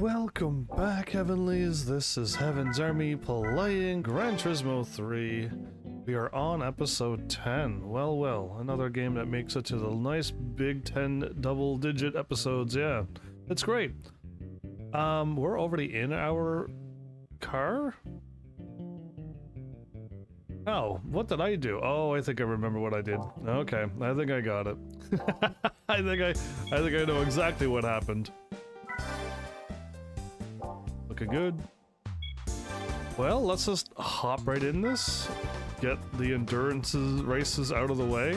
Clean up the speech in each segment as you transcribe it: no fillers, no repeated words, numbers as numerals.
Welcome back, Heavenlies. This is Heaven's Army playing Gran Turismo 3. We are on episode 10. Well, another game that makes it to the nice big 10 double-digit episodes. Yeah, it's great. We're already in our car? Oh, what did I do? Oh, I think I remember what I did. Okay, I think I got it. I think I know exactly what happened. Looking good. Well, let's just hop right in this. Get the endurance races out of the way.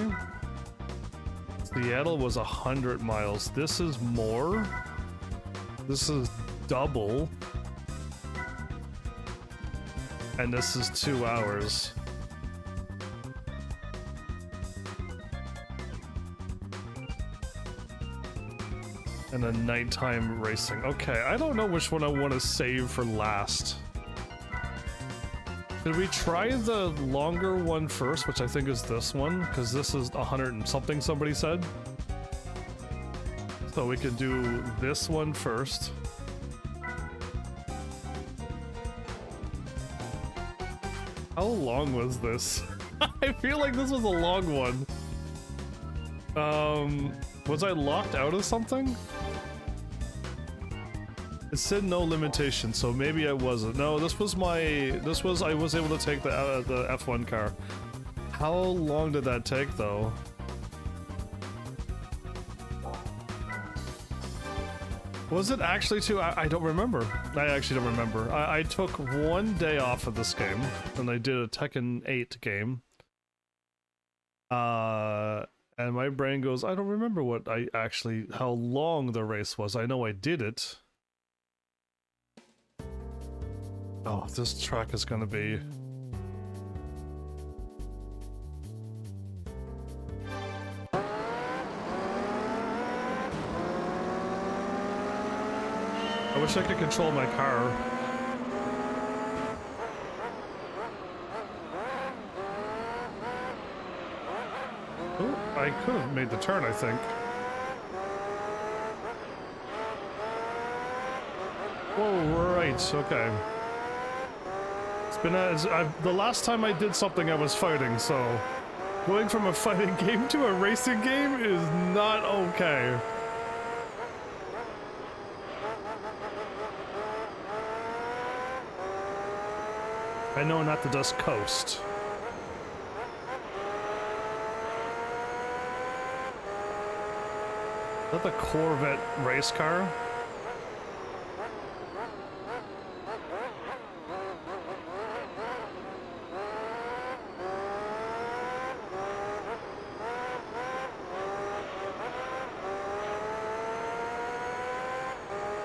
Seattle was 100 miles. This is more. This is double. And this is 2 hours. And a nighttime racing. Okay, I don't know which one I want to save for last. Did we try the longer one first, which I think is this one? Because this is 100 and something, somebody said. So we could do this one first. How long was this? I feel like this was a long one. Was I locked out of something? It said no limitation, so maybe I wasn't. No, I was able to take the F1 car. How long did that take, though? Was it actually 2 hours? I don't remember. I actually don't remember. I took 1 day off of this game, and I did a Tekken 8 game. And my brain goes, I don't remember how long the race was. I know I did it. Oh, this track is gonna be... I wish I could control my car. Oh, I could have made the turn, I think. Whoa, right, okay. It's been the last time I did something I was fighting, so going from a fighting game to a racing game is not okay. I know not to just coast. Is that the Corvette race car?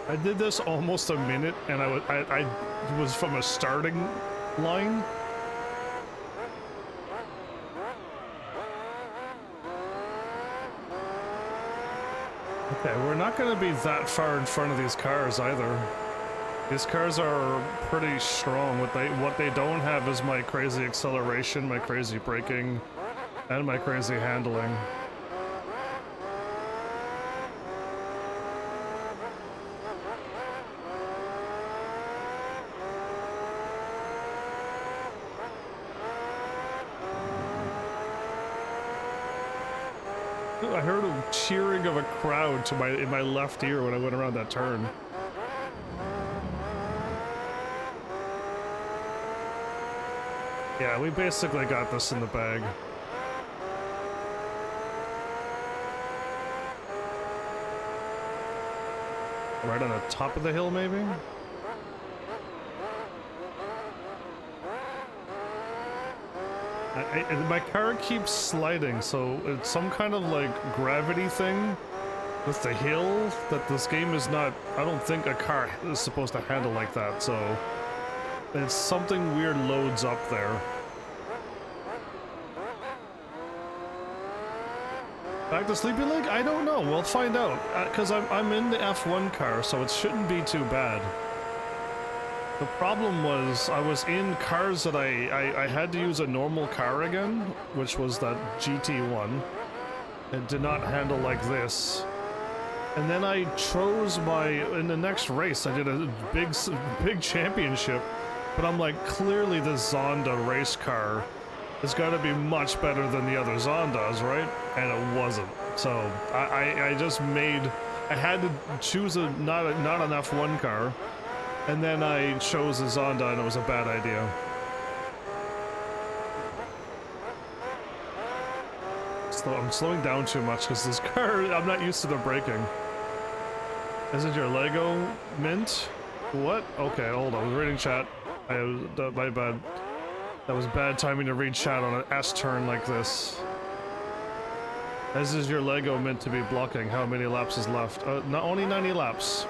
I did this almost a minute, and I was from a starting line. Okay, we're not going to be that far in front of these cars either. These cars are pretty strong. What they don't have is my crazy acceleration, my crazy braking, and my crazy handling. I heard a cheering of a crowd in my left ear when I went around that turn. Yeah, we basically got this in the bag. Right on the top of the hill, maybe? My car keeps sliding, so it's some kind of like gravity thing with the hill that this game is not. I don't think a car is supposed to handle like that, so it's something weird loads up there. Back to Sleepy Lake? I don't know. We'll find out, because I'm in the F1 car, so it shouldn't be too bad. The problem was I was in cars that I had to use a normal car again, which was that GT1. It did not handle like this. And then I chose in the next race, I did a big championship, but I'm like, clearly this Zonda race car has got to be much better than the other Zondas, right? And it wasn't. So I just I had to choose not an F1 car, and then I chose a Zonda, and it was a bad idea. I'm slowing down too much because this car, I'm not used to the braking. Isn't your Lego mint? What? Okay, hold on. I was reading chat. My bad. That was bad timing to read chat on an S turn like this. As is your Lego meant to be blocking? How many laps is left? Not only 90 laps.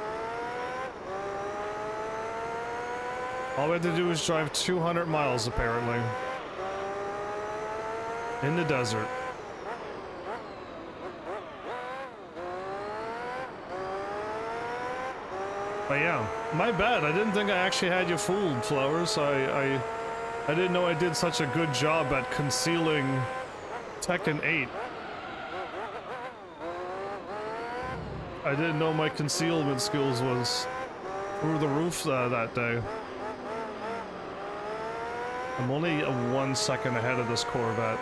All we have to do is drive 200 miles, apparently. In the desert. But yeah, my bad. I didn't think I actually had you fooled, Flowers. I didn't know I did such a good job at concealing Tekken 8. I didn't know my concealment skills was through the roof that day. I'm only 1 second ahead of this Corvette.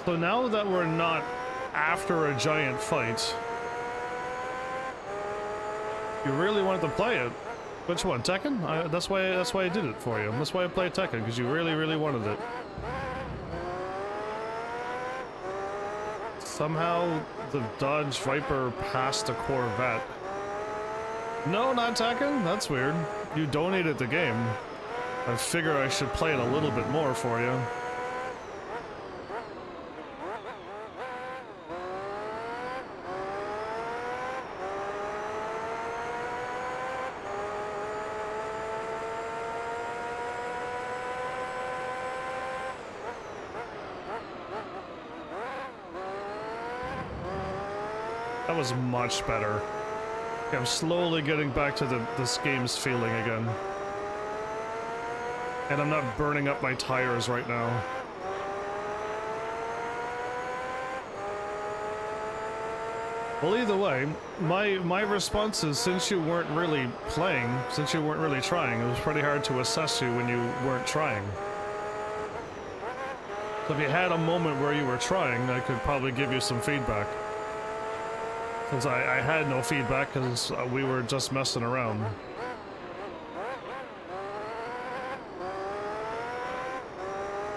So now that we're not after a giant fight, you really wanted to play it. Which one, Tekken? That's why I did it for you. That's why I played Tekken, because you really wanted it. Somehow the Dodge Viper passed a Corvette. No, not Tekken? That's weird. You donated the game. I figure I should play it a little bit more for you. That was much better. Okay, I'm slowly getting back to this game's feeling again. And I'm not burning up my tires right now. Well, either way, my response is, since you weren't really playing, since you weren't really trying, it was pretty hard to assess you when you weren't trying. So if you had a moment where you were trying, I could probably give you some feedback. Since I had no feedback because we were just messing around.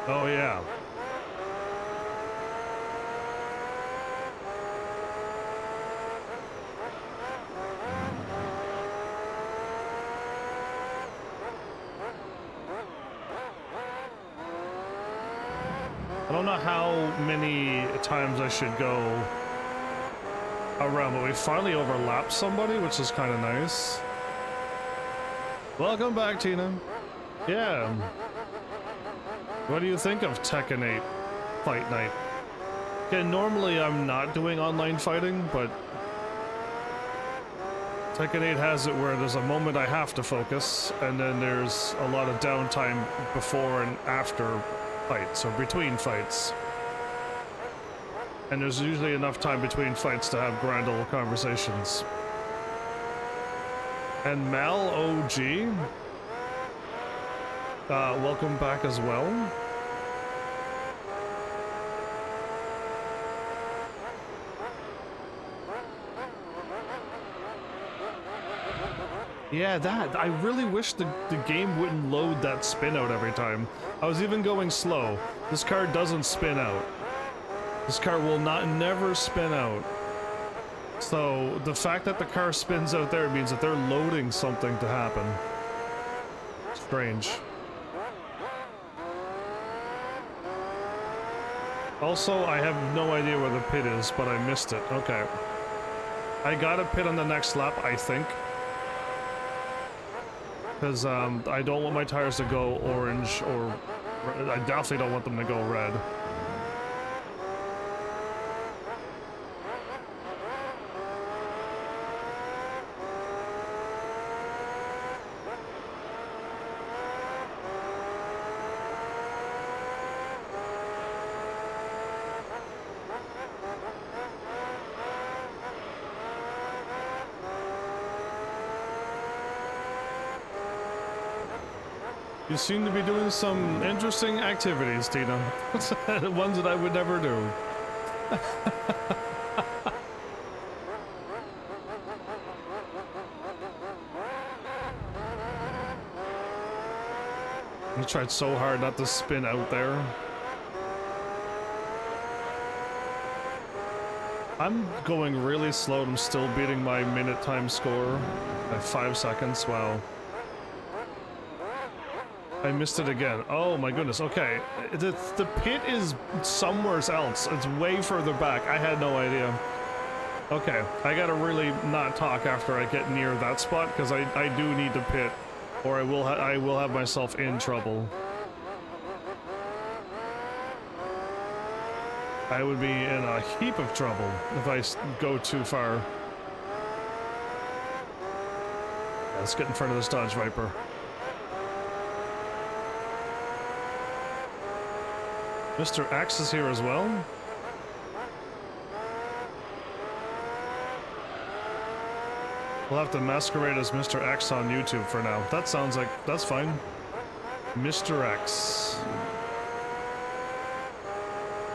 Oh yeah. I don't know how many times I should go around, but we finally overlapped somebody, which is kind of nice. Welcome back, Tina. Yeah. What do you think of Tekken 8 Fight Night? Okay, normally I'm not doing online fighting, but Tekken 8 has it where there's a moment I have to focus, and then there's a lot of downtime before and after fights, or between fights. And there's usually enough time between fights to have grand old conversations. And Mal OG, welcome back as well. Yeah, I really wish the game wouldn't load that spin out every time. I was even going slow. This car doesn't spin out. This car will never spin out. So the fact that the car spins out there means that they're loading something to happen. Strange. Also, I have no idea where the pit is, but I missed it. Okay. I got a pit on the next lap, I think. Because I don't want my tires to go orange, or I definitely don't want them to go red. You seem to be doing some interesting activities, Tina. Ones that I would never do. I tried so hard not to spin out there. I'm going really slow. I'm still beating my minute time score by 5 seconds. Wow. I missed it again. Oh my goodness. Okay. The pit is somewhere else. It's way further back. I had no idea. Okay. I gotta really not talk after I get near that spot because I do need to pit or I will have myself in trouble. I would be in a heap of trouble if I go too far. Yeah, let's get in front of this Dodge Viper. Mr. X is here as well. We'll have to masquerade as Mr. X on YouTube for now. That sounds like... that's fine. Mr. X.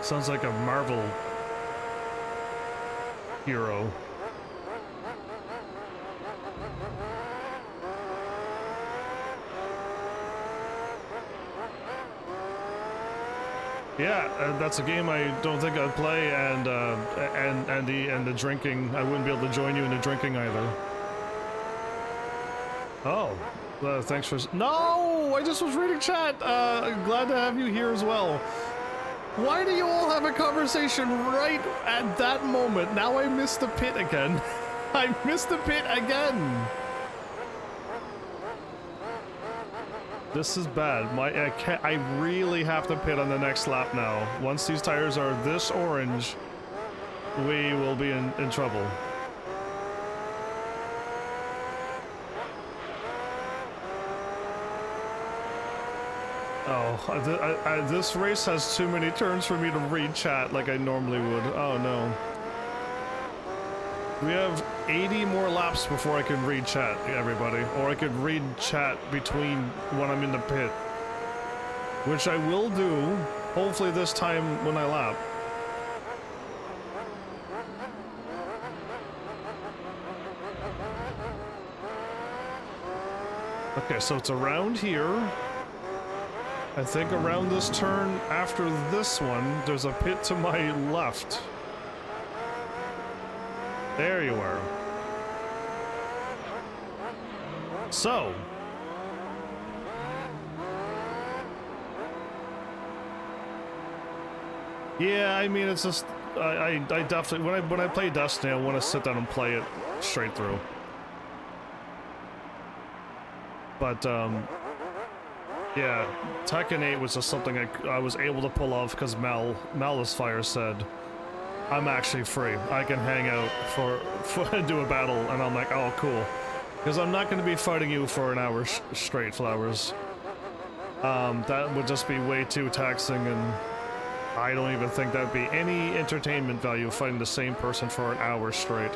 Sounds like a Marvel hero. Yeah, that's a game I don't think I'd play, and the drinking, I wouldn't be able to join you in the drinking either. Oh, thanks for... No! I just was reading chat! Glad to have you here as well. Why do you all have a conversation right at that moment? Now I missed the pit again. I missed the pit again! This is bad. I really have to pit on the next lap now. Once these tires are this orange, we will be in trouble. Oh, this race has too many turns for me to read chat like I normally would. Oh no. We have 80 more laps before I can read chat, everybody. Or I could read chat between when I'm in the pit. Which I will do, hopefully this time when I lap. Okay, so it's around here. I think around this turn after this one, there's a pit to my left. There you are. So. Yeah, I mean, it's just, I definitely, when I play Destiny, I want to sit down and play it straight through. But, yeah, Tekken 8 was just something I was able to pull off because Malice Fire said, I'm actually free. I can hang out for do a battle, and I'm like, oh, cool. Because I'm not going to be fighting you for an hour straight, Flowers. That would just be way too taxing, and I don't even think that'd be any entertainment value fighting the same person for an hour straight.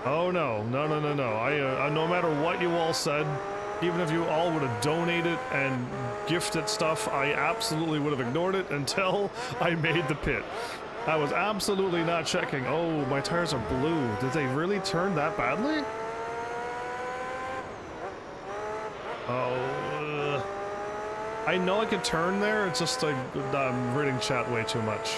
Oh no, no, no, no, no. No matter what you all said, even if you all would have donated and gifted stuff, I absolutely would have ignored it until I made the pit. I was absolutely not checking. Oh, my tires are blue. Did they really turn that badly? Oh, I know I could turn there, it's just like I'm reading chat way too much.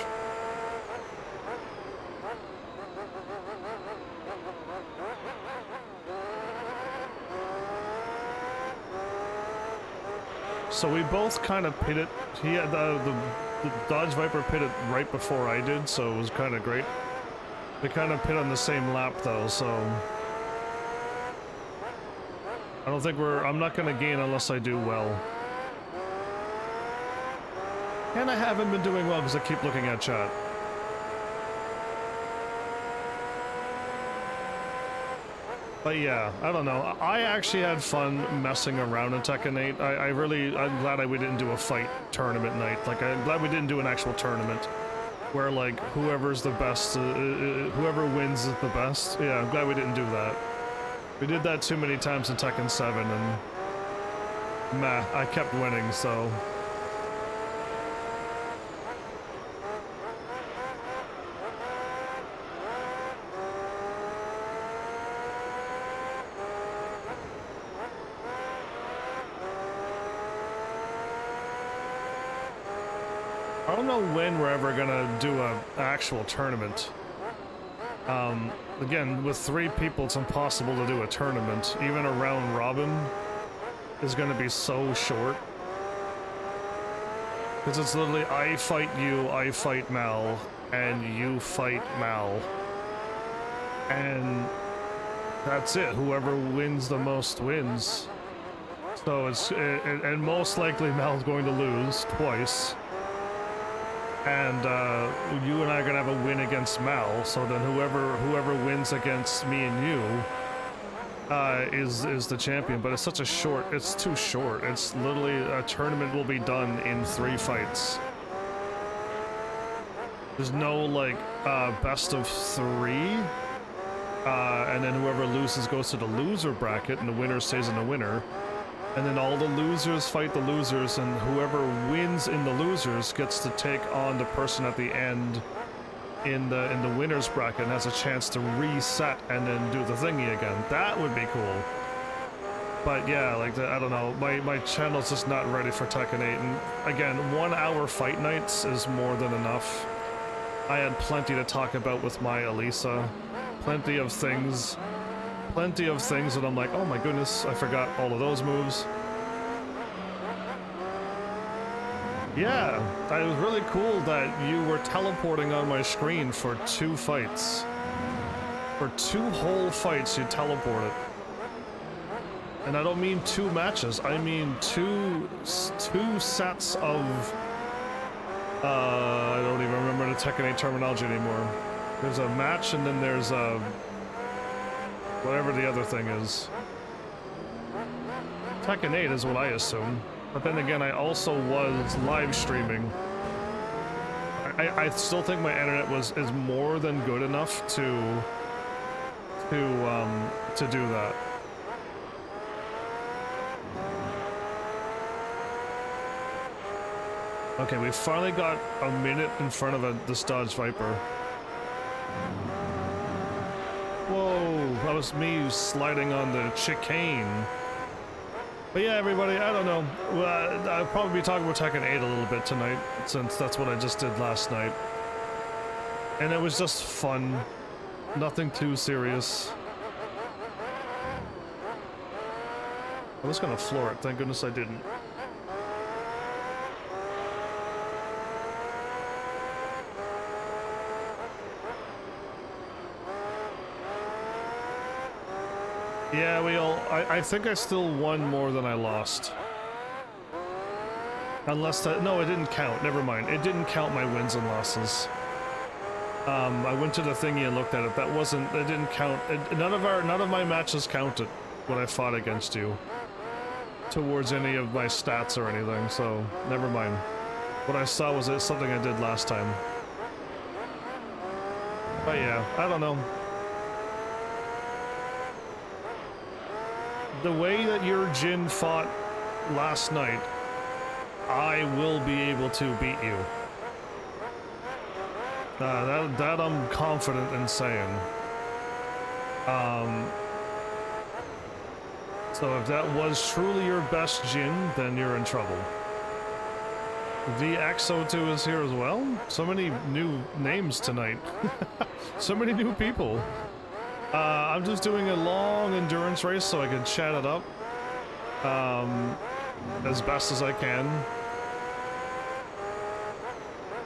So we both kind of pitted. He had the Dodge Viper pitted right before I did, so it was kind of great. They kind of pit on the same lap though, so I don't think I'm not gonna gain unless I do well. And I haven't been doing well because I keep looking at chat. But yeah, I don't know. I actually had fun messing around in Tekken 8. I'm glad we didn't do a fight tournament night. Like, I'm glad we didn't do an actual tournament where, like, whoever's the best, whoever wins is the best. Yeah, I'm glad we didn't do that. We did that too many times in Tekken 7, and meh, I kept winning, so... I don't know when we're ever gonna do an actual tournament. Again, with 3 people, it's impossible to do a tournament. Even a round robin is gonna be so short. Because it's literally, I fight you, I fight Mal, and you fight Mal. And that's it. Whoever wins the most wins. So it's, and most likely Mal's going to lose twice. And you and I are gonna have a win against Mal, so then whoever wins against me and you is the champion. But it's such a short, it's too short. It's literally, a tournament will be done in 3 fights. There's no like best of 3, and then whoever loses goes to the loser bracket, and the winner stays in the winner. And then all the losers fight the losers, and whoever wins in the losers gets to take on the person at the end in the winners bracket and has a chance to reset and then do the thingy again. That would be cool. But yeah, like I don't know, my channel's just not ready for Tekken 8. And again, 1 hour fight nights is more than enough. I had plenty to talk about with my Elisa. Plenty of things that I'm like, oh my goodness, I forgot all of those moves. Yeah, it was really cool that you were teleporting on my screen for 2 fights. For 2 whole fights, you teleported. And I don't mean 2 matches, I mean two sets of... I don't even remember the Tekken 8 terminology anymore. There's a match and then there's a... whatever the other thing is. Tekken 8 is what I assume. But then again, I also was live streaming. I still think my internet is more than good enough to do that. Okay, we finally got a minute in front of this Dodge Viper. Whoa, that was me sliding on the chicane. But yeah, everybody, I don't know. I'll probably be talking about Tekken 8 a little bit tonight, since that's what I just did last night. And it was just fun. Nothing too serious. I was gonna floor it, thank goodness I didn't. Yeah, I think I still won more than I lost. Unless that, no, it didn't count, never mind. It didn't count my wins and losses. I went to the thingy and looked at it, it didn't count. None of my matches counted when I fought against you. Towards any of my stats or anything, so never mind. What I saw was something I did last time. But yeah, I don't know. The way that your Jin fought last night, I will be able to beat you. That I'm confident in saying. So if that was truly your best Jin, then you're in trouble. VXO2 is here as well? So many new names tonight. So many new people. I'm just doing a long endurance race so I can chat it up as best as I can.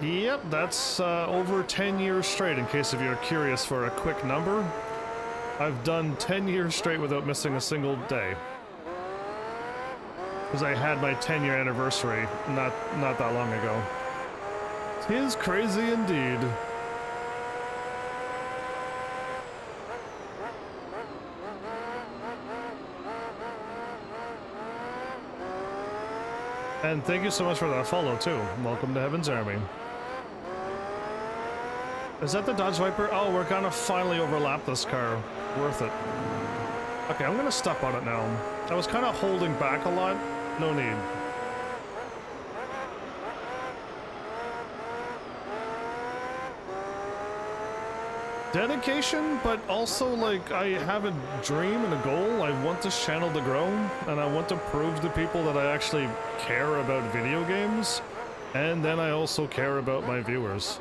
Yep, that's over 10 years straight, in case if you're curious for a quick number. I've done 10 years straight without missing a single day. Because I had my 10-year anniversary not that long ago. 'Tis crazy indeed. And thank you so much for that follow, too. Welcome to Heaven's Army. Is that the Dodge Viper? Oh, we're gonna finally overlap this car. Worth it. Okay, I'm gonna step on it now. I was kind of holding back a lot. No need. Dedication, but also, like, I have a dream and a goal. I want this channel to grow, and I want to prove to people that I actually care about video games, and then I also care about my viewers.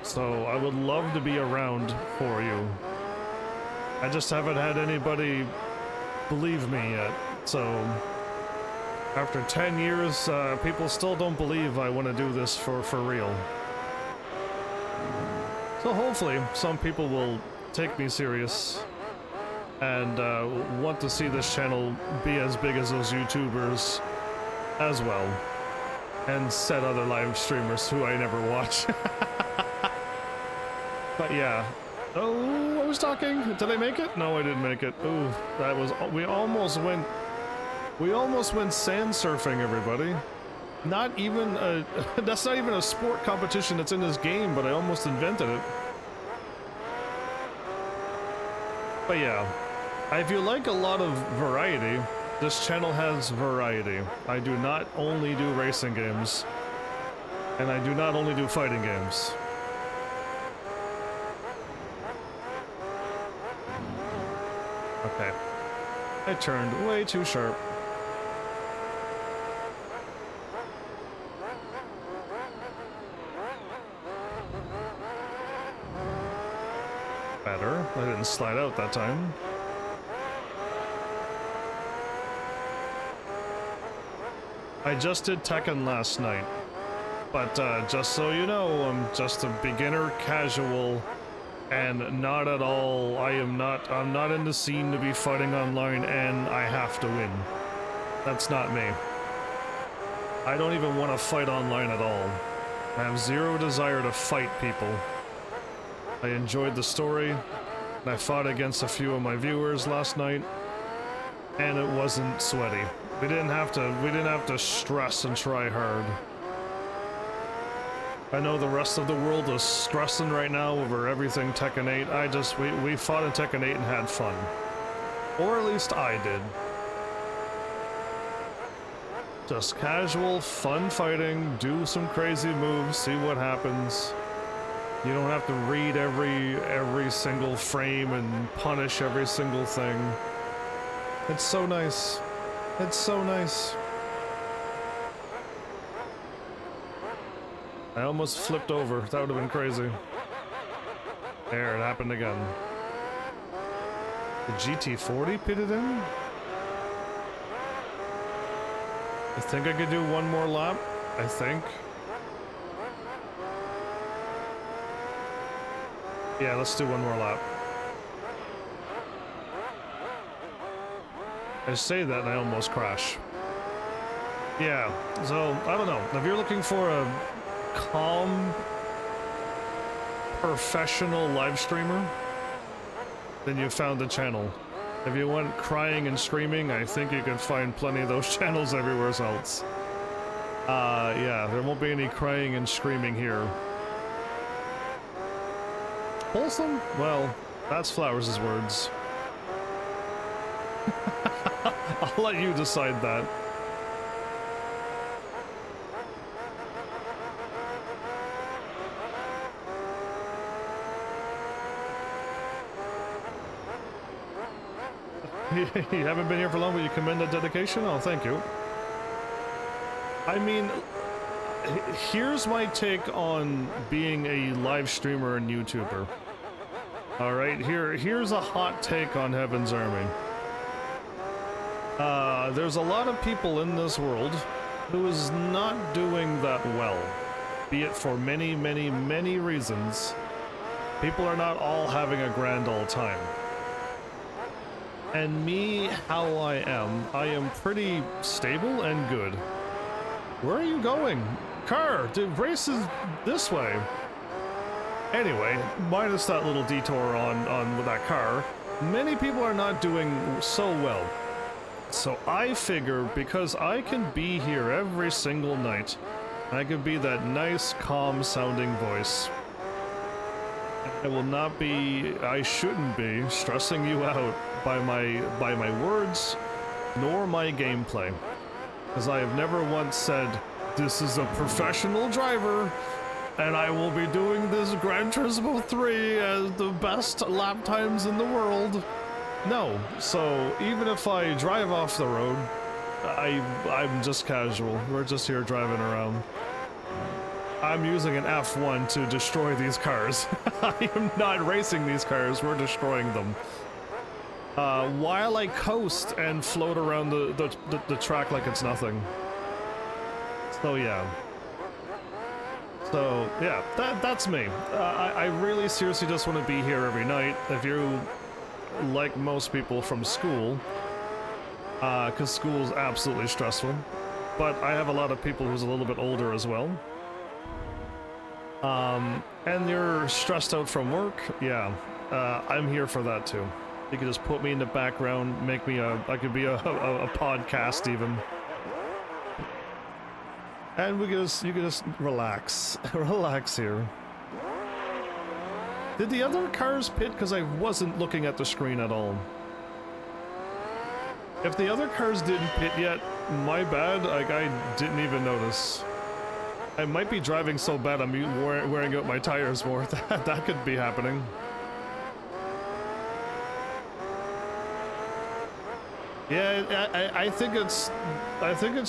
So I would love to be around for you. I just haven't had anybody believe me yet, so after 10 years, people still don't believe I want to do this for real. So hopefully some people will take me serious and want to see this channel be as big as those YouTubers as well, and set other live streamers who I never watch. But yeah. Oh, I was talking. Did I make it? No, I didn't make it. Ooh, that was... We almost went sand surfing, everybody. Not even a... That's not even a sport competition that's in this game, but I almost invented it. But yeah, if you like a lot of variety, this channel has variety. I do not only do racing games, and I do not only do fighting games. Okay. I turned way too sharp. Better. I didn't slide out that time. I just did Tekken last night. But just so you know, I'm just a beginner casual. And not at all, I'm not in the scene to be fighting online and I have to win. That's not me. I don't even want to fight online at all. I have zero desire to fight people. I enjoyed the story, and I fought against a few of my viewers last night, and it wasn't sweaty. We didn't have to stress and try hard. I know the rest of the world is stressing right now over everything Tekken 8. We fought in Tekken 8 and had fun. Or at least I did. Just casual, fun fighting, do some crazy moves, see what happens. You don't have to read every single frame and punish every single thing. It's so nice. It's so nice. I almost flipped over. That would have been crazy. There, it happened again. The GT40 pitted in? I think I could do one more lap. I think. Yeah, let's do one more lap. I say that and I almost crash. Yeah, so, I don't know. If you're looking for a calm, professional live streamer, then you found the channel. If you want crying and screaming, I think you can find plenty of those channels everywhere else. Yeah, there won't be any crying and screaming here. Wholesome? Well, that's Flowers' words. I'll let you decide that. You haven't been here for long, but you commend that dedication? Oh, thank you. I mean, here's my take on being a live streamer and YouTuber. Alright, here's a hot take on Heaven's Army. There's a lot of people in this world who is not doing that well. Be it for many, many, many reasons. People are not all having a grand old time. And me, how I am pretty stable and good. Where are you going? Car, the race is this way. Anyway, minus that little detour on with that car, many people are not doing so well. So I figure because I can be here every single night, I can be that nice, calm sounding voice. I will not be, I shouldn't be, stressing you out by my words nor my gameplay, because I have never once said this is a professional driver and I will be doing this Gran Turismo 3 as the best lap times in the world. No, so even if I drive off the road, I'm just casual. We're just here driving around. I'm using an F1 to destroy these cars. I am not racing these cars, we're destroying them. While I coast and float around the track like it's nothing. So yeah. So yeah, that's me. I really seriously just want to be here every night. If you, like most people from school, because school's absolutely stressful, but I have a lot of people who's a little bit older as well. And you're stressed out from work, yeah, I'm here for that too. You can just put me in the background, make me I could be a podcast even. And you can just relax. Relax here. Did the other cars pit? Because I wasn't looking at the screen at all. If the other cars didn't pit yet, my bad, like I didn't even notice. I might be driving so bad I'm wearing out my tires more. That could be happening. Yeah, I think it's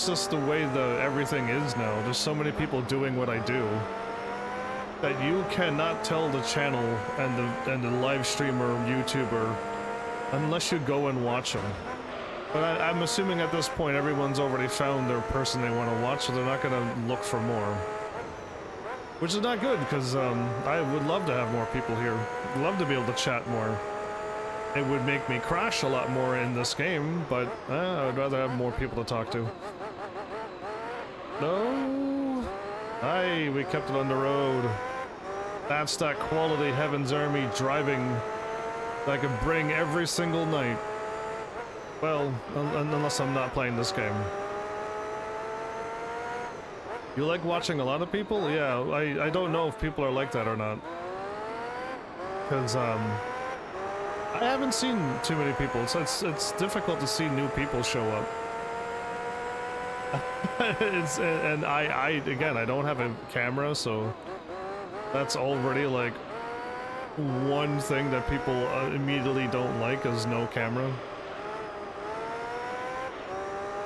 just the way everything is now. There's so many people doing what I do that you cannot tell the channel and the live streamer YouTuber unless you go and watch them. But I'm assuming at this point everyone's already found their person they want to watch, so they're not going to look for more. Which is not good, because I would love to have more people here. Love to be able to chat more. It would make me crash a lot more in this game, but I would rather have more people to talk to. No! Aye, we kept it on the road. That's that quality Heaven's Army driving that I could bring every single night. Well, unless I'm not playing this game. You like watching a lot of people? Yeah, I don't know if people are like that or not. Because, I haven't seen too many people, so it's difficult to see new people show up. And again, I don't have a camera, so that's already like one thing that people immediately don't like is no camera.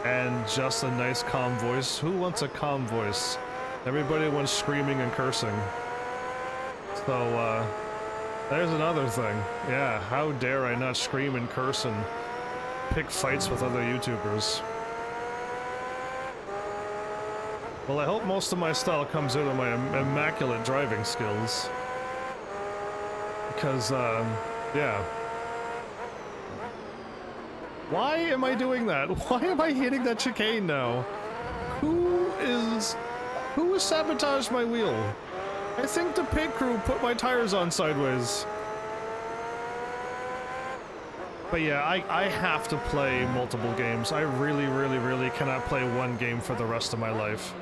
And just a nice calm voice. Who wants a calm voice? Everybody wants screaming and cursing. So, there's another thing. Yeah, how dare I not scream and curse and pick fights with other YouTubers. Well, I hope most of my style comes out of my immaculate driving skills. Because, yeah. Why am I doing that? Why am I hitting that chicane now? Who has sabotaged my wheel? I think the pit crew put my tires on sideways. But yeah, I have to play multiple games. I really, really, really cannot play one game for the rest of my life.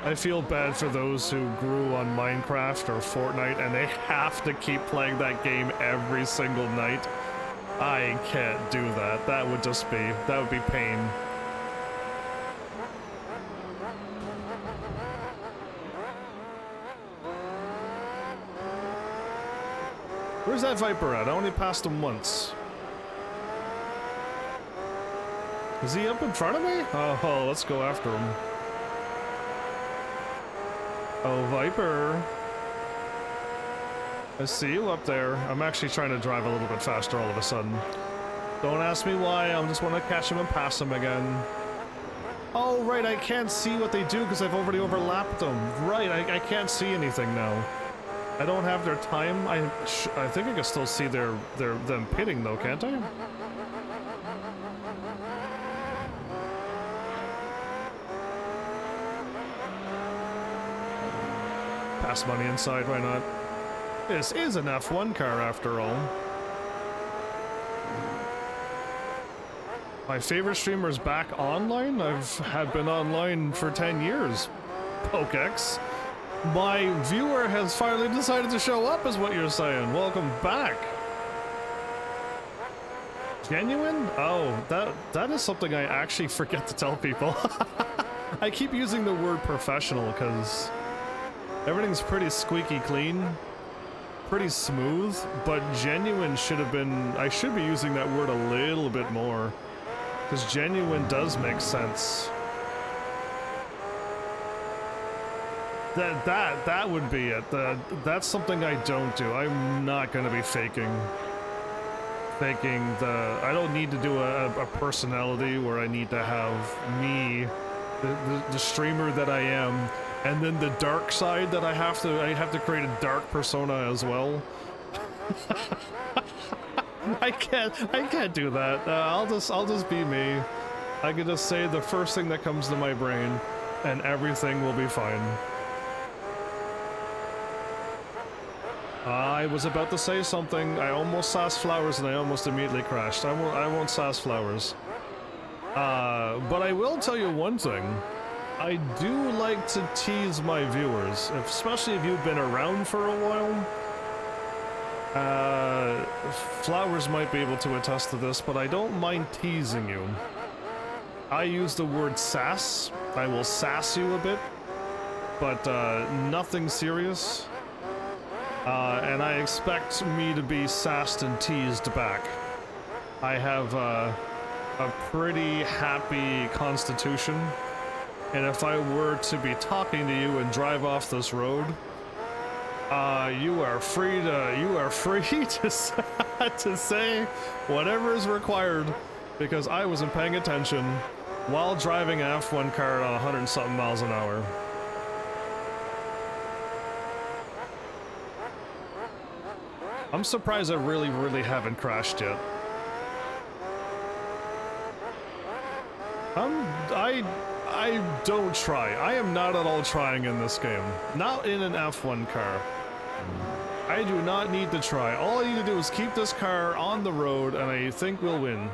I feel bad for those who grew on Minecraft or Fortnite and they have to keep playing that game every single night. I can't do that. That would be pain. Where's that Viper at? I only passed him once. Is he up in front of me? Oh, let's go after him. Oh, Viper. I see you up there. I'm actually trying to drive a little bit faster all of a sudden. Don't ask me why, I just want to catch him and pass him again. Oh, right, I can't see what they do because I've already overlapped them. Right, I can't see anything now. I don't have their time. I think I can still see them pitting though, can't I? Pass money inside, why not? This is an F1 car after all. My favorite streamer is back online? I've been online for 10 years. Pokex. My viewer has finally decided to show up is what you're saying. Welcome back. Genuine? Oh, that is something I actually forget to tell people. I keep using the word professional because everything's pretty squeaky clean, pretty smooth, but genuine should have been, I should be using that word a little bit more, because genuine does make sense. That would be it. That's something I don't do. I'm not going to be faking I don't need to do a personality where I need to have me, the streamer that I am, and then the dark side that I have to create a dark persona as well. I can't do that. I'll just be me. I can just say the first thing that comes to my brain, and everything will be fine. I was about to say something. I almost sass flowers and I almost immediately crashed. I won't sass flowers. But I will tell you one thing. I do like to tease my viewers, especially if you've been around for a while. Flowers might be able to attest to this, but I don't mind teasing you. I use the word sass. I will sass you a bit, but nothing serious. And I expect me to be sassed and teased back. I have a pretty happy constitution, and if I were to be talking to you and drive off this road, you are free to say whatever is required, because I wasn't paying attention while driving an F1 car at 100 and something miles an hour. I'm surprised I really haven't crashed yet. I don't try. I am not at all trying in this game. Not in an F1 car. I do not need to try. All I need to do is keep this car on the road, and I think we'll win.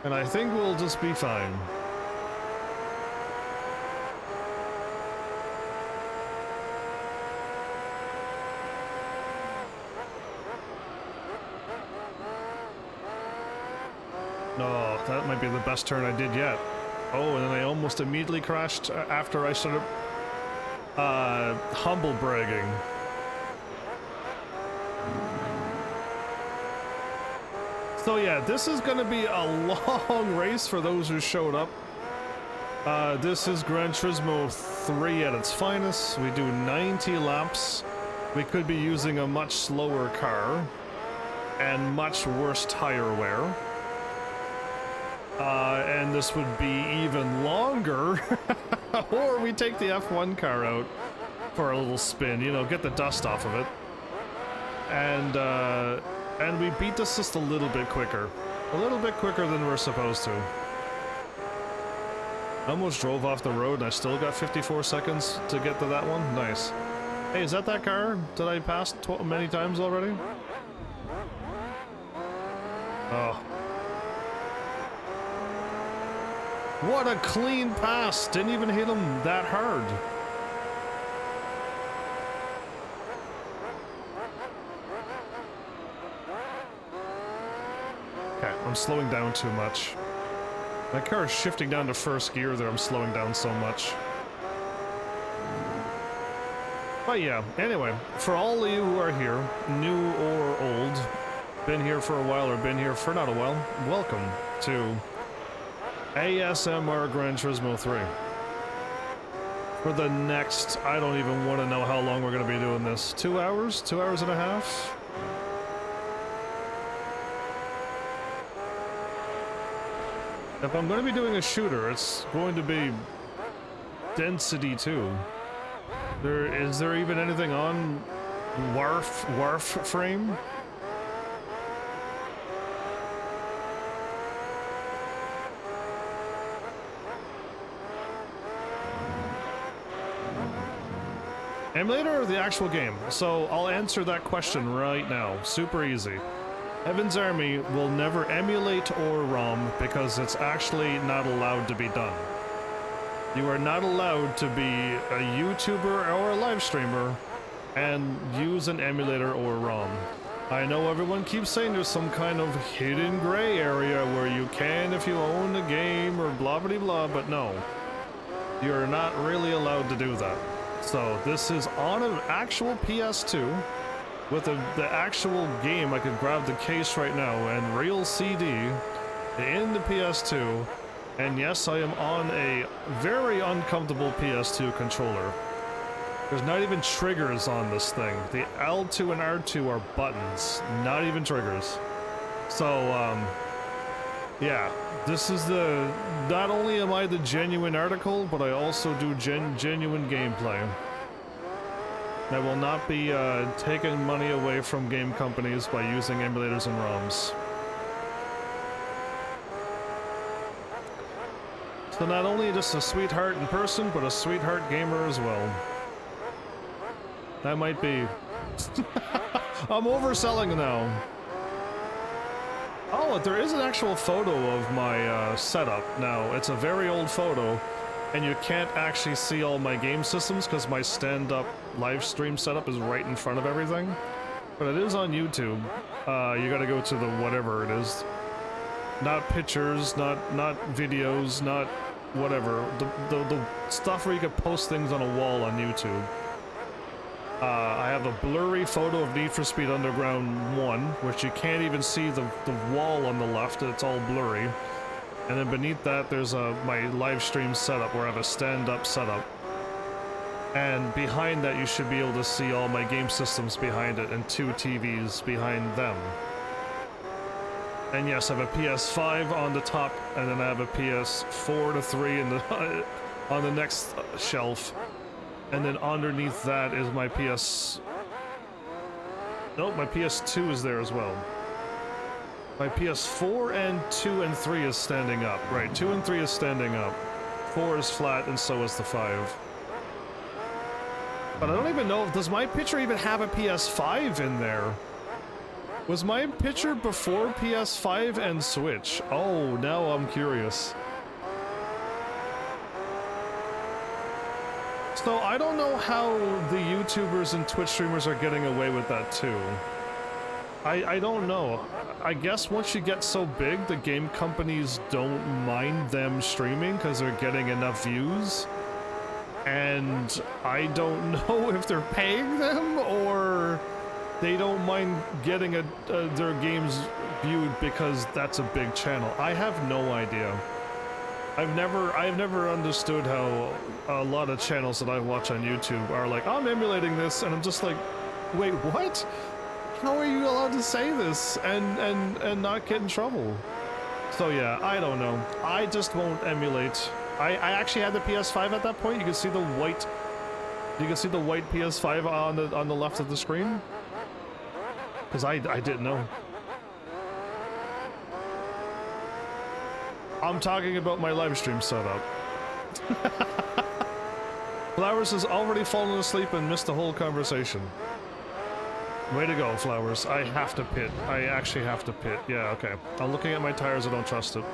And I think we'll just be fine. No, that might be the best turn I did yet. Oh, and then I almost immediately crashed after I started humble bragging. So yeah, this is gonna be a long race for those who showed up. This is Gran Turismo 3 at its finest. We do 90 laps. We could be using a much slower car and much worse tire wear. And this would be even longer, or we take the F1 car out for a little spin, you know, get the dust off of it, and we beat this just a little bit quicker than we're supposed to. I almost drove off the road and I still got 54 seconds to get to that one. Nice. Hey, is that car that I passed many times already? Oh. What a clean pass! Didn't even hit him that hard. Okay, I'm slowing down too much. My car is shifting down to first gear there, I'm slowing down so much. But yeah, anyway, for all of you who are here, new or old, been here for a while or been here for not a while, welcome to ASMR Gran Turismo 3. For the next, I don't even want to know how long we're going to be doing this. 2 hours? 2 hours and a half? If I'm going to be doing a shooter, it's going to be Density 2. Is there even anything on Warframe? Emulator or the actual game? So I'll answer that question right now. Super easy. Heaven's Army will never emulate or ROM because it's actually not allowed to be done. You are not allowed to be a YouTuber or a live streamer and use an emulator or ROM. I know everyone keeps saying there's some kind of hidden gray area where you can if you own the game or blah blah blah, but no. You're not really allowed to do that. So this is on an actual PS2 with the actual game. I could grab the case right now and real CD in the PS2. And yes, I am on a very uncomfortable PS2 controller. There's not even triggers on this thing. The L2 and R2 are buttons, not even triggers. So, yeah, this is the... Not only am I the genuine article, but I also do genuine gameplay. I will not be taking money away from game companies by using emulators and ROMs. So not only just a sweetheart in person, but a sweetheart gamer as well. That might be... I'm overselling now. Oh, there is an actual photo of my setup now. It's a very old photo, and you can't actually see all my game systems because my stand-up live stream setup is right in front of everything. But it is on YouTube. You gotta go to the whatever it is. Not pictures, not videos, not whatever. The stuff where you could post things on a wall on YouTube. I have a blurry photo of Need for Speed Underground 1, which you can't even see the wall on the left, it's all blurry. And then beneath that there's my live stream setup where I have a stand-up setup. And behind that you should be able to see all my game systems behind it and 2 TVs behind them. And yes, I have a PS5 on the top, and then I have a PS4 to 3 in the, on the next shelf. And then underneath that is my Nope, my PS2 is there as well. My PS4 and 2 and 3 is standing up. Right, 2 and 3 is standing up. 4 is flat, and so is the 5. But I don't even know, does my picture even have a PS5 in there? Was my picture before PS5 and Switch? Oh, now I'm curious. So I don't know how the YouTubers and Twitch streamers are getting away with that too. I don't know. I guess once you get so big, the game companies don't mind them streaming because they're getting enough views. And I don't know if they're paying them or they don't mind getting their games viewed because that's a big channel. I have no idea. I've never understood how a lot of channels that I watch on YouTube are like, I'm emulating this, and I'm just like, wait, what? How are you allowed to say this and not get in trouble? So yeah, I don't know. I just won't emulate. I actually had the PS5 at that point. You can see the white. You can see the white PS5 on the left of the screen. Because I didn't know. I'm talking about my live stream setup. Flowers has already fallen asleep and missed the whole conversation. Way to go, Flowers. I have to pit. I actually have to pit. Yeah, okay. I'm looking at my tires, I don't trust it.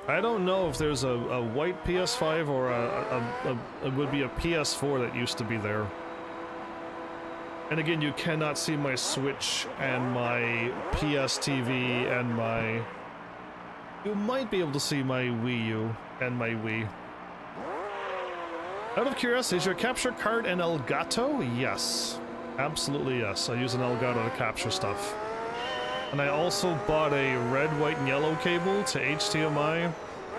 I don't know if there's a white PS5 or it would be a PS4 that used to be there. And again, you cannot see my Switch and my PS TV and my... You might be able to see my Wii U and my Wii. Out of curiosity, is your capture card an Elgato? Yes. Absolutely yes. I use an Elgato to capture stuff. And I also bought a red, white, and yellow cable to HDMI.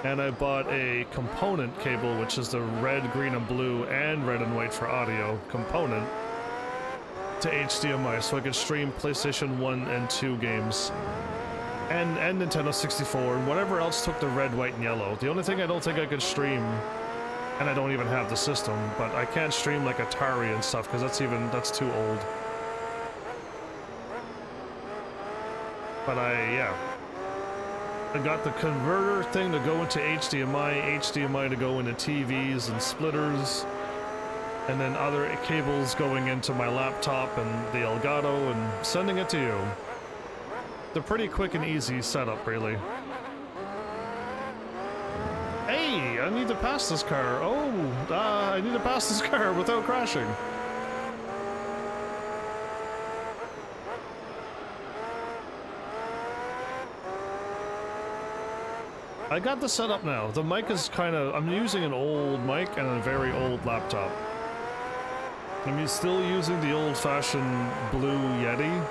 And I bought a component cable, which is the red, green, and blue, and red and white for audio component to HDMI, so I could stream PlayStation 1 and 2 games. And Nintendo 64, and whatever else took the red, white, and yellow. The only thing I don't think I could stream, and I don't even have the system, but I can't stream like Atari and stuff, because that's too old. But yeah. I got the converter thing to go into HDMI, HDMI to go into TVs and splitters, and then other cables going into my laptop and the Elgato and sending it to you. They're pretty quick and easy setup, really. Hey, I need to pass this car. Oh, I need to pass this car without crashing. I got the setup now. The mic is kind of... I'm using an old mic and a very old laptop. I'm still using the old-fashioned blue Yeti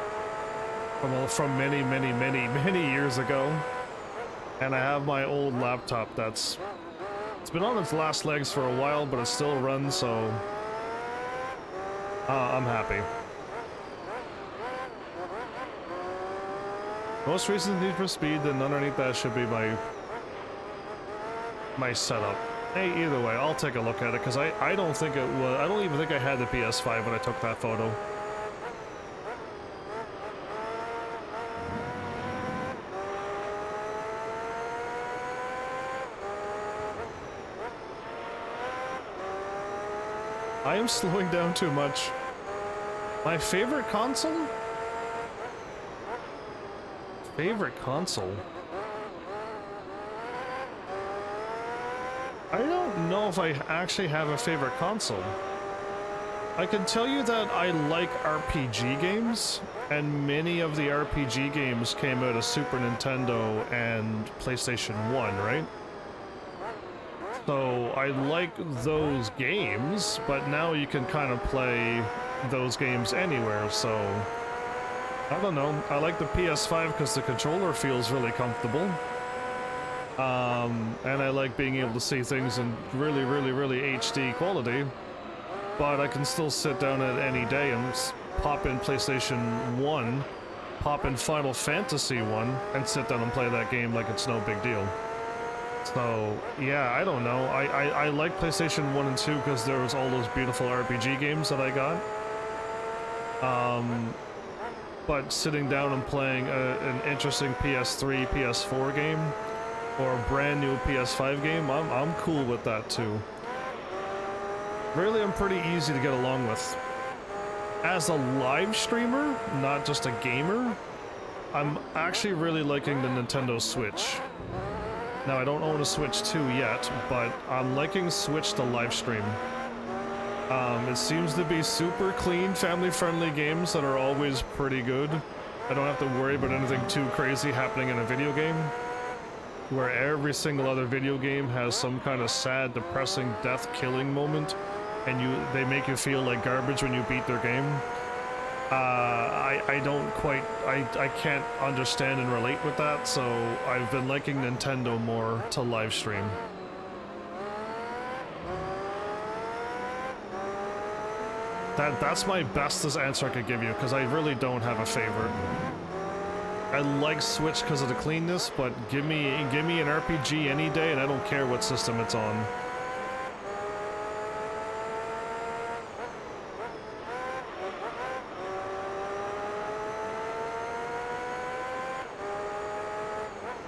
from many years ago. And I have my old laptop that's... It's been on its last legs for a while, but it still runs, so... I'm happy. Most recent Need for Speed, then underneath that should be my setup. Hey, either way, I'll take a look at it, because I don't think it was... I don't even think I had the PS5 when I took that photo. I am slowing down too much. My favorite console? Favorite console? I don't know if I actually have a favorite console. I can tell you that I like RPG games, and many of the RPG games came out of Super Nintendo and PlayStation 1, right? So I like those games, but now you can kind of play those games anywhere, so... I don't know. I like the PS5 because the controller feels really comfortable. And I like being able to see things in really HD quality. But I can still sit down at any day and pop in PlayStation 1, pop in Final Fantasy 1, and sit down and play that game like it's no big deal. So, yeah, I don't know. I like PlayStation 1 and 2 because there was all those beautiful RPG games that I got. But sitting down and playing an interesting PS3, PS4 game, or a brand new PS5 game, I'm cool with that too. Really, I'm pretty easy to get along with. As a live streamer, not just a gamer, I'm actually really liking the Nintendo Switch. Now, I don't own a Switch 2 yet, but I'm liking Switch to live stream. It seems to be super clean, family-friendly games that are always pretty good. I don't have to worry about anything too crazy happening in a video game. Where every single other video game has some kind of sad, depressing, death-killing moment, and they make you feel like garbage when you beat their game. I don't quite... I can't understand and relate with that, so I've been liking Nintendo more to live stream. That's my bestest answer I could give you, because I really don't have a favorite. I like Switch because of the cleanness, but give me an RPG any day, and I don't care what system it's on.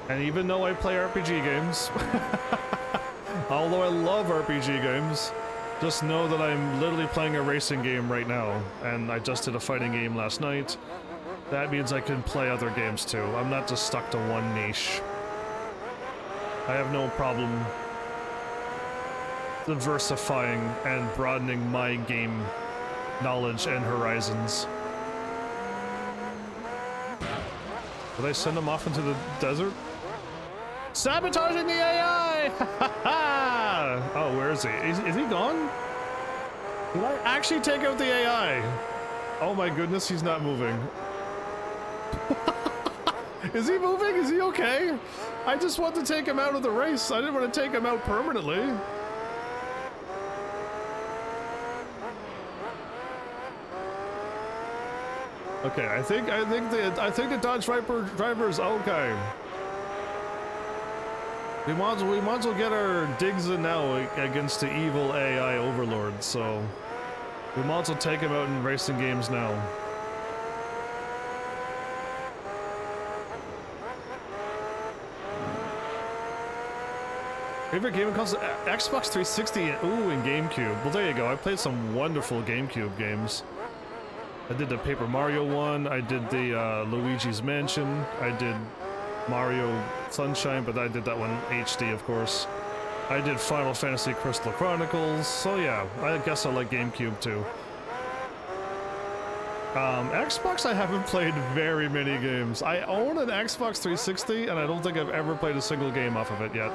And even though I play RPG games, although I love RPG games, just know that I'm literally playing a racing game right now, and I just did a fighting game last night. That means I can play other games too. I'm not just stuck to one niche. I have no problem diversifying and broadening my game knowledge and horizons. Did I send him off into the desert? Sabotaging the AI! Oh, where is he? Is he gone? Did I actually take out the AI? Oh my goodness, he's not moving. Is he moving? Is he okay? I just want to take him out of the race. I didn't want to take him out permanently. Okay, I think the Dodge Viper driver is okay. We might as well get our digs in now against the evil AI overlord, so we might as well take him out in racing games now. Favorite gaming console? Xbox 360, ooh, and GameCube. Well, there you go. I played some wonderful GameCube games. I did the Paper Mario one, I did the Luigi's Mansion, I did Mario Sunshine, but I did that one HD, of course. I did Final Fantasy Crystal Chronicles, so yeah, I guess I like GameCube too. Xbox I haven't played very many games. I own an Xbox 360 and I don't think I've ever played a single game off of it yet.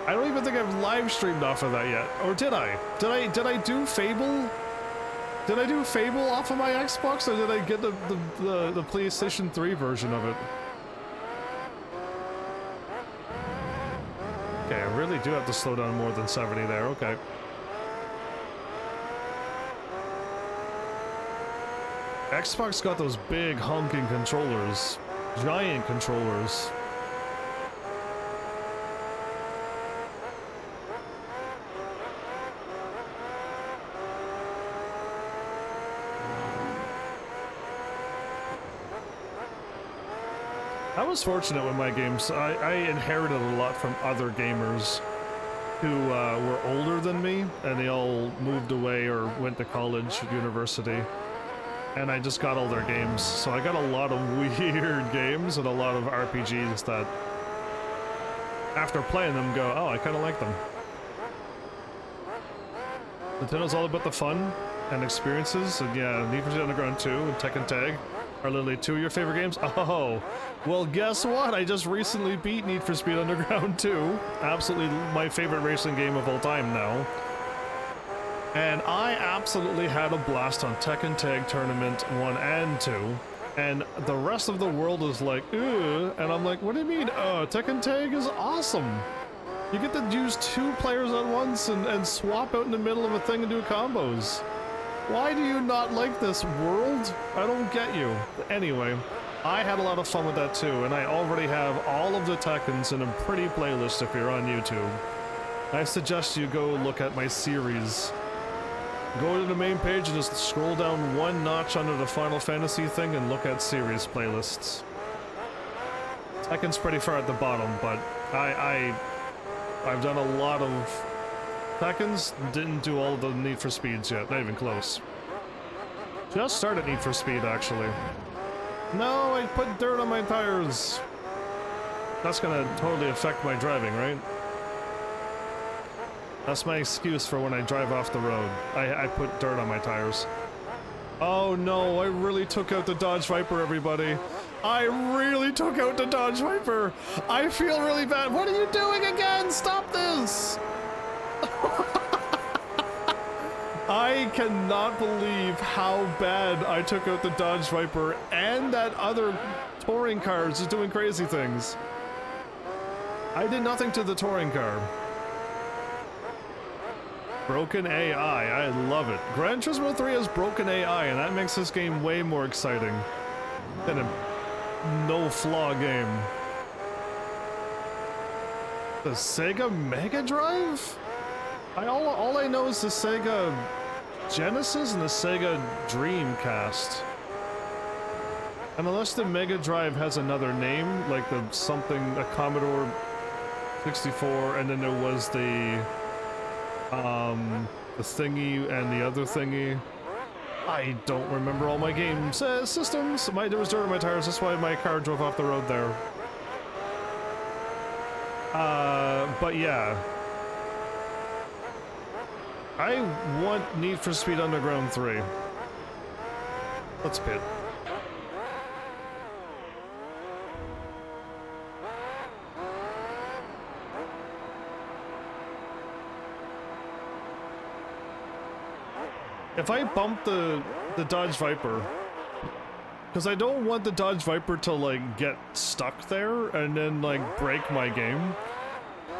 I don't even think I've live streamed off of that yet. Or did I? Did I do Fable? Did I do Fable off of my Xbox, or did I get the PlayStation 3 version of it? Okay, I really do have to slow down more than 70 there, okay. Xbox got those big honking controllers. Giant controllers. I was fortunate with my games. I inherited a lot from other gamers who were older than me, and they all moved away or went to college, university, and I just got all their games. So I got a lot of weird games and a lot of RPGs that, after playing them, go, oh, I kind of like them. Nintendo's all about the fun and experiences, and yeah, Need for Speed Underground 2 and Tekken Tag are literally two of your favorite games? Oh, well, guess what? I just recently beat Need for Speed Underground 2. Absolutely my favorite racing game of all time now. And I absolutely had a blast on Tekken Tag Tournament 1 and 2. And the rest of the world is like, ugh. And I'm like, what do you mean? Tekken Tag is awesome. You get to use two players at once and swap out in the middle of a thing and do combos. Why do you not like this, world? I don't get you. Anyway, I had a lot of fun with that too, and I already have all of the Tekkens in a pretty playlist if you're on YouTube. I suggest you go look at my series. Go to the main page and just scroll down one notch under the Final Fantasy thing and look at series playlists. Tekken's pretty far at the bottom, but I've done a lot of Tekkens, didn't do all of the Need for Speeds yet, not even close. Just started Need for Speed, actually. No, I put dirt on my tires. That's gonna totally affect my driving, right? That's my excuse for when I drive off the road. I put dirt on my tires. Oh no, I really took out the Dodge Viper, everybody. I really took out the Dodge Viper. I feel really bad. What are you doing again? Stop this! I cannot believe how bad I took out the Dodge Viper, and that other touring car is just doing crazy things. I did nothing to the touring car. Broken AI, I love it. Gran Turismo 3 has broken AI, and that makes this game way more exciting than a no-flaw game. The Sega Mega Drive? All I know is the Sega Genesis and the Sega Dreamcast. And unless the Mega Drive has another name, like the Commodore 64, and then there was the thingy and the other thingy. I don't remember all my game systems. There was dirt on my tires, that's why my car drove off the road there. But yeah. I want Need for Speed Underground 3. Let's pit. If I bump the Dodge Viper, because I don't want the Dodge Viper to like get stuck there and then like break my game.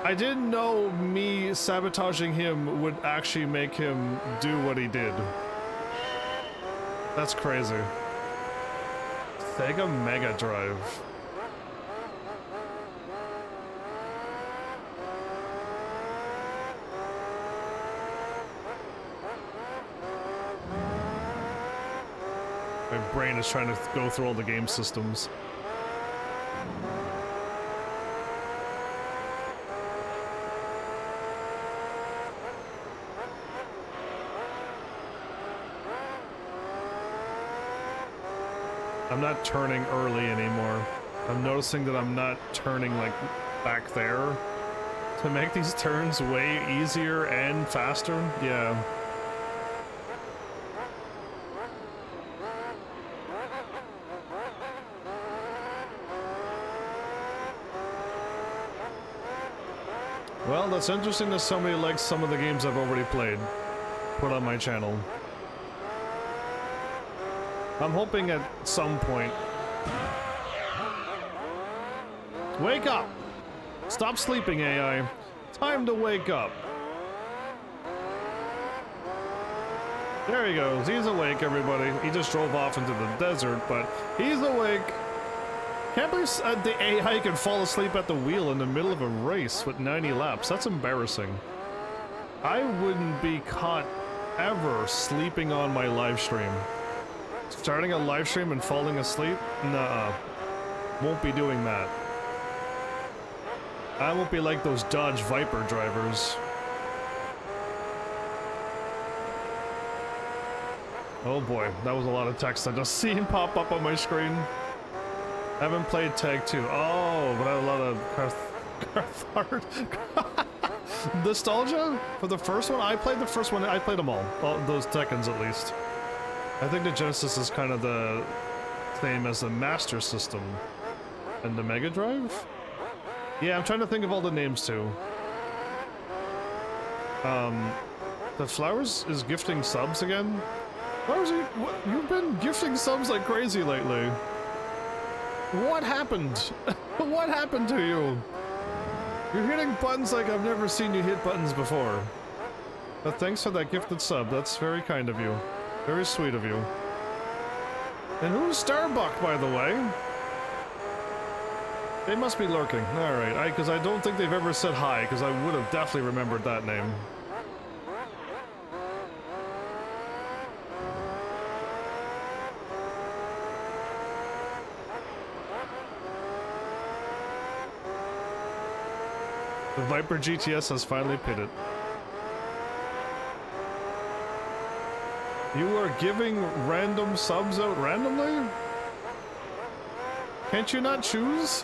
I didn't know me sabotaging him would actually make him do what he did. That's crazy. Sega Mega Drive. My brain is trying to go through all the game systems. I'm not turning early anymore. I'm noticing that I'm not turning like back there. To make these turns way easier and faster, yeah. Well, that's interesting that somebody likes some of the games I've already played. Put on my channel. I'm hoping at some point... Wake up! Stop sleeping, AI. Time to wake up. There he goes. He's awake, everybody. He just drove off into the desert, but he's awake. Can't believe the AI can fall asleep at the wheel in the middle of a race with 90 laps. That's embarrassing. I wouldn't be caught ever sleeping on my live stream. Starting a live stream and falling asleep? Nuh-uh. Won't be doing that. I won't be like those Dodge Viper drivers. Oh boy, that was a lot of text I just seen pop up on my screen. I haven't played Tag 2. Oh, but I have a lot of nostalgia for the first one. I played the first one. I played them all those Tekkens at least. I think the Genesis is kind of the same as the Master System and the Mega Drive. Yeah, I'm trying to think of all the names too. The Flowers is gifting subs again. Flowers, you've been gifting subs like crazy lately. What happened? What happened to you? You're hitting buttons like I've never seen you hit buttons before. But thanks for that gifted sub. That's very kind of you. Very sweet of you. And who's Starbuck, by the way? They must be lurking. Alright, because I don't think they've ever said hi, because I would have definitely remembered that name. The Viper GTS has finally pitted. You are giving random subs out randomly? Can't you not choose?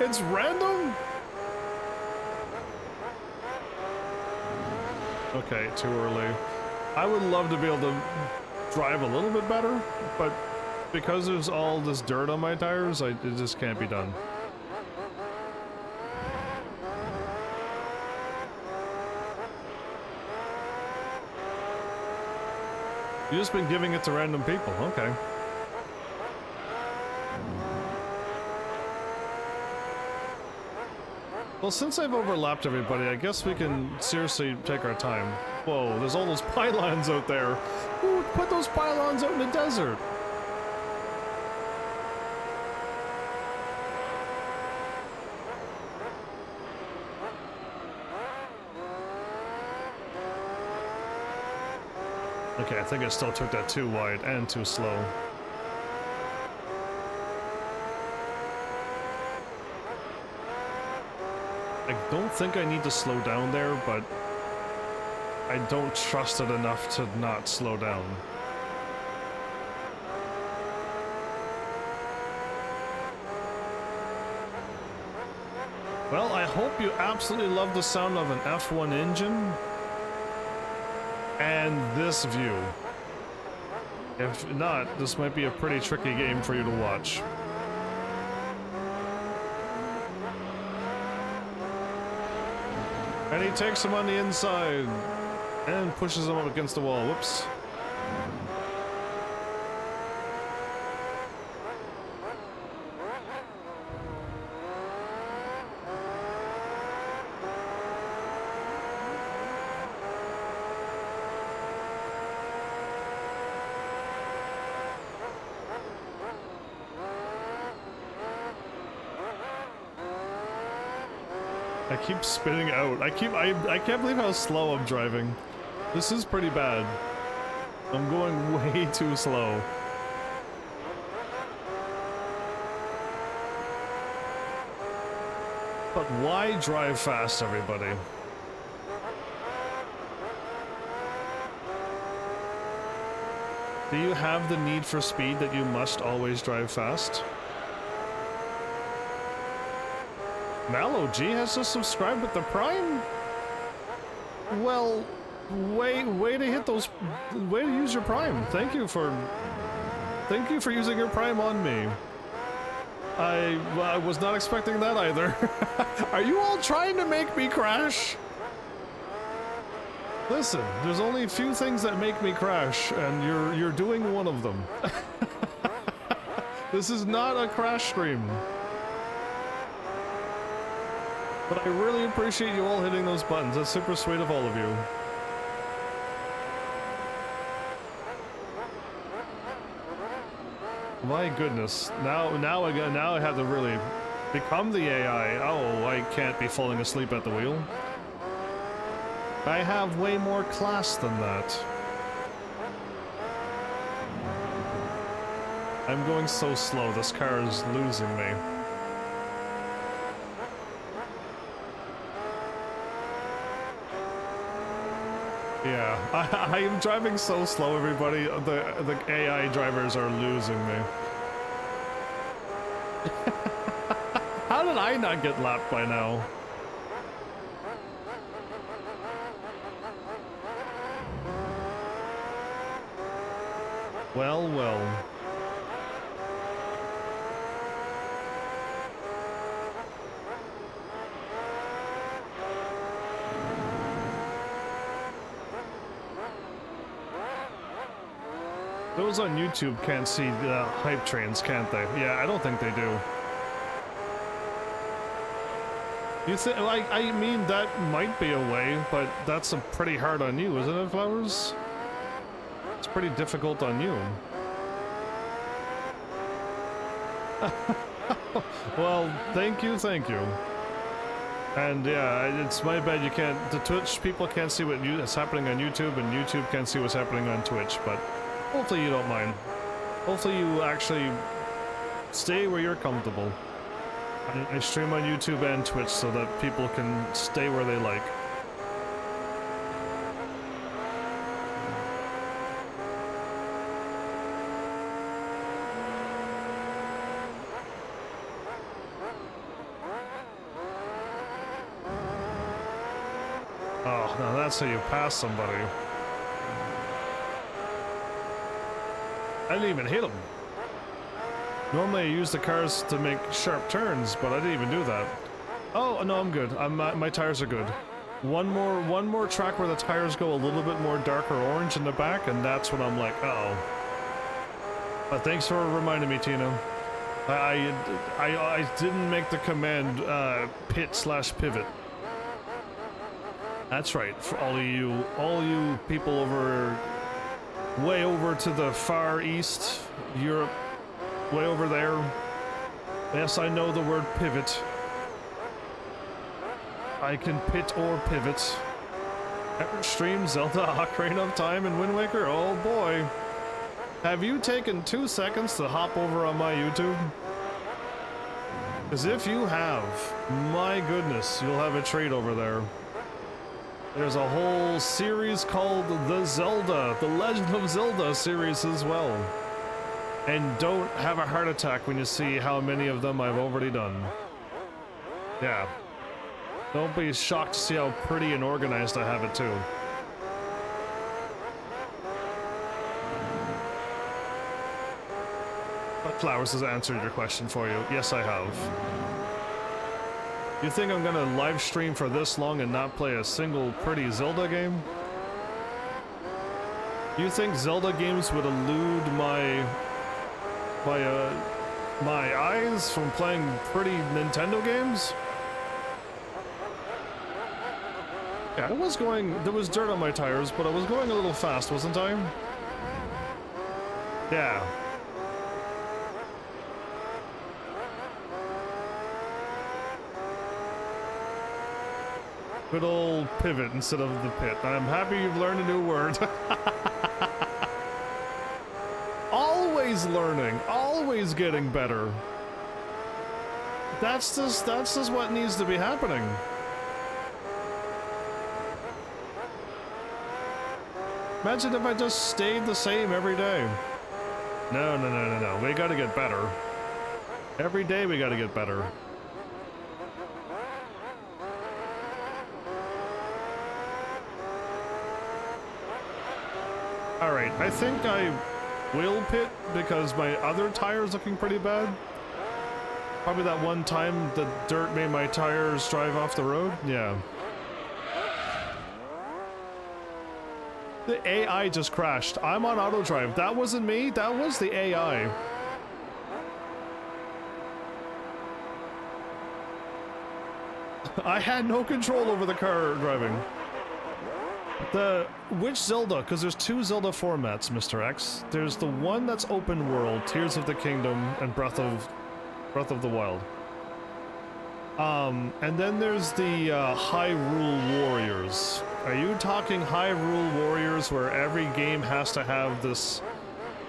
It's random? Okay, too early. I would love to be able to drive a little bit better, but because there's all this dirt on my tires, it just can't be done. You've just been giving it to random people, okay. Well, since I've overlapped everybody, I guess we can seriously take our time. Whoa, there's all those pylons out there. Who put those pylons out in the desert? Okay, I think I still took that too wide and too slow. I don't think I need to slow down there, but I don't trust it enough to not slow down. Well, I hope you absolutely love the sound of an F1 engine and this view. If not, this might be a pretty tricky game for you to watch. And he takes him on the inside and pushes him up against the wall. Whoops. I keep spinning out. I can't believe how slow I'm driving. This is pretty bad. I'm going way too slow. But why drive fast, everybody? Do you have the need for speed that you must always drive fast? Mallow G has just subscribed with the Prime? Well, way to hit those, way to use your Prime. Thank you for using your Prime on me. I was not expecting that either. Are you all trying to make me crash? Listen, there's only a few things that make me crash, and you're doing one of them. This is not a crash stream. But I really appreciate you all hitting those buttons. That's super sweet of all of you. My goodness. Now I have to really become the AI. Oh, I can't be falling asleep at the wheel. I have way more class than that. I'm going so slow, this car is losing me. Yeah, I am driving so slow, everybody. The AI drivers are losing me. How did I not get lapped by now? Well, well. Those on YouTube can't see the hype trains, can't they? Yeah, I don't think they do. You think? Like, I mean, that might be a way, but that's pretty hard on you, isn't it, Flowers? It's pretty difficult on you. Well, thank you, thank you. And yeah, it's my bad you can't. The Twitch people can't see what's happening on YouTube, and YouTube can't see what's happening on Twitch, but hopefully you don't mind. Hopefully you actually stay where you're comfortable. I stream on YouTube and Twitch so that people can stay where they like. Oh, now that's how you pass somebody. I didn't even hit him. Normally I use the cars to make sharp turns, but I didn't even do that. Oh, no, I'm good. My tires are good. One more track where the tires go a little bit more darker orange in the back, and that's when I'm like, uh-oh. But thanks for reminding me, Tina. I didn't make the command pit/pivot. That's right, for all you people over, way over to the far east, Europe, way over there. Yes, I know the word pivot. I can pit or pivot. Ever stream Zelda Ocarina of Time and Wind Waker? Oh boy. Have you taken 2 seconds to hop over on my YouTube? Because if you have, my goodness, you'll have a treat over there. There's a whole series called The Zelda, The Legend of Zelda series as well. And don't have a heart attack when you see how many of them I've already done. Yeah. Don't be shocked to see how pretty and organized I have it too. But Flowers has answered your question for you. Yes, I have. You think I'm gonna live stream for this long and not play a single pretty Zelda game? You think Zelda games would elude my eyes from playing pretty Nintendo games? Yeah, there was dirt on my tires, but I was going a little fast, wasn't I? Yeah. Good old pivot instead of the pit. I'm happy you've learned a new word. Always learning, always getting better. That's just what needs to be happening. Imagine if I just stayed the same every day. No. We gotta get better. Every day we gotta get better. Alright, I think I will pit because my other tire's looking pretty bad. Probably that one time the dirt made my tires drive off the road? Yeah. The AI just crashed. I'm on auto drive. That wasn't me, that was the AI. I had no control over the car driving. Which Zelda? Because there's two Zelda formats, Mr. X. There's the one that's open world, Tears of the Kingdom, and Breath of the Wild. And then there's the Hyrule Warriors. Are you talking Hyrule Warriors where every game has to have this,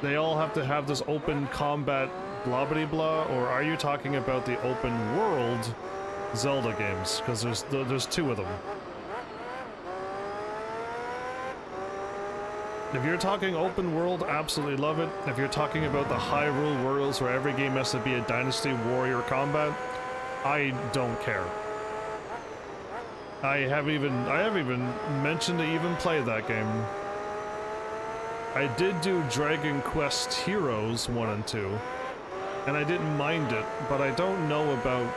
they all have to have this open combat blah blah blah, or are you talking about the open world Zelda games? Because there's two of them. If you're talking open world, absolutely love it. If you're talking about the Hyrule Warriors where every game has to be a Dynasty Warrior combat, I don't care. I have even mentioned to even play that game. I did do Dragon Quest Heroes 1 and 2, and I didn't mind it, but I don't know about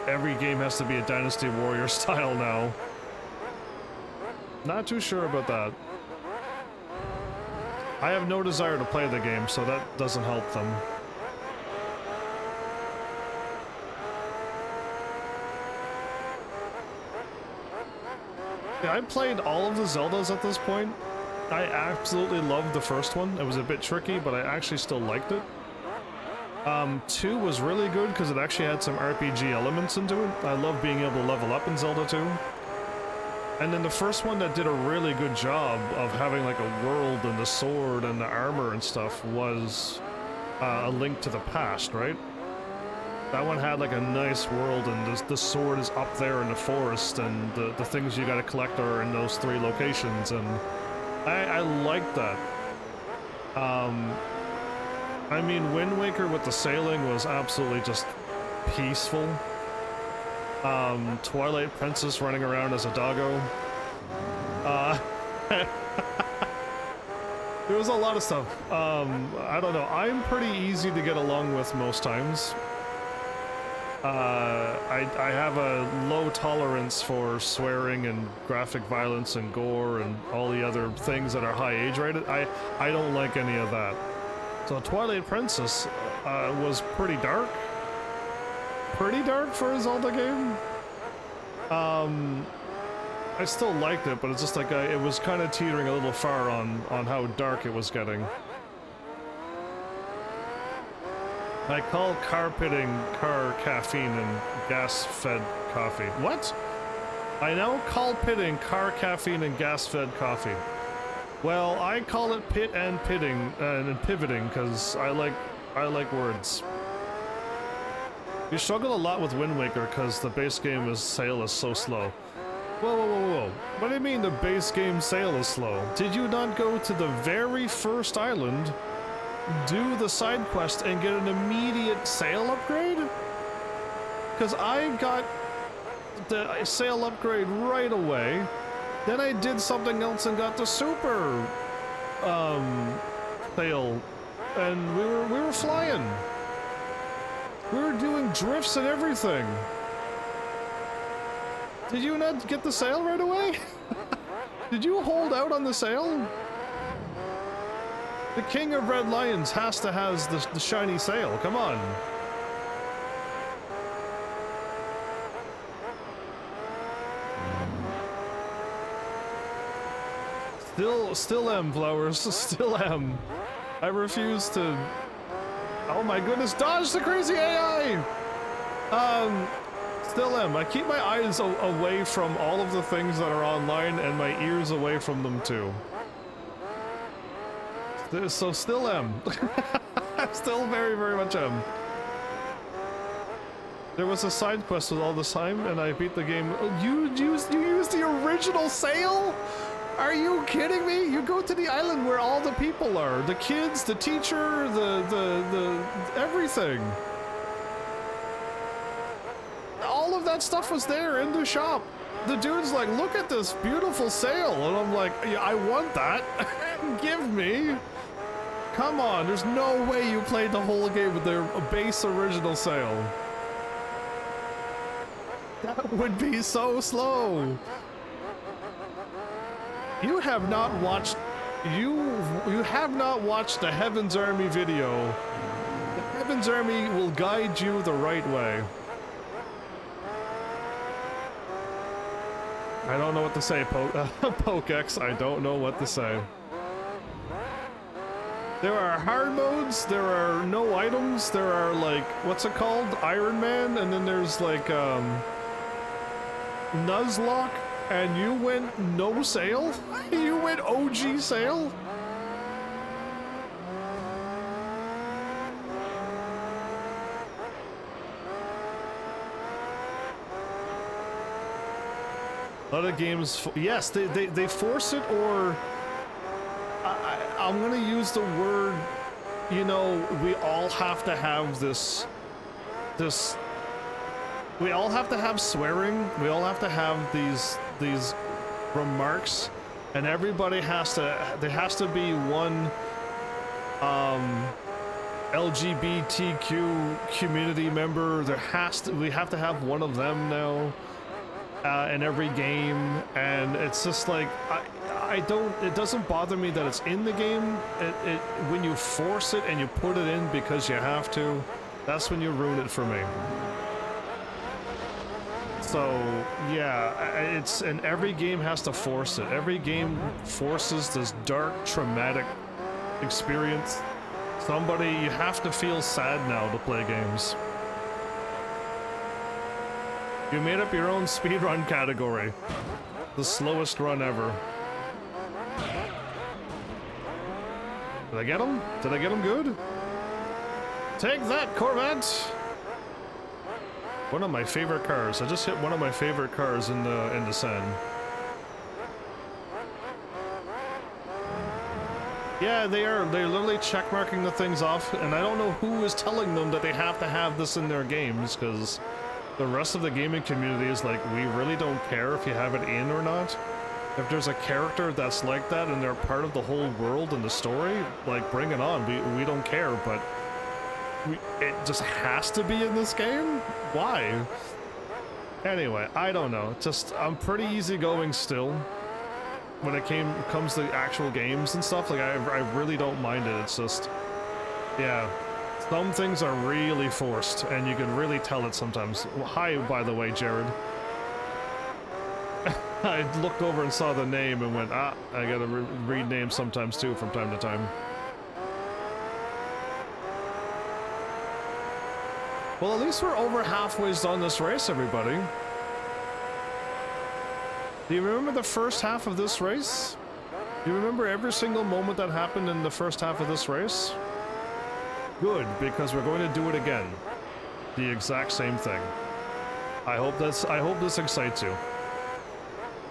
every game has to be a Dynasty Warrior style now. Not too sure about that. I have no desire to play the game, so that doesn't help them. Yeah, I played all of the Zeldas at this point. I absolutely loved the first one. It was a bit tricky, but I actually still liked it. 2 was really good because it actually had some RPG elements into it. I love being able to level up in Zelda 2. And then the first one that did a really good job of having like a world and the sword and the armor and stuff was A Link to the Past, right? That one had like a nice world, and the sword is up there in the forest, and the things you gotta collect are in those 3 locations, and I like that. I mean, Wind Waker with the sailing was absolutely just peaceful. Twilight Princess running around as a doggo. There was a lot of stuff. I don't know. I'm pretty easy to get along with most times. I have a low tolerance for swearing and graphic violence and gore and all the other things that are high age rated. I don't like any of that. So Twilight Princess was pretty dark. Pretty dark for a Zelda game. I still liked it, but it's just like it was kind of teetering a little far on how dark it was getting. I call car pitting car caffeine and gas-fed coffee. What? I now call pitting car caffeine and gas-fed coffee. Well, I call it pit and pitting and pivoting because I like words. You struggle a lot with Wind Waker because the base game sail is so slow. Whoa, whoa, whoa, whoa. What do you mean the base game sail is slow? Did you not go to the very first island, do the side quest, and get an immediate sail upgrade? Because I got the sail upgrade right away. Then I did something else and got the super sail, and we were flying. We were doing drifts and everything. Did you not get the sail right away? Did you hold out on the sail? The King of Red Lions has to have the shiny sail. Come on. Still am, Flowers. Still am. I refuse to... Oh my goodness, dodge the crazy AI! Still am. I keep my eyes away from all of the things that are online and my ears away from them too. So still am. Still very, very much am. There was a side quest with all this time and I beat the game. Oh, you used the original sail? Are you kidding me? You go to the island where all the people are. The kids, the teacher, the everything. All of that stuff was there in the shop. The dude's like, look at this beautiful sail. And I'm like, yeah, I want that. Give me. Come on, there's no way you played the whole game with their base original sale. That would be so slow. You have not watched you have not watched the Heaven's Army video. The Heaven's Army will guide you the right way. I don't know what to say, Pokex. I don't know what to say. There are hard modes, there are no items, there are like, what's it called? Iron Man, and then there's like, Nuzlocke, and you went no sale? You went OG sale? A lot of games, yes, they force it, or I'm gonna use the word, you know, we all have to have this, we all have to have swearing, we all have to have these remarks, and everybody has to, there has to be one, LGBTQ community member, we have to have one of them now, in every game, and it's just like, it doesn't bother me that it's in the game. When you force it and you put it in because you have to, that's when you ruin it for me. So yeah, and every game has to force it. Every game forces this dark, traumatic experience. You have to feel sad now to play games. You made up your own speedrun category. The slowest run ever. Did I get him? Did I get him good? Take that, Corvette! One of my favorite cars. I just hit one of my favorite cars in the sand. Yeah, they're literally checkmarking the things off, and I don't know who is telling them that they have to have this in their games, because the rest of the gaming community is like, we really don't care if you have it in or not. If there's a character that's like that and they're part of the whole world and the story, like, bring it on. We don't care, but it just has to be in this game? Why? Anyway, I don't know. Just, I'm pretty easygoing still when it comes to actual games and stuff. Like, I really don't mind it. It's just, yeah. Some things are really forced, and you can really tell it sometimes. Well, hi, by the way, Jared. I looked over and saw the name and went, I gotta read names sometimes too from time to time. Well, at least we're over halfway done this race, everybody. Do you remember the first half of this race? Do you remember every single moment that happened in the first half of this race? Good, because we're going to do it again. The exact same thing. I hope this excites you.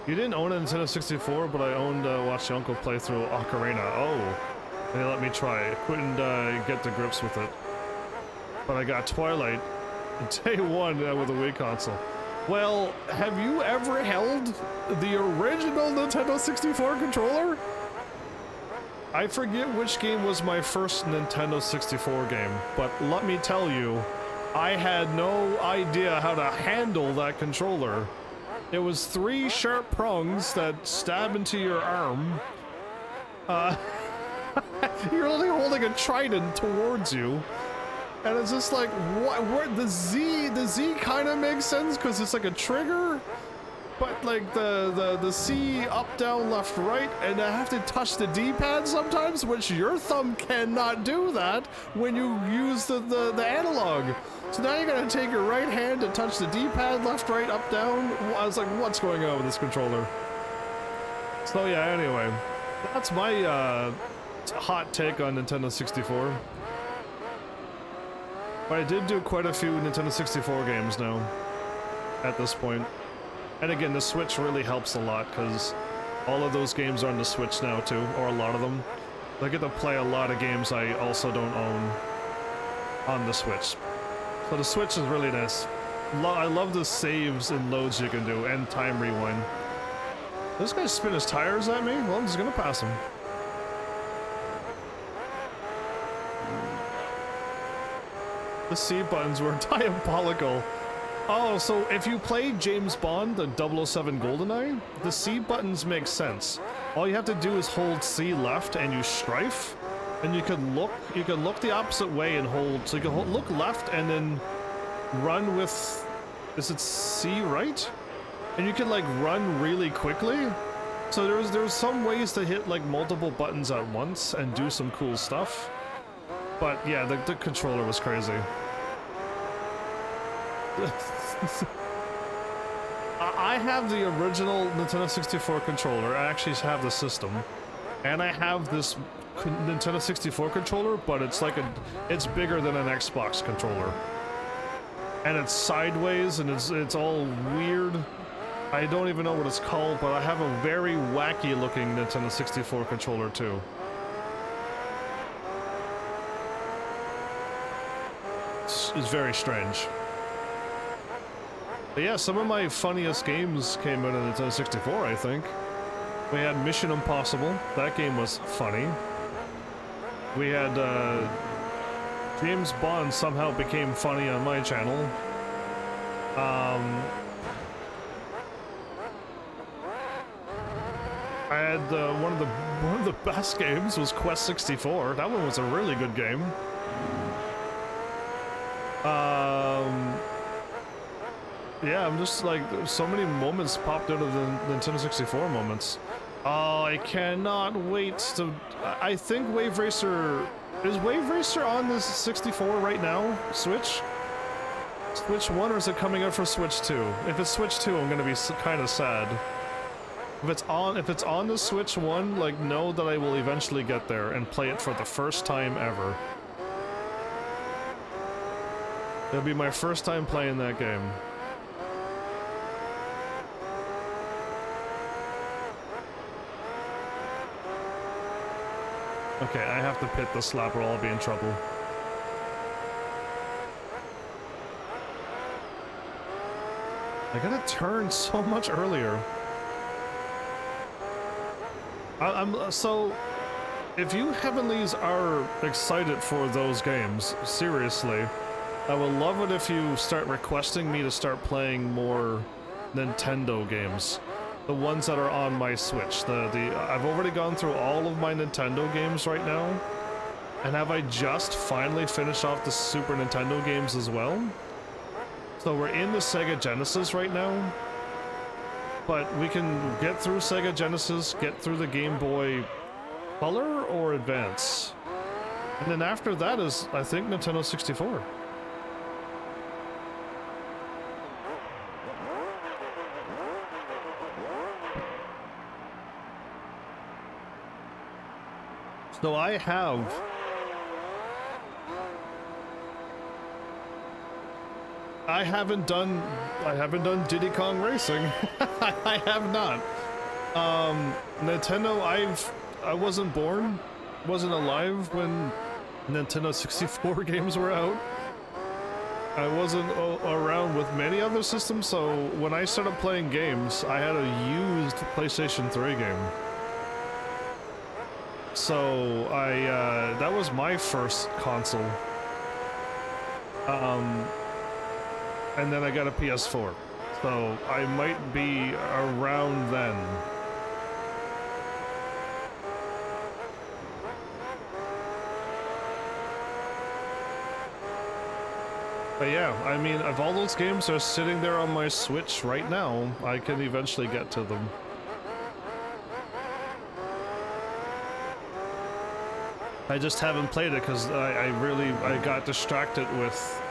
You didn't own a Nintendo 64, but I watched your uncle play through Ocarina. Oh, they let me try. I couldn't get to grips with it. But I got Twilight day one with a Wii console. Well, have you ever held the original Nintendo 64 controller? I forget which game was my first Nintendo 64 game, but let me tell you, I had no idea how to handle that controller. It was 3 sharp prongs that stab into your arm. You're only holding a trident towards you. And it's just like, what, the Z kind of makes sense because it's like a trigger, but like the C up, down, left, right, and I have to touch the D-pad sometimes, which your thumb cannot do that when you use the analog. So now you gotta take your right hand and touch the D-pad, left, right, up, down. I was like, what's going on with this controller? So yeah, anyway, that's my hot take on Nintendo 64. But I did do quite a few Nintendo 64 games now, at this point. And again, the Switch really helps a lot, because all of those games are on the Switch now too, or a lot of them. I get to play a lot of games I also don't own on the Switch. So the Switch is really nice. I love the saves and loads you can do, and time rewind. This guy spin his tires at me? Well, I'm just gonna pass him. The C buttons were diabolical. Oh, so if you play James Bond and 007 GoldenEye, the C buttons make sense. All you have to do is hold C left and you strafe, and you can look the opposite way and hold. So you can look left and then run with, is it C right? And you can like run really quickly. So there's some ways to hit like multiple buttons at once and do some cool stuff. But yeah, the controller was crazy. I have the original Nintendo 64 controller. I actually have the system, and I have this Nintendo 64 controller, but it's like it's bigger than an Xbox controller, and it's sideways and it's all weird. I don't even know what it's called, but I have a very wacky looking Nintendo 64 controller too. It's very strange. But yeah, some of my funniest games came out of Nintendo 64, I think. We had Mission Impossible. That game was funny. We had, James Bond somehow became funny on my channel. I had, one of the best games was Quest 64. That one was a really good game. Yeah, I'm just like, so many moments popped out of the Nintendo 64 moments. Oh, I cannot wait to... I think Wave Racer... Is Wave Racer on this 64 right now? Switch? Switch 1, or is it coming out for Switch 2? If it's Switch 2, I'm gonna be kind of sad. If it's on the Switch 1, like, know that I will eventually get there and play it for the first time ever. It'll be my first time playing that game. Okay, I have to pit the slap or I'll be in trouble. I gotta turn so much earlier. So, if you Heavenlies are excited for those games, seriously, I would love it if you start requesting me to start playing more Nintendo games. The ones that are on my Switch. I've already gone through all of my Nintendo games right now. And have I just finally finished off the Super Nintendo games as well? So we're in the Sega Genesis right now. But we can get through Sega Genesis, get through the Game Boy Color or Advance. And then after that is, I think, Nintendo 64. So I haven't done Diddy Kong Racing. I have not. Nintendo, I wasn't born, wasn't alive when Nintendo 64 games were out. I wasn't around with many other systems, so when I started playing games, I had a used PlayStation 3 game. So that was my first console. And then I got a PS4. So I might be around then. But yeah, I mean, if all those games are sitting there on my Switch right now, I can eventually get to them. I just haven't played it because I got distracted with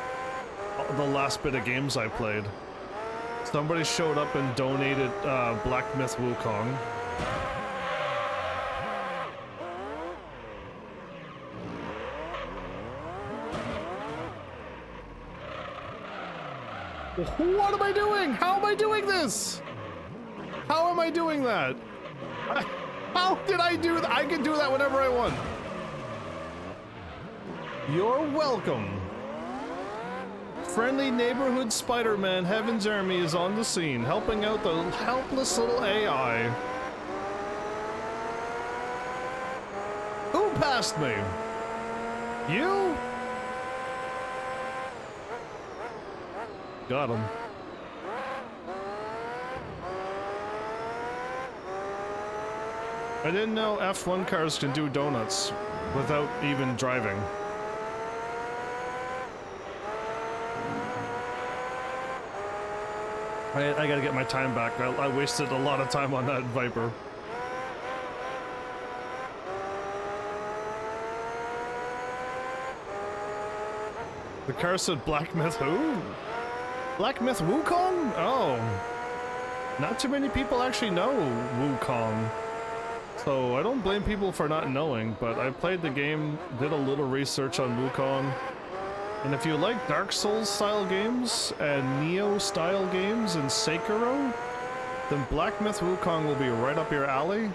the last bit of games I played. Somebody showed up and donated Black Myth Wukong. What am I doing? How am I doing this? How am I doing that? How did I do that? I can do that whenever I want. You're welcome. Friendly neighborhood Spider-Man Heaven's Army is on the scene, helping out the helpless little AI. Who passed me? You? got him. I didn't know F1 cars can do donuts without even driving. I gotta get my time back. I wasted a lot of time on that Viper. The car said Black Myth who? Black Myth Wukong? Oh. Not too many people actually know Wukong. So I don't blame people for not knowing, but I played the game, did a little research on Wukong. And if you like Dark Souls style games and Neo style games and Sekiro, then Black Myth Wukong will be right up your alley.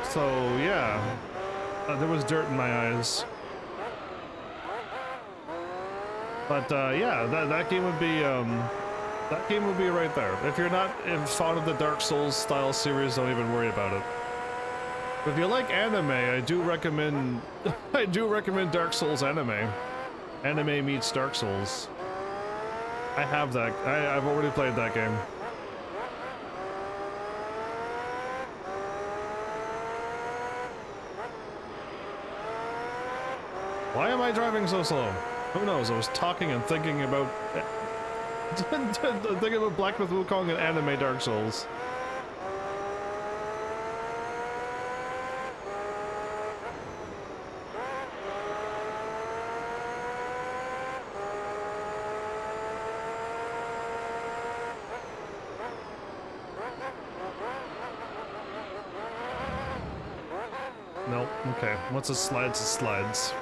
So yeah, there was dirt in my eyes. But yeah, that game would be right there. If you're not fond of the Dark Souls style series, don't even worry about it. But if you like anime, I do recommend Dark Souls anime. Anime meets Dark Souls. I have that. I've already played that game. Why am I driving so slow? Who knows? I was talking and thinking about thinking about Black Myth Wukong and anime Dark Souls. Nope. Okay. Once it slides, it slides.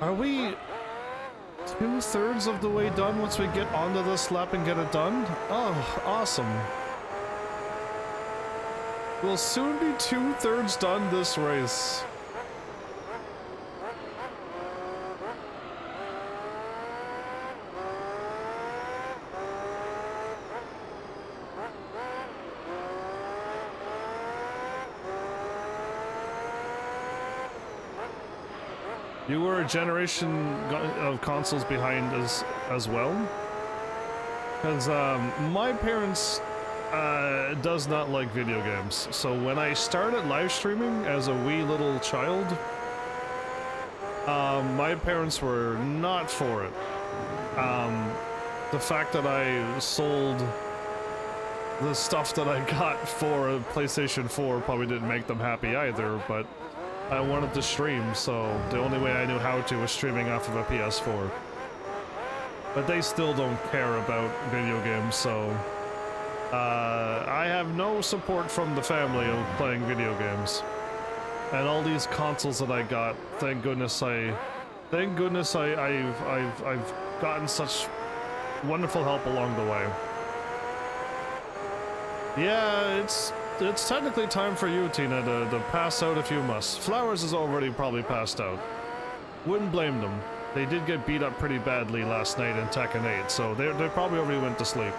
Are we 2/3 of the way done once we get onto this lap and get it done? Oh, awesome. We'll soon be 2/3 done this race. You were a generation of consoles behind as well, because my parents does not like video games. So when I started live streaming as a wee little child, my parents were not for it. The fact that I sold the stuff that I got for a PlayStation 4 probably didn't make them happy either, but I wanted to stream, so the only way I knew how to was streaming off of a PS4. But they still don't care about video games, so I have no support from the family of playing video games. And all these consoles that I got, thank goodness I've gotten such wonderful help along the way. Yeah, it's technically time for you, Tina, to pass out if you must. Flowers is already probably passed out. Wouldn't blame them. They did get beat up pretty badly last night in Tekken 8, so they probably already went to sleep.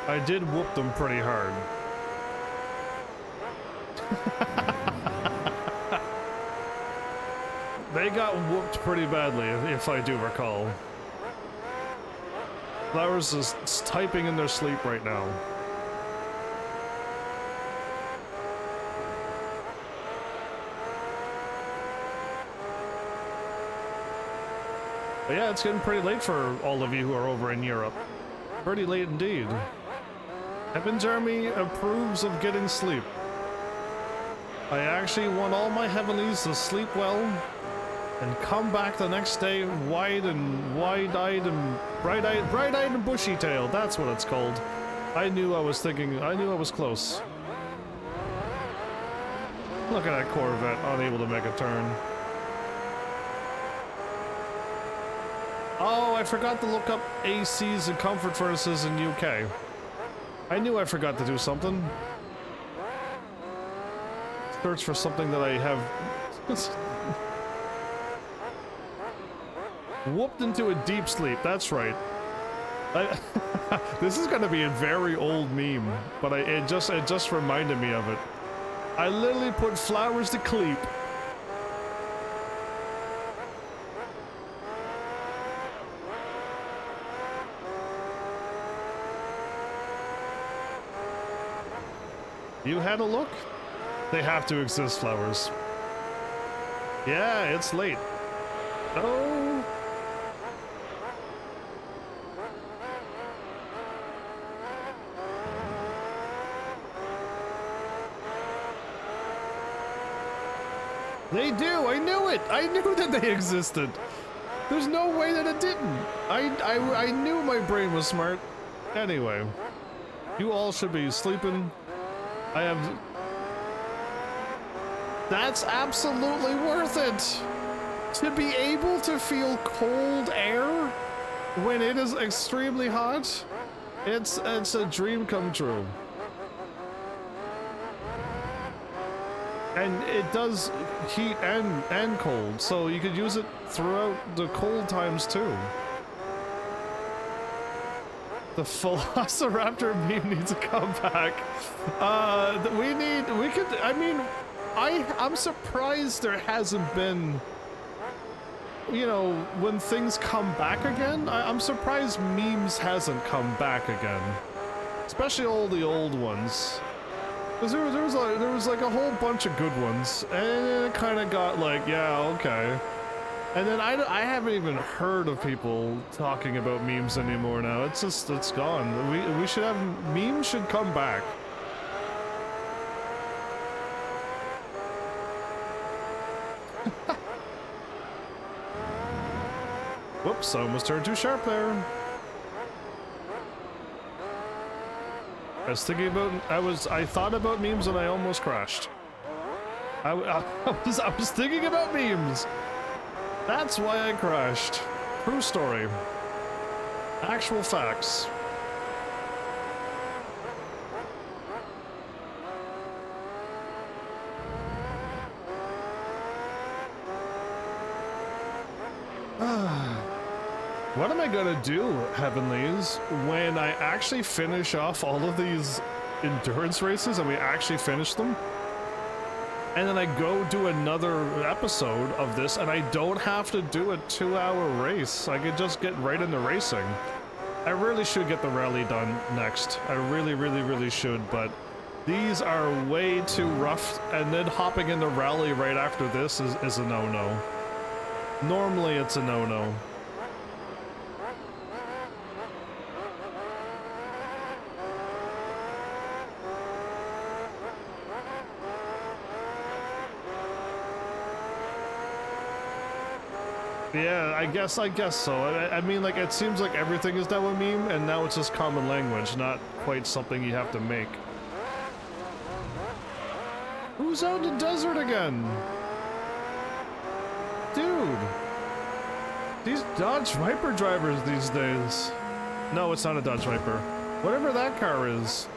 I did whoop them pretty hard. They got whooped pretty badly, if I do recall. Flowers is typing in their sleep right now. But yeah, it's getting pretty late for all of you who are over in Europe. Pretty late indeed. HEAVENSARMY approves of getting sleep. I actually want all my heavenlies to sleep well and come back the next day wide-eyed and bright-eyed and bushy-tailed. That's what it's called. I knew I was close. Look at that Corvette, unable to make a turn. Oh, I forgot to look up ACs and comfort furnaces in UK. I knew I forgot to do something. Search for something that I have whooped into a deep sleep, that's right. This is gonna be a very old meme, but it just reminded me of it. I literally put flowers to cleep. You had a look? They have to exist, flowers. Yeah, it's late. Oh. They do! I knew it! I knew that they existed! There's no way that it didn't! I knew my brain was smart. Anyway. You all should be sleeping. I have... That's absolutely worth it! To be able to feel cold air when it is extremely hot, it's a dream come true. And it does heat and cold, so you could use it throughout the cold times too. The Velociraptor meme needs to come back. I'm surprised there hasn't been, you know, when things come back again, I'm surprised memes hasn't come back again. Especially all the old ones. Because there was like a whole bunch of good ones, and then it kind of got like, yeah, okay. And then I haven't even heard of people talking about memes anymore now. It's just, it's gone. We should have, memes should come back. Whoops, I almost turned too sharp there. I thought about memes and I almost crashed. I was thinking about memes. That's why I crashed. True story. Actual facts. What am I gonna do, Heavenlies, when I actually finish off all of these endurance races and we actually finish them? And then I go do another episode of this and I don't have to do a 2-hour race. I could just get right into racing. I really should get the rally done next. I really should, but these are way too rough, and then hopping into rally right after this is a no-no. Normally it's a no-no. Yeah, I guess so. I mean, like, it seems like everything is now a meme, and now it's just common language, not quite something you have to make. Who's out in the desert again? Dude! These Dodge Viper drivers these days. No, it's not a Dodge Viper. Whatever that car is.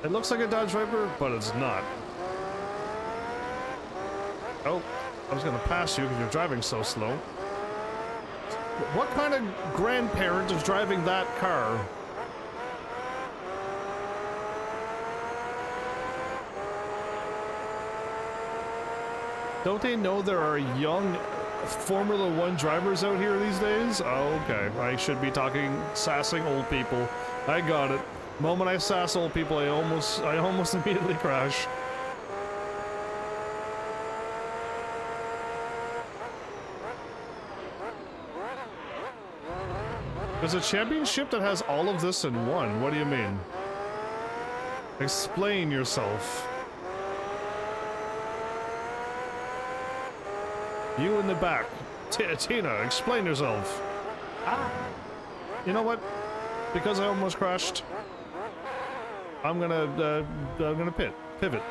It looks like a Dodge Viper, but it's not. Oh. I was gonna pass you because you're driving so slow. What kind of grandparent is driving that car? Don't they know there are young Formula 1 drivers out here these days? Oh, okay. I should be sassing old people. I got it. The moment I sass old people, I almost immediately crash. There's a championship that has all of this in one. What do you mean? Explain yourself. You in the back. Tina, explain yourself. Ah. You know what? Because I almost crashed, I'm gonna pivot.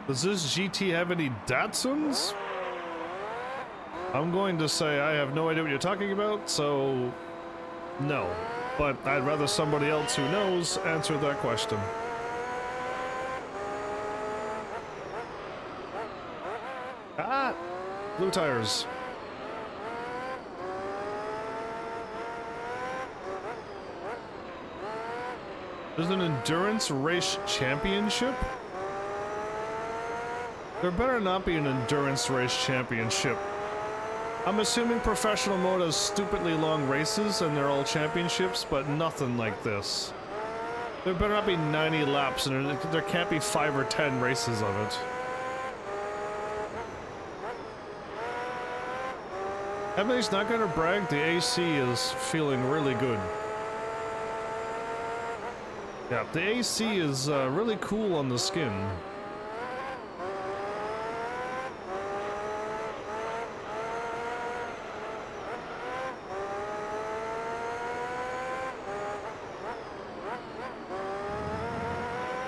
Does this GT have any Datsuns? I'm going to say I have no idea what you're talking about, so no. But I'd rather somebody else who knows answer that question. Ah! Blue tires. There's an endurance race championship? There better not be an endurance race championship. I'm assuming professional mode has stupidly long races and they're all championships, but nothing like this. There better not be 90 laps and there can't be 5 or 10 races of it. Emily's not gonna brag, the AC is feeling really good. Yeah, the AC is really cool on the skin.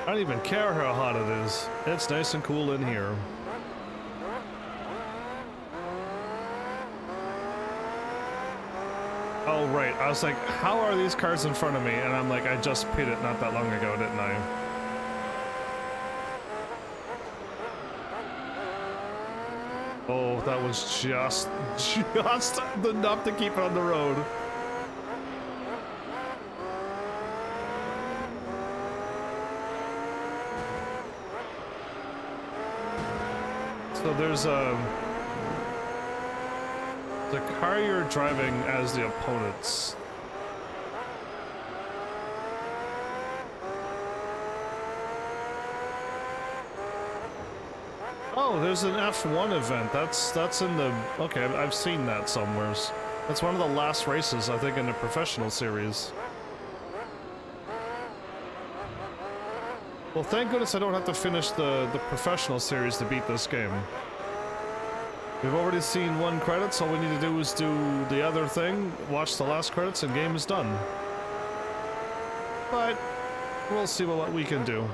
I don't even care how hot it is. It's nice and cool in here. Oh, right. I was like, how are these cars in front of me? And I'm like, I just pitted not that long ago, didn't I? Oh, that was just enough to keep it on the road. So there's the car you're driving as the opponents. Oh, there's an F1 event. That's in the... Okay, I've seen that somewheres. That's one of the last races, I think, in the professional series. Well, thank goodness I don't have to finish the professional series to beat this game. We've already seen one credit, so all we need to do is do the other thing, watch the last credits, and game is done. But we'll see what we can do.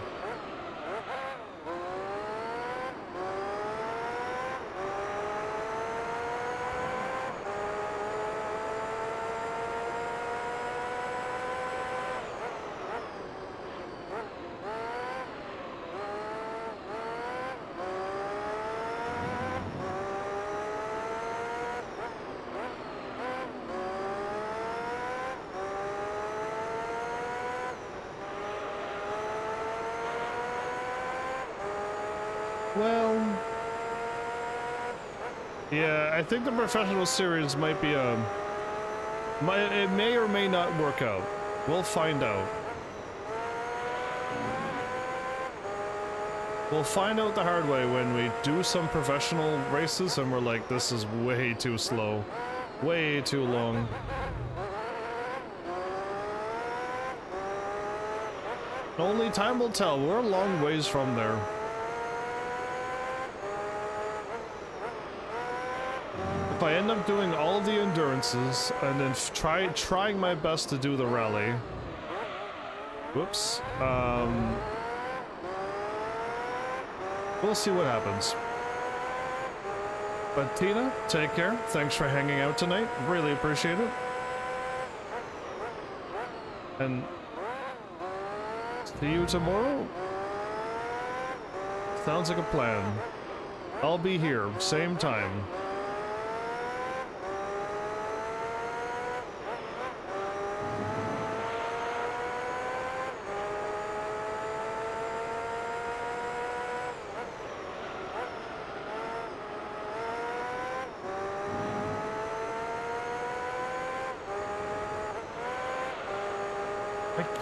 Well, yeah, I think the professional series might be it may or may not work out. We'll find out. We'll find out the hard way when we do some professional races and we're like, this is way too slow, way too long. Only time will tell. We're a long ways from there. If I end up doing all of the endurances and then trying my best to do the rally. Whoops. We'll see what happens. But Tina, take care. Thanks for hanging out tonight. Really appreciate it. And see you tomorrow? Sounds like a plan. I'll be here, same time.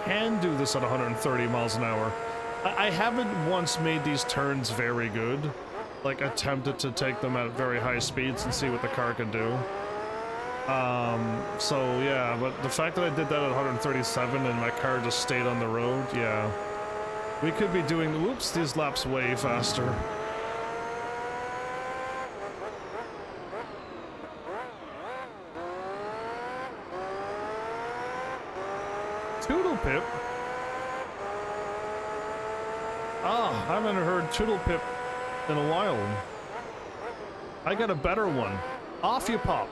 Can do this at 130 miles an hour. I haven't once made these turns very good, like attempted to take them at very high speeds and see what the car can do. So yeah, but the fact that I did that at 137 and my car just stayed on the road, yeah. We could be doing, whoops, these laps way faster. Toodle Pip? Ah, I haven't heard Toodle Pip in a while. I got a better one. Off you pop.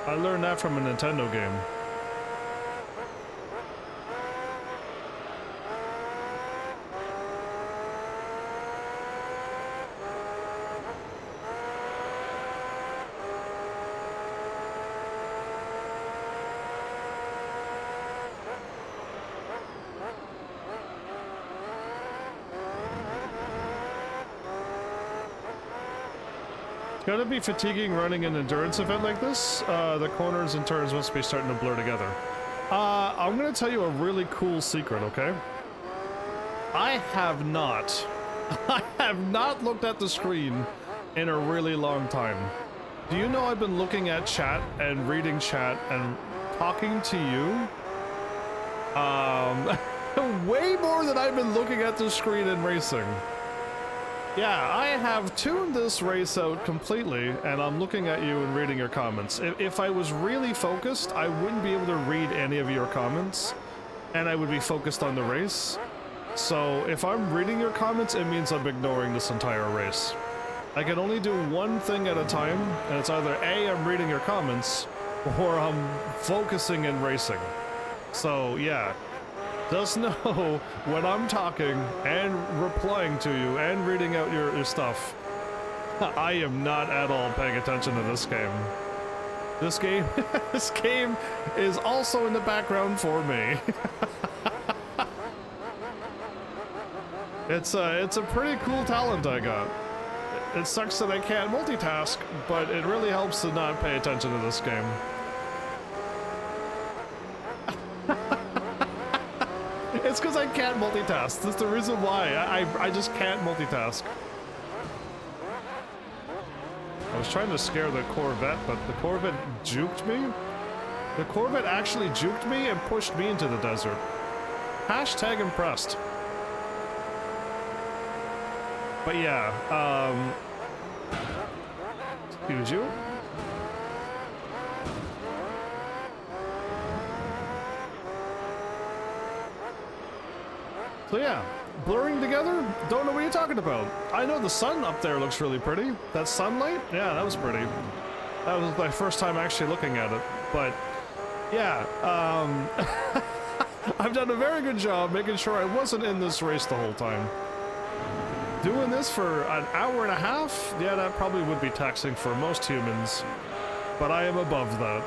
I learned that from a Nintendo game. It's gotta be fatiguing running an endurance event like this. The corners and turns must be starting to blur together. I'm gonna tell you a really cool secret, okay? I have not looked at the screen in a really long time. Do you know I've been looking at chat and reading chat and talking to you? Way more than I've been looking at the screen and racing. Yeah, I have tuned this race out completely, and I'm looking at you and reading your comments. If I was really focused, I wouldn't be able to read any of your comments, and I would be focused on the race. So if I'm reading your comments, it means I'm ignoring this entire race. I can only do one thing at a time, and it's either A, I'm reading your comments, or I'm focusing and racing. So yeah. Just know when I'm talking and replying to you and reading out your stuff, I am not at all paying attention to this game. This game is also in the background for me. It's a pretty cool talent I got. It sucks that I can't multitask, but it really helps to not pay attention to this game. It's because I can't multitask. That's the reason why. I just can't multitask. I was trying to scare the Corvette, but the Corvette juked me. The Corvette actually juked me and pushed me into the desert. Hashtag impressed. But yeah, excuse you. So yeah, blurring together, don't know what you're talking about. I know the sun up there looks really pretty. That sunlight, yeah, that was pretty. That was my first time actually looking at it. But yeah, I've done a very good job making sure I wasn't in this race the whole time. Doing this for an hour and a half, yeah, that probably would be taxing for most humans. But I am above that.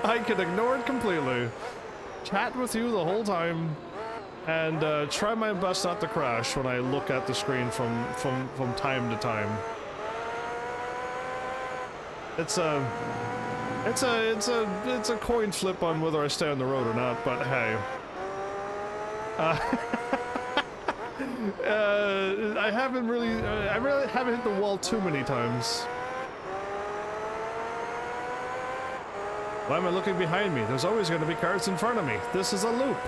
I can ignore it completely. Chat with you the whole time, and try my best not to crash when I look at the screen from time to time. It's a coin flip on whether I stay on the road or not, but hey. I really haven't hit the wall too many times. Why am I looking behind me? There's always going to be cars in front of me. This is a loop.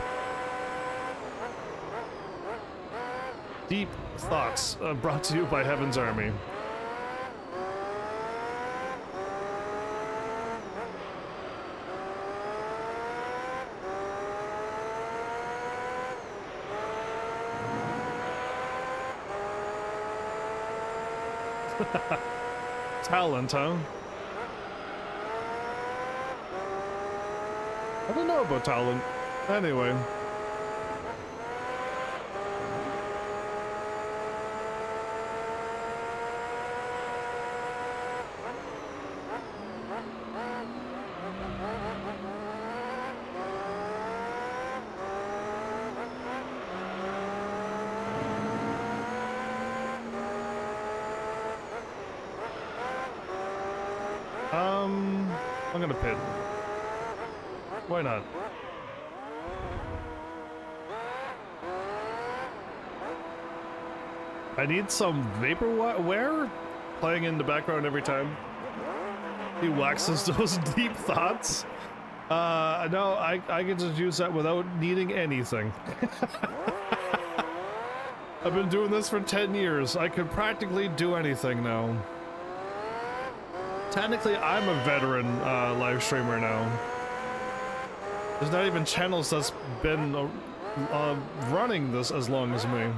Deep thoughts brought to you by Heaven's Army. Talent, huh? I don't know about talent. Anyway. I'm gonna pit. Why not? I need some vaporware playing in the background every time he waxes those deep thoughts. No, I can just use that without needing anything. I've been doing this for 10 years. I could practically do anything now. Technically, I'm a veteran live streamer now. There's not even channels that's been running this as long as me.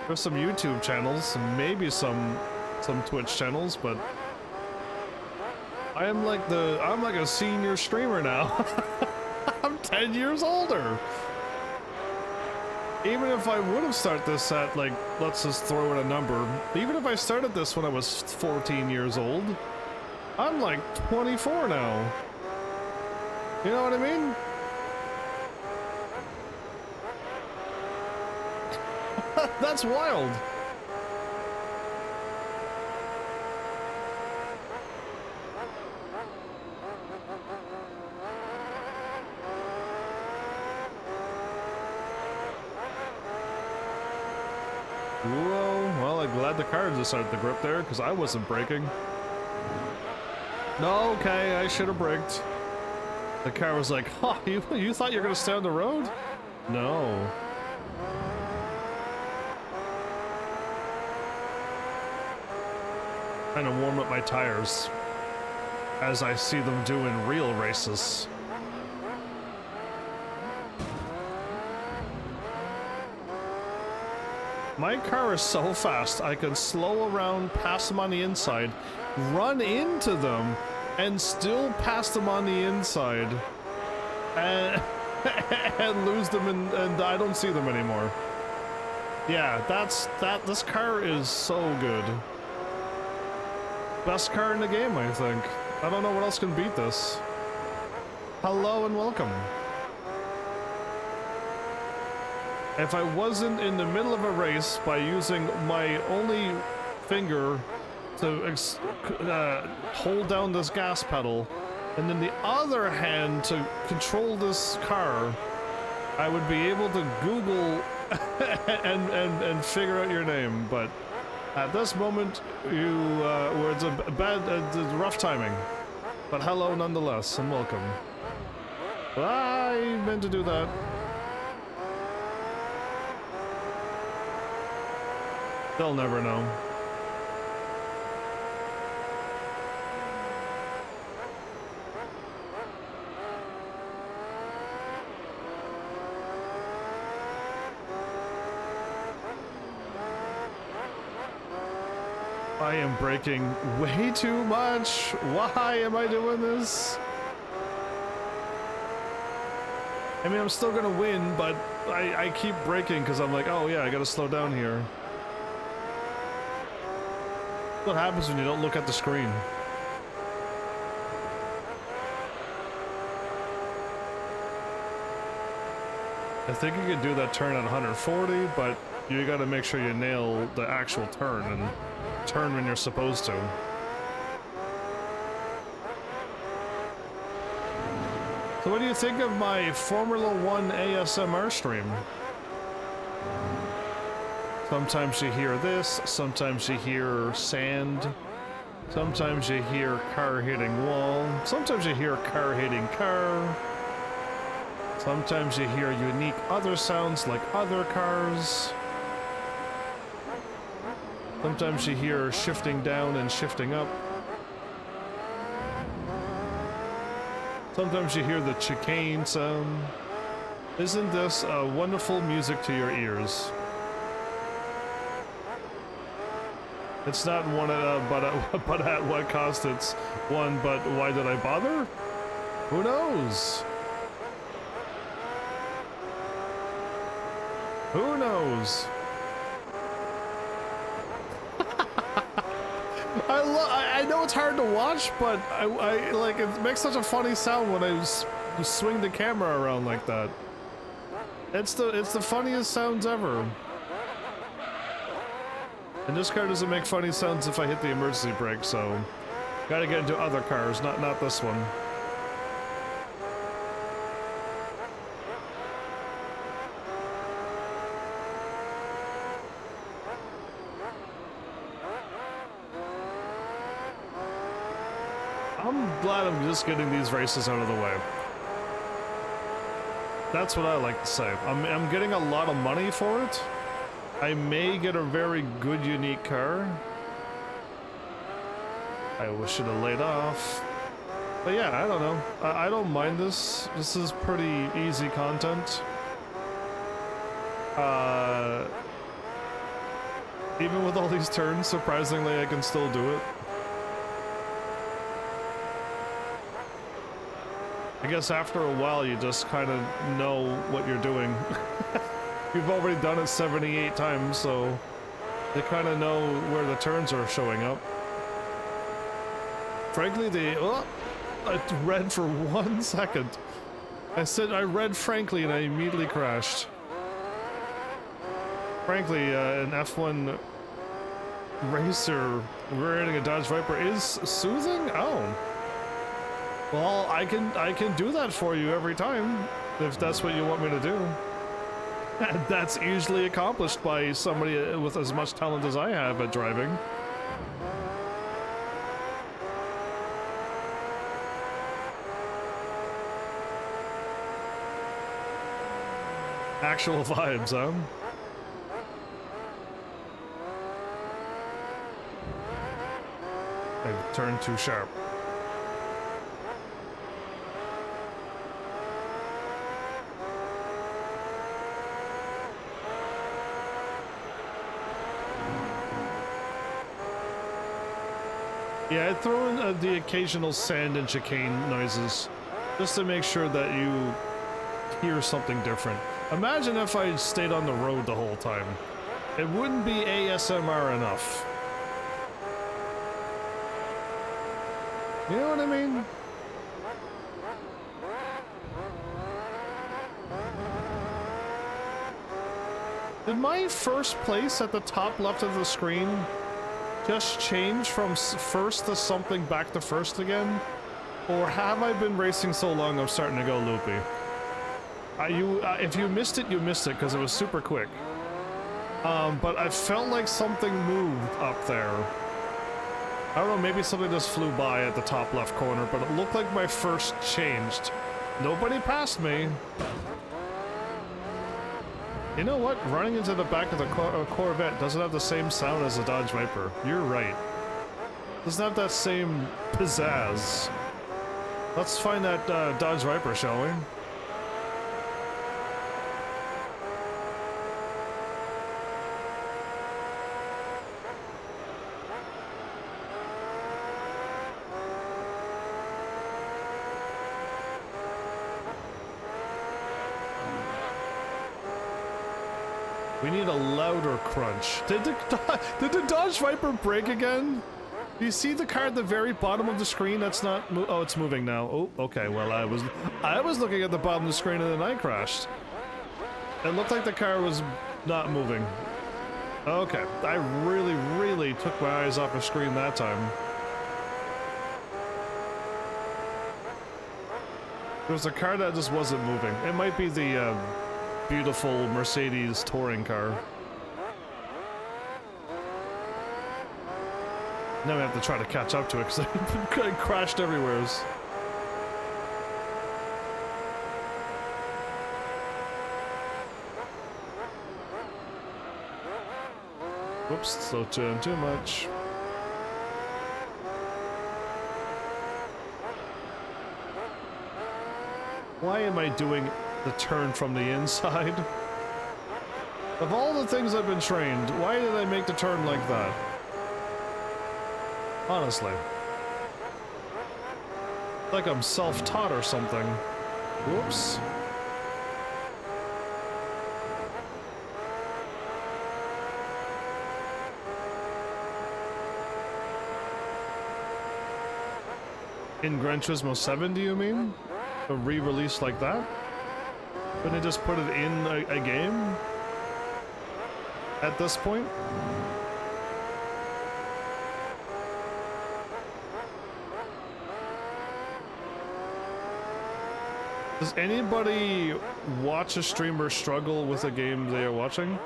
There's some YouTube channels, maybe some Twitch channels, but I'm like a senior streamer now. I'm 10 years older. Even if I would have started this at, like, let's just throw in a number. Even if I started this when I was 14 years old, I'm like 24 now. You know what I mean? That's wild. Whoa, well, I'm glad the car just started the grip there, because I wasn't braking. No, okay, I should have braked. The car was like, huh, you thought you were going to stay on the road? No. Trying to warm up my tires, as I see them do in real races. My car is so fast, I can slow around, pass them on the inside, run into them, and still pass them on the inside, and, and lose them, and I don't see them anymore. Yeah, this car is so good. Best car in the game, I think. I don't know what else can beat this. Hello and welcome. If I wasn't in the middle of a race by using my only finger to hold down this gas pedal, and then the other hand to control this car, I would be able to Google and figure out your name. But at this moment, it's a rough timing. But hello nonetheless, and welcome. I meant to do that. They'll never know. I am braking way too much. Why am I doing this? I mean, I'm still gonna win, but I keep braking because I'm like, oh yeah, I gotta slow down here. What happens when you don't look at the screen? I think you can do that turn at 140, but you gotta make sure you nail the actual turn and turn when you're supposed to. So what do you think of my Formula 1 ASMR stream? Sometimes you hear this, sometimes you hear sand, sometimes you hear car hitting wall, sometimes you hear car hitting car, sometimes you hear unique other sounds like other cars, sometimes you hear shifting down and shifting up, sometimes you hear the chicane sound. Isn't this wonderful music to your ears? It's not one, but at what cost? It's one, but why did I bother? Who knows? Who knows? I know it's hard to watch, but I like it makes such a funny sound when I swing the camera around like that. It's the funniest sounds ever. And this car doesn't make funny sounds if I hit the emergency brake, so gotta get into other cars, not this one. I'm glad I'm just getting these races out of the way. That's what I like to say. I'm getting a lot of money for it. I may get a very good, unique car. I should have laid off. But yeah, I don't know. I don't mind this. This is pretty easy content. Even with all these turns, surprisingly, I can still do it. I guess after a while you just kind of know what you're doing. You've already done it 78 times, so they kind of know where the turns are showing up. Frankly, I read for 1 second. I said I read frankly and I immediately crashed. Frankly, an F1 racer rear-ending a Dodge Viper is soothing? Oh. Well, I can do that for you every time, if that's what you want me to do. That's easily accomplished by somebody with as much talent as I have at driving. Actual vibes, huh? I turned too sharp. Yeah, I throw in the occasional sand and chicane noises just to make sure that you hear something different. Imagine if I stayed on the road the whole time. It wouldn't be ASMR enough. You know what I mean? Did my first place at the top left of the screen just change from first to something back to first again? Or have I been racing so long I'm starting to go loopy? If you missed it, you missed it because it was super quick. But I felt like something moved up there. I don't know, maybe something just flew by at the top left corner, but it looked like my first changed. Nobody passed me. You know what? Running into the back of the Corvette doesn't have the same sound as the Dodge Viper. You're right. Doesn't have that same pizzazz. Let's find that Dodge Viper, shall we? We need a louder crunch. Did the Dodge Viper break again? Do you see the car at the very bottom of the screen? That's not oh, it's moving now. Oh, okay. Well, I was looking at the bottom of the screen and then I crashed. It looked like the car was not moving. Okay, I really took my eyes off the screen that time. There was a car that just wasn't moving. It might be the beautiful Mercedes touring car. Now we have to try to catch up to it because I crashed everywhere. Whoops, slow turn too much. Why am I doing the turn from the inside? Of all the things I've been trained, why did I make the turn like that? Honestly. Like I'm self-taught or something. Whoops. In Gran Turismo 7, do you mean? A re-release like that? Couldn't they just put it in a game? At this point? Does anybody watch a streamer struggle with a game they are watching?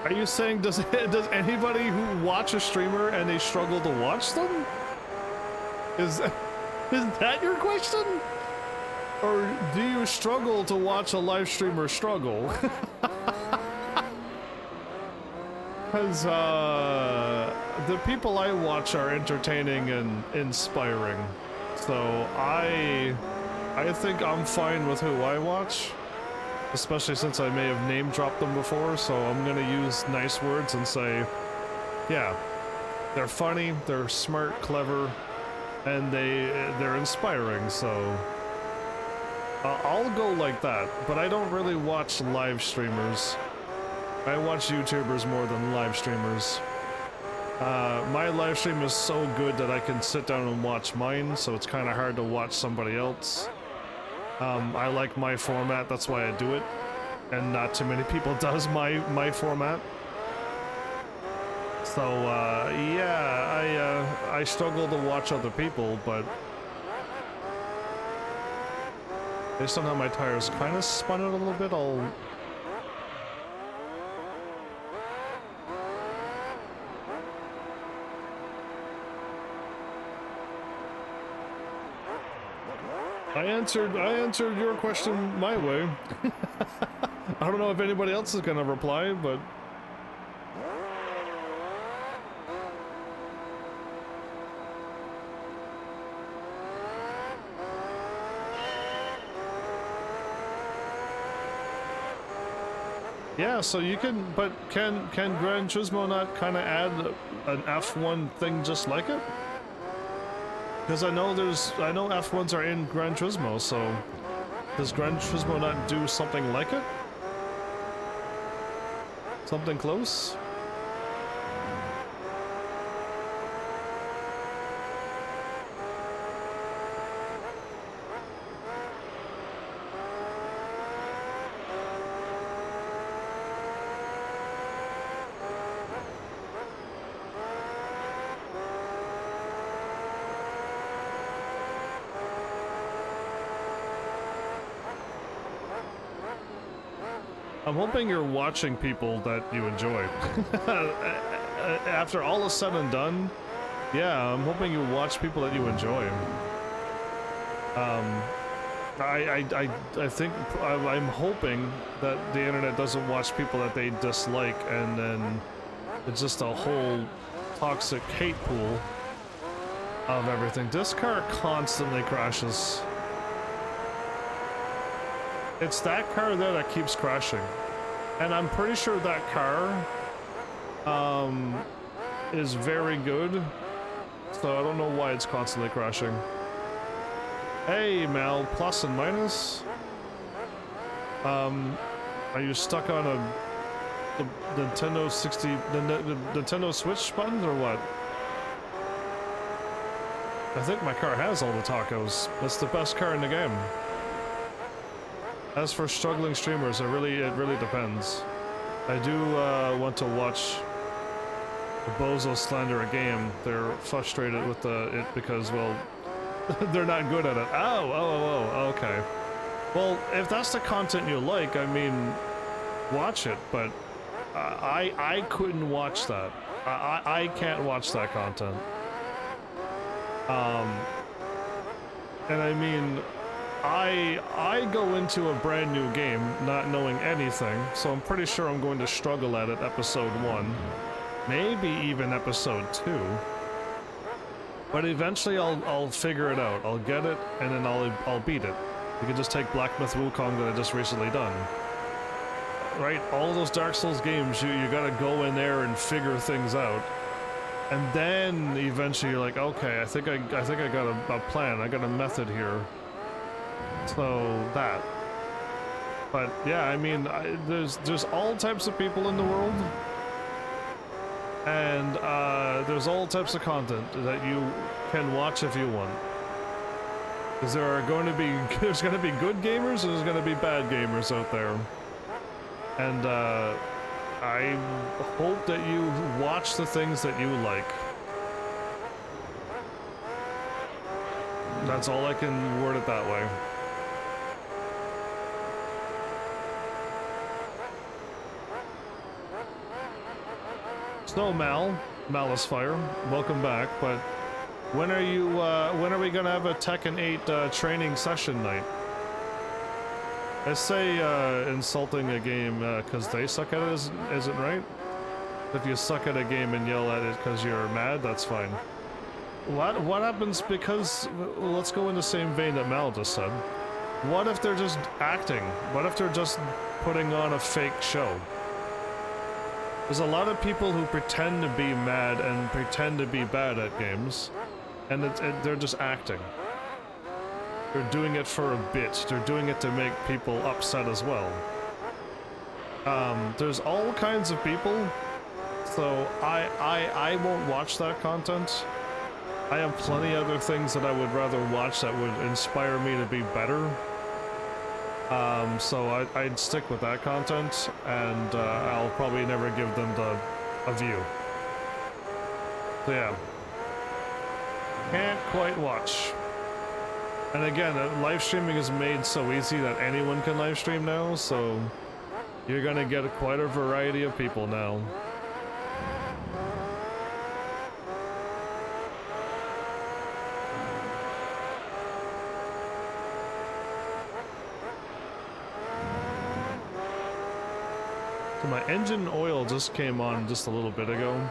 Are you saying does anybody who watch a streamer and they struggle to watch them? Is that your question? Or do you struggle to watch a live streamer struggle? Because the people I watch are entertaining and inspiring. So I think I'm fine with who I watch. Especially since I may have name dropped them before, so I'm gonna use nice words and say, yeah, they're funny, they're smart, clever, and they're inspiring, so I'll go like that. But I don't really watch live streamers. I watch YouTubers more than live streamers. My live stream is so good that I can sit down and watch mine, so it's kind of hard to watch somebody else. I like my format, that's why I do it, and not too many people does my format. So yeah, I struggle to watch other people, but based on how my tires kind of spun out a little bit, I answered your question my way. I don't know if anybody else is gonna reply, but yeah, so you can, but can Gran Turismo not kind of add an F1 thing just like it? Because I know F1s are in Gran Turismo, so does Gran Turismo not do something like it? Something close? I'm hoping you're watching people that you enjoy. After all is said and done, yeah, I'm hoping you watch people that you enjoy. I think I'm hoping that the internet doesn't watch people that they dislike, and then it's just a whole toxic hate pool of everything. This car constantly crashes. It's that car there that keeps crashing. And I'm pretty sure that car is very good. So I don't know why it's constantly crashing. Hey Mal, plus and minus. Are you stuck on the Nintendo 60, the Nintendo Switch buttons or what? I think my car has all the tacos. That's the best car in the game. As for struggling streamers, it really depends. I do want to watch the Bozo slander a game. They're frustrated with it because, well, they're not good at it. Oh, okay. Well, if that's the content you like, I mean, watch it, but I couldn't watch that. I can't watch that content. And I mean, I go into a brand new game not knowing anything, so I'm pretty sure I'm going to struggle at it episode 1, maybe even episode 2. But eventually I'll figure it out. I'll get it, and then I'll beat it. You can just take Black Myth Wukong that I just recently done. Right? All those Dark Souls games, you gotta go in there and figure things out. And then eventually you're like, okay, I think I got a plan. I got a method here. So that. But yeah, I mean, there's all types of people in the world, and there's all types of content that you can watch if you want. Because there's going to be good gamers and there's going to be bad gamers out there. And I hope that you watch the things that you like. That's all I can word it that way. So Malice Fire, welcome back. But when are we gonna have a Tekken 8 training session night? I say insulting a game because they suck at it isn't right. If you suck at a game and yell at it because you're mad, that's fine. What happens because, let's go in the same vein that Mal just said. What if they're just acting? What if they're just putting on a fake show? There's a lot of people who pretend to be mad and pretend to be bad at games. And they're just acting. They're doing it for a bit. They're doing it to make people upset as well. There's all kinds of people, so I won't watch that content. I have plenty other things that I would rather watch that would inspire me to be better. So I'd stick with that content, and I'll probably never give them a view. So yeah. Can't quite watch. And again, live streaming is made so easy that anyone can live stream now, so you're gonna get quite a variety of people now. So my engine oil just came on just a little bit ago.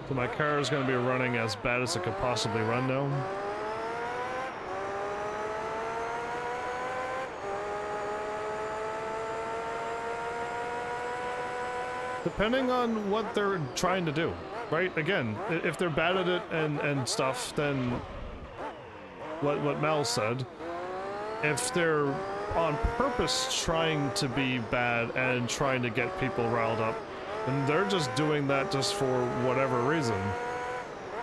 So my car is going to be running as bad as it could possibly run now. Depending on what they're trying to do, right? Again, if they're bad at it and stuff, then what Mal said. If they're on purpose trying to be bad and trying to get people riled up, and they're just doing that just for whatever reason,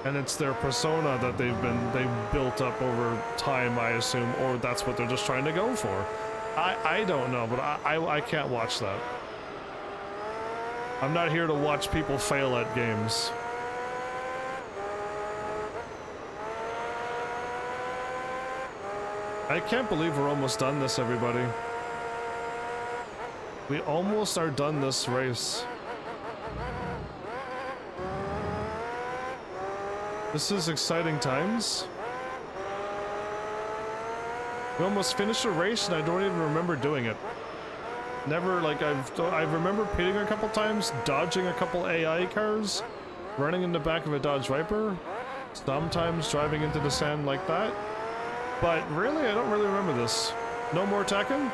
and it's their persona that they've built up over time, I assume, or that's what they're just trying to go for. I don't know, but I can't watch that. I'm not here to watch people fail at games. I can't believe we're almost done this, everybody. We almost are done this race. This is exciting times. We almost finished a race and I don't even remember doing it. Never, like, I remember pitting a couple times, dodging a couple AI cars, running in the back of a Dodge Viper, sometimes driving into the sand like that. But really, I don't really remember this. No more Tekken?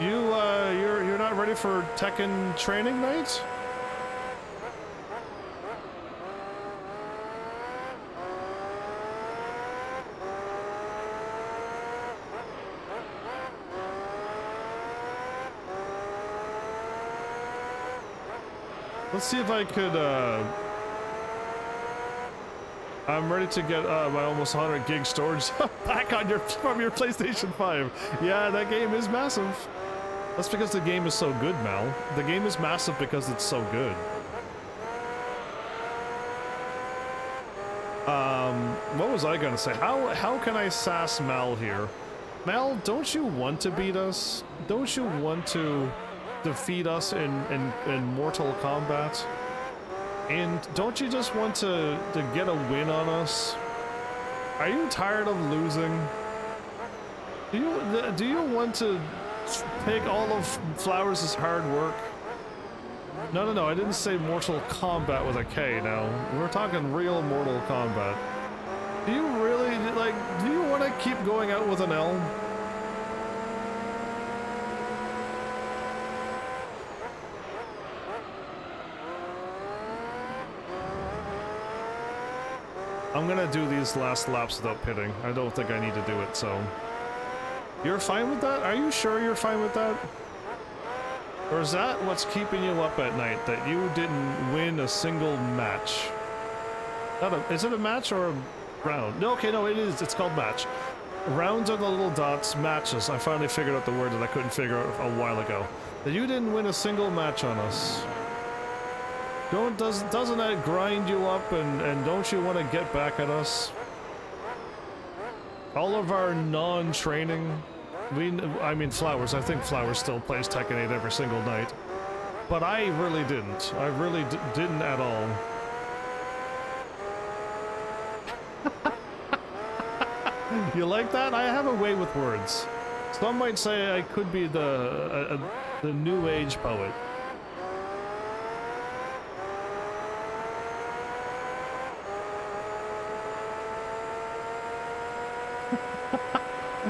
You're not ready for Tekken training night? Let's see if I could, I'm ready to get my almost 100 gig storage back on from your PlayStation 5. Yeah, that game is massive. That's because the game is so good, Mal. The game is massive because it's so good. What was I gonna say? How can I sass Mal here? Mal, don't you want to beat us? Don't you want to defeat us in Mortal Kombat? And don't you just want to get a win on us? Are you tired of losing? Do you want to take all of Flowers' hard work? No, I didn't say Mortal Kombat with a K now. We're talking real Mortal Kombat. Do you really, like, do you want to keep going out with an L? I'm gonna do these last laps without pitting. I don't think I need to do it, so... You're fine with that? Are you sure you're fine with that? Or is that what's keeping you up at night, that you didn't win a single match? Is it a match or a round? No, okay, no, it is. It's called match. Rounds are the little dots, matches. I finally figured out the word that I couldn't figure out a while ago. That you didn't win a single match on us. Doesn't that grind you up, and don't you want to get back at us? All of our non-training, I mean Flowers, I think Flowers still plays Tekken 8 every single night. But I really didn't. I really didn't at all. You like that? I have a way with words. Some might say I could be the new age poet.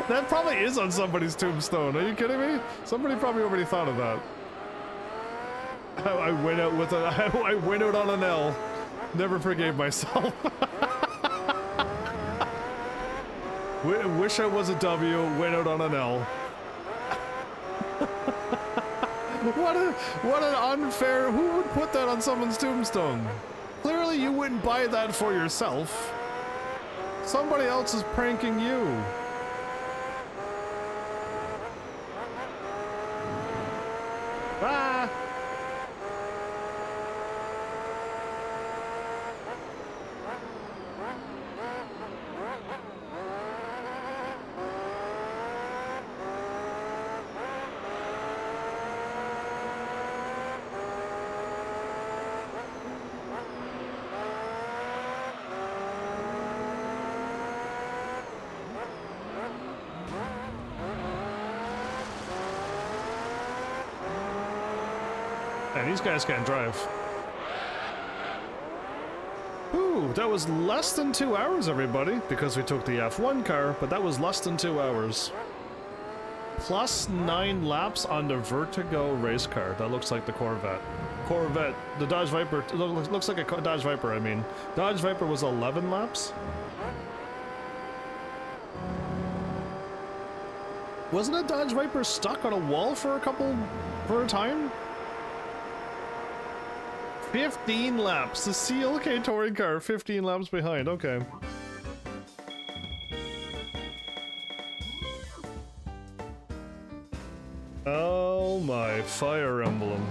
That probably is on somebody's tombstone. Are you kidding me? Somebody probably already thought of that. I went out with I went out on an L. Never forgave myself. Wish I was a W, went out on an L. What an unfair... Who would put that on someone's tombstone? Clearly you wouldn't buy that for yourself. Somebody else is pranking you. Ah! And these guys can't drive. Ooh, that was less than 2 hours, everybody, because we took the F1 car, but that was less than 2 hours. Plus 9 laps on the Vertigo race car. That looks like the Corvette. The Dodge Viper, looks like a Dodge Viper, I mean. Dodge Viper was 11 laps? Wasn't a Dodge Viper stuck on a wall for a time? 15 laps. The CLK touring car, 15 laps behind. Okay. Oh my, Fire Emblem.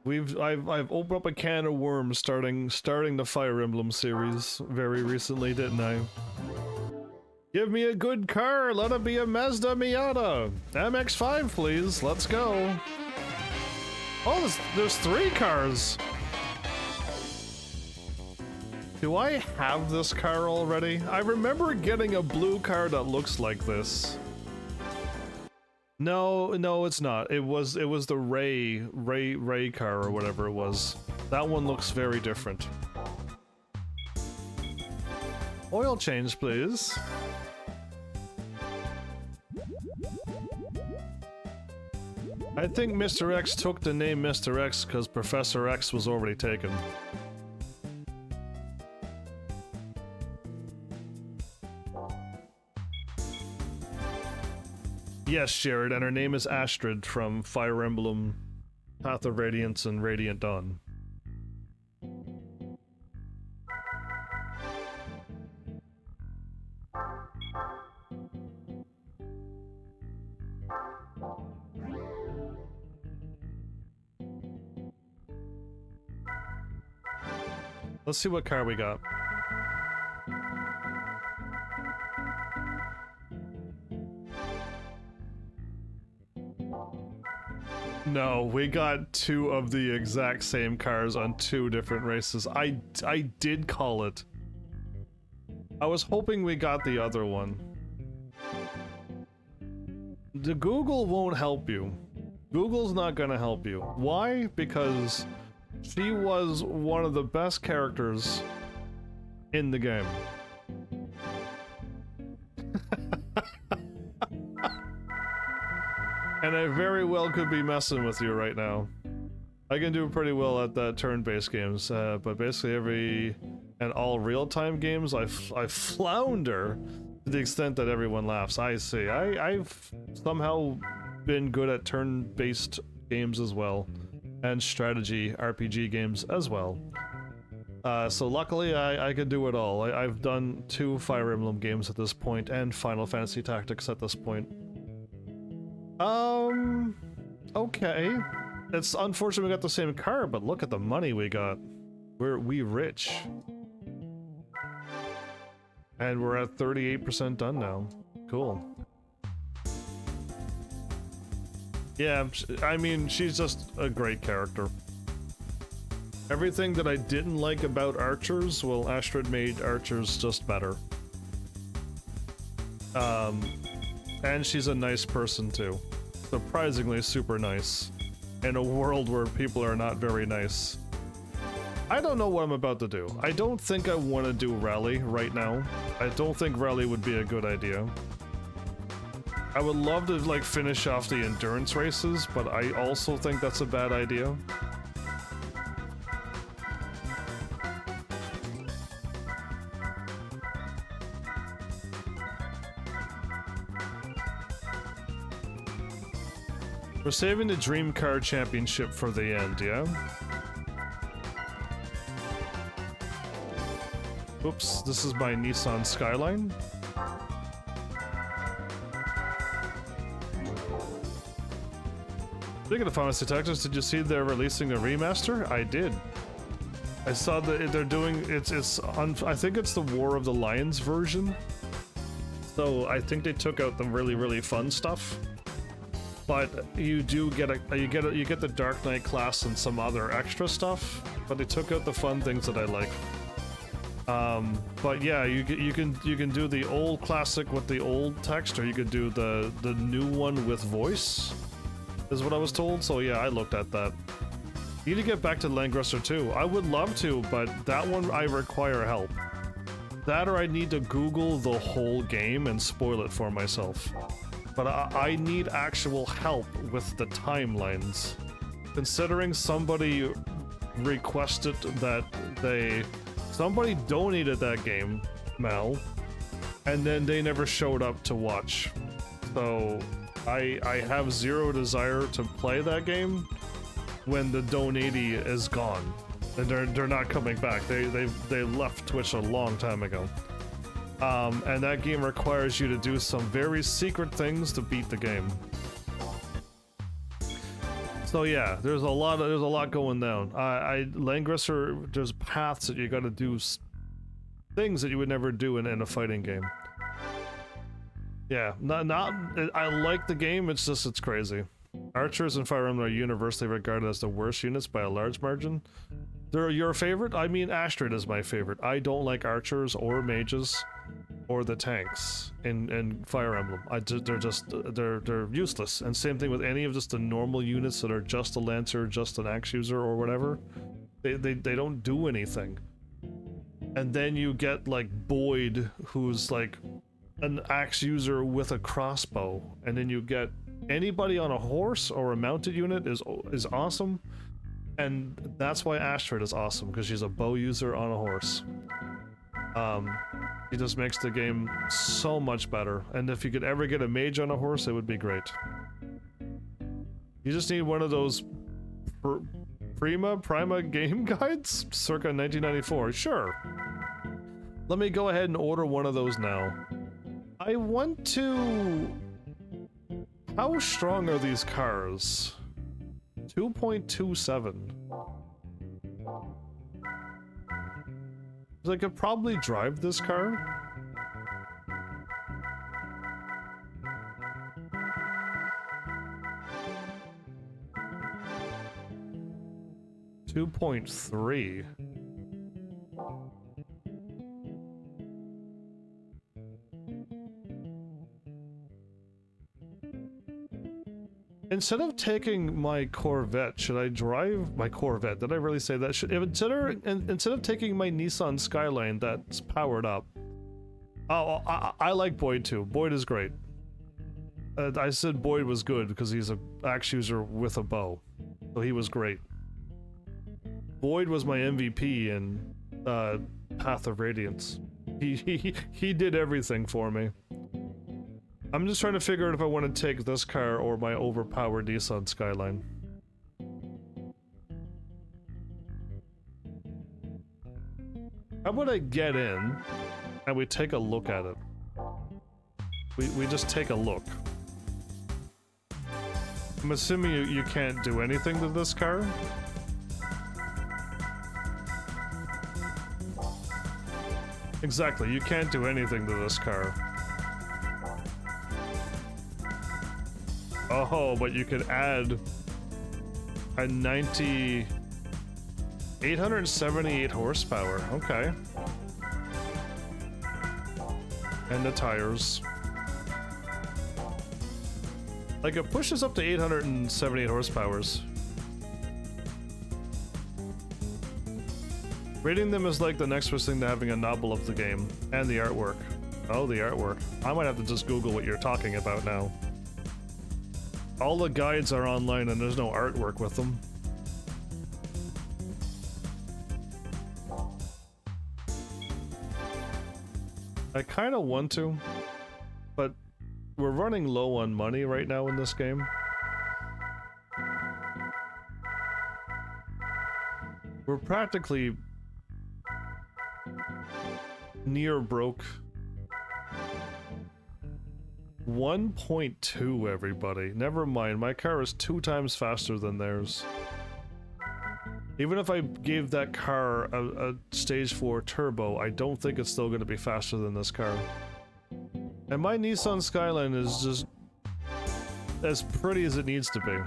I've opened up a can of worms starting the Fire Emblem series very recently, didn't I? Give me a good car. Let it be a Mazda Miata. MX-5, please. Let's go. Oh, there's 3 cars! Do I have this car already? I remember getting a blue car that looks like this. No, it's not. It was the Ray car or whatever it was. That one looks very different. Oil change, please. I think Mr. X took the name Mr. X because Professor X was already taken. Yes, Jared, and her name is Astrid from Fire Emblem, Path of Radiance and Radiant Dawn. Let's see what car we got. No, we got 2 of the exact same cars on 2 different races. I did call it. I was hoping we got the other one. The Google won't help you. Google's not gonna help you. Why? Because she was one of the best characters in the game. And I very well could be messing with you right now. I can do pretty well at that turn-based games, but basically all real-time games, I flounder to the extent that everyone laughs. I see. I've somehow been good at turn-based games as well. And strategy RPG games as well. So luckily I could do it all. I've done 2 Fire Emblem games at this point and Final Fantasy Tactics at this point. Okay. It's unfortunate we got the same car, but look at the money we got. We rich. And we're at 38% done now. Cool. Yeah, I mean, she's just a great character. Everything that I didn't like about archers, well, Astrid made archers just better. And she's a nice person too. Surprisingly super nice. In a world where people are not very nice. I don't know what I'm about to do. I don't think I want to do rally right now. I don't think rally would be a good idea. I would love to, like, finish off the endurance races, but I also think that's a bad idea. We're saving the Dream Car Championship for the end, yeah? Oops, this is my Nissan Skyline. Speaking of Final Tactics, did you see they're releasing a remaster? I did. I saw that they're doing I think it's the War of the Lions version. So I think they took out the really fun stuff. But you do get you get the Dark Knight class and some other extra stuff, but they took out the fun things that I like. But yeah, you can do the old classic with the old text, or you could do the new one with voice, is what I was told. So yeah, I looked at that. You need to get back to Langrisser 2. I would love to, but that one I require help. That, or I need to Google the whole game and spoil it for myself. But I need actual help with the timelines. Considering somebody requested that somebody donated that game, Mel, and then they never showed up to watch. So I have zero desire to play that game when the donatee is gone. And they're not coming back. They left Twitch a long time ago. And that game requires you to do some very secret things to beat the game. So yeah, there's a lot going down. Langrisser, there's paths that you gotta do, things that you would never do in a fighting game. Yeah, I like the game, it's just, it's crazy. Archers and Fire Emblem are universally regarded as the worst units by a large margin. They're your favorite? I mean, Astrid is my favorite. I don't like archers or mages or the tanks in Fire Emblem. They're useless. And same thing with any of just the normal units that are just a lancer, just an axe user or whatever. They don't do anything. And then you get like Boyd, who's like an axe user with a crossbow, and then you get anybody on a horse or a mounted unit is awesome. And that's why Astrid is awesome, because she's a bow user on a horse. It just makes the game so much better. And if you could ever get a mage on a horse, it would be great. You just need one of those Prima game guides, circa 1994. Sure. Let me go ahead and order one of those now. I want to... How strong are these cars? 2.27. I could probably drive this car. $2.3. Instead of taking my Corvette, should I drive my Corvette? Did I really say that? Instead of taking my Nissan Skyline that's powered up. Oh, I like Boyd too. Boyd is great. I said Boyd was good because he's an axe user with a bow. So he was great. Boyd was my MVP in Path of Radiance. He did everything for me. I'm just trying to figure out if I want to take this car or my overpowered Nissan Skyline. How about I get in and we take a look at it? We just take a look. I'm assuming you can't do anything to this car? Exactly, you can't do anything to this car. Oh, but you could add a 878 horsepower. Okay. And the tires. Like, it pushes up to 878 horsepowers. Rating them is like the next best thing to having a novel of the game. And the artwork. Oh, the artwork. I might have to just Google what you're talking about now. All the guides are online and there's no artwork with them. I kind of want to, but we're running low on money right now in this game. We're practically near broke. 1.2, everybody. Never mind, my car is 2 times faster than theirs. Even if I gave that car a stage 4 turbo, I don't think it's still going to be faster than this car. And my Nissan Skyline is just as pretty as it needs to be.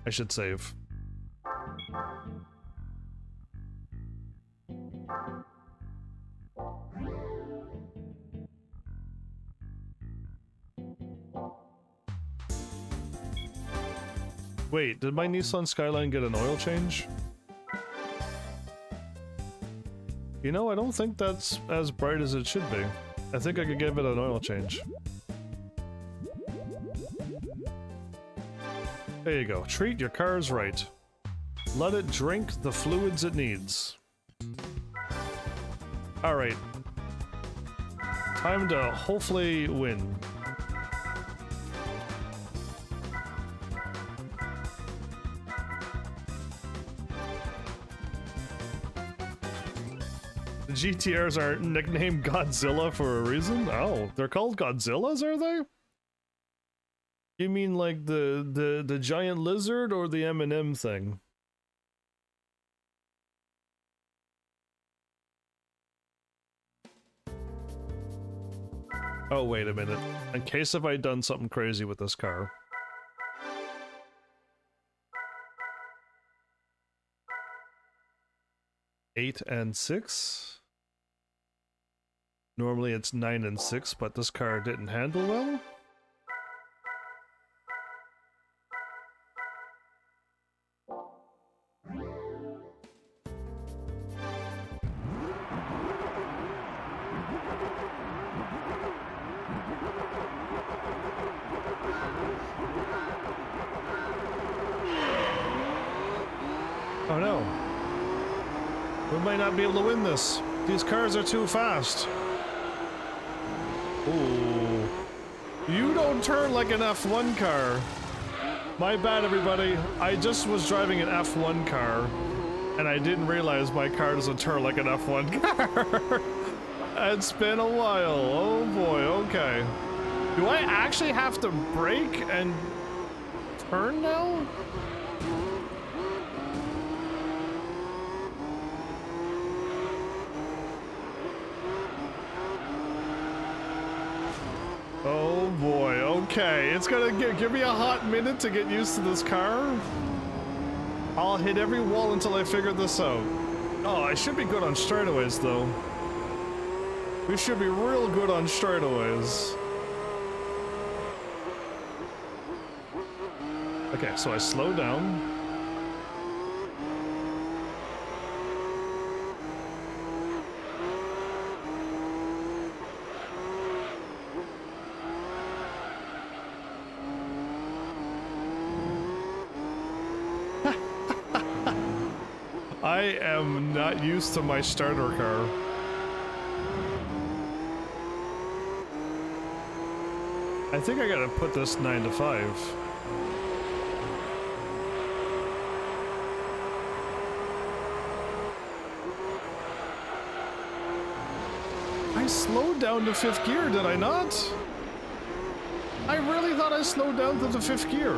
I should save. Wait, did my Nissan Skyline get an oil change? You know, I don't think that's as bright as it should be. I think I could give it an oil change. There you go. Treat your cars right. Let it drink the fluids it needs. Alright. Time to hopefully win. The GTRs are nicknamed Godzilla for a reason? Oh, they're called Godzillas, are they? You mean like the giant lizard or the M&M thing? Oh, wait a minute. In case if I'd done something crazy with this car. Eight and 6? Normally it's 9 and 6, but this car didn't handle well? Oh no. We might not be able to win this. These cars are too fast. Ooh. You don't turn like an F1 car. My bad, everybody. I just was driving an F1 car, and I didn't realize my car doesn't turn like an F1 car. It's been a while. Oh boy, okay. Do I actually have to brake and turn now? Oh boy, okay. It's gonna give me a hot minute to get used to this car. I'll hit every wall until I figure this out. Oh, I should be good on straightaways though. We should be real good on straightaways. Okay, so I slow down. I am not used to my starter car. I think I gotta put this 9 to 5. I slowed down to 5th gear, did I not? I really thought I slowed down to the 5th gear.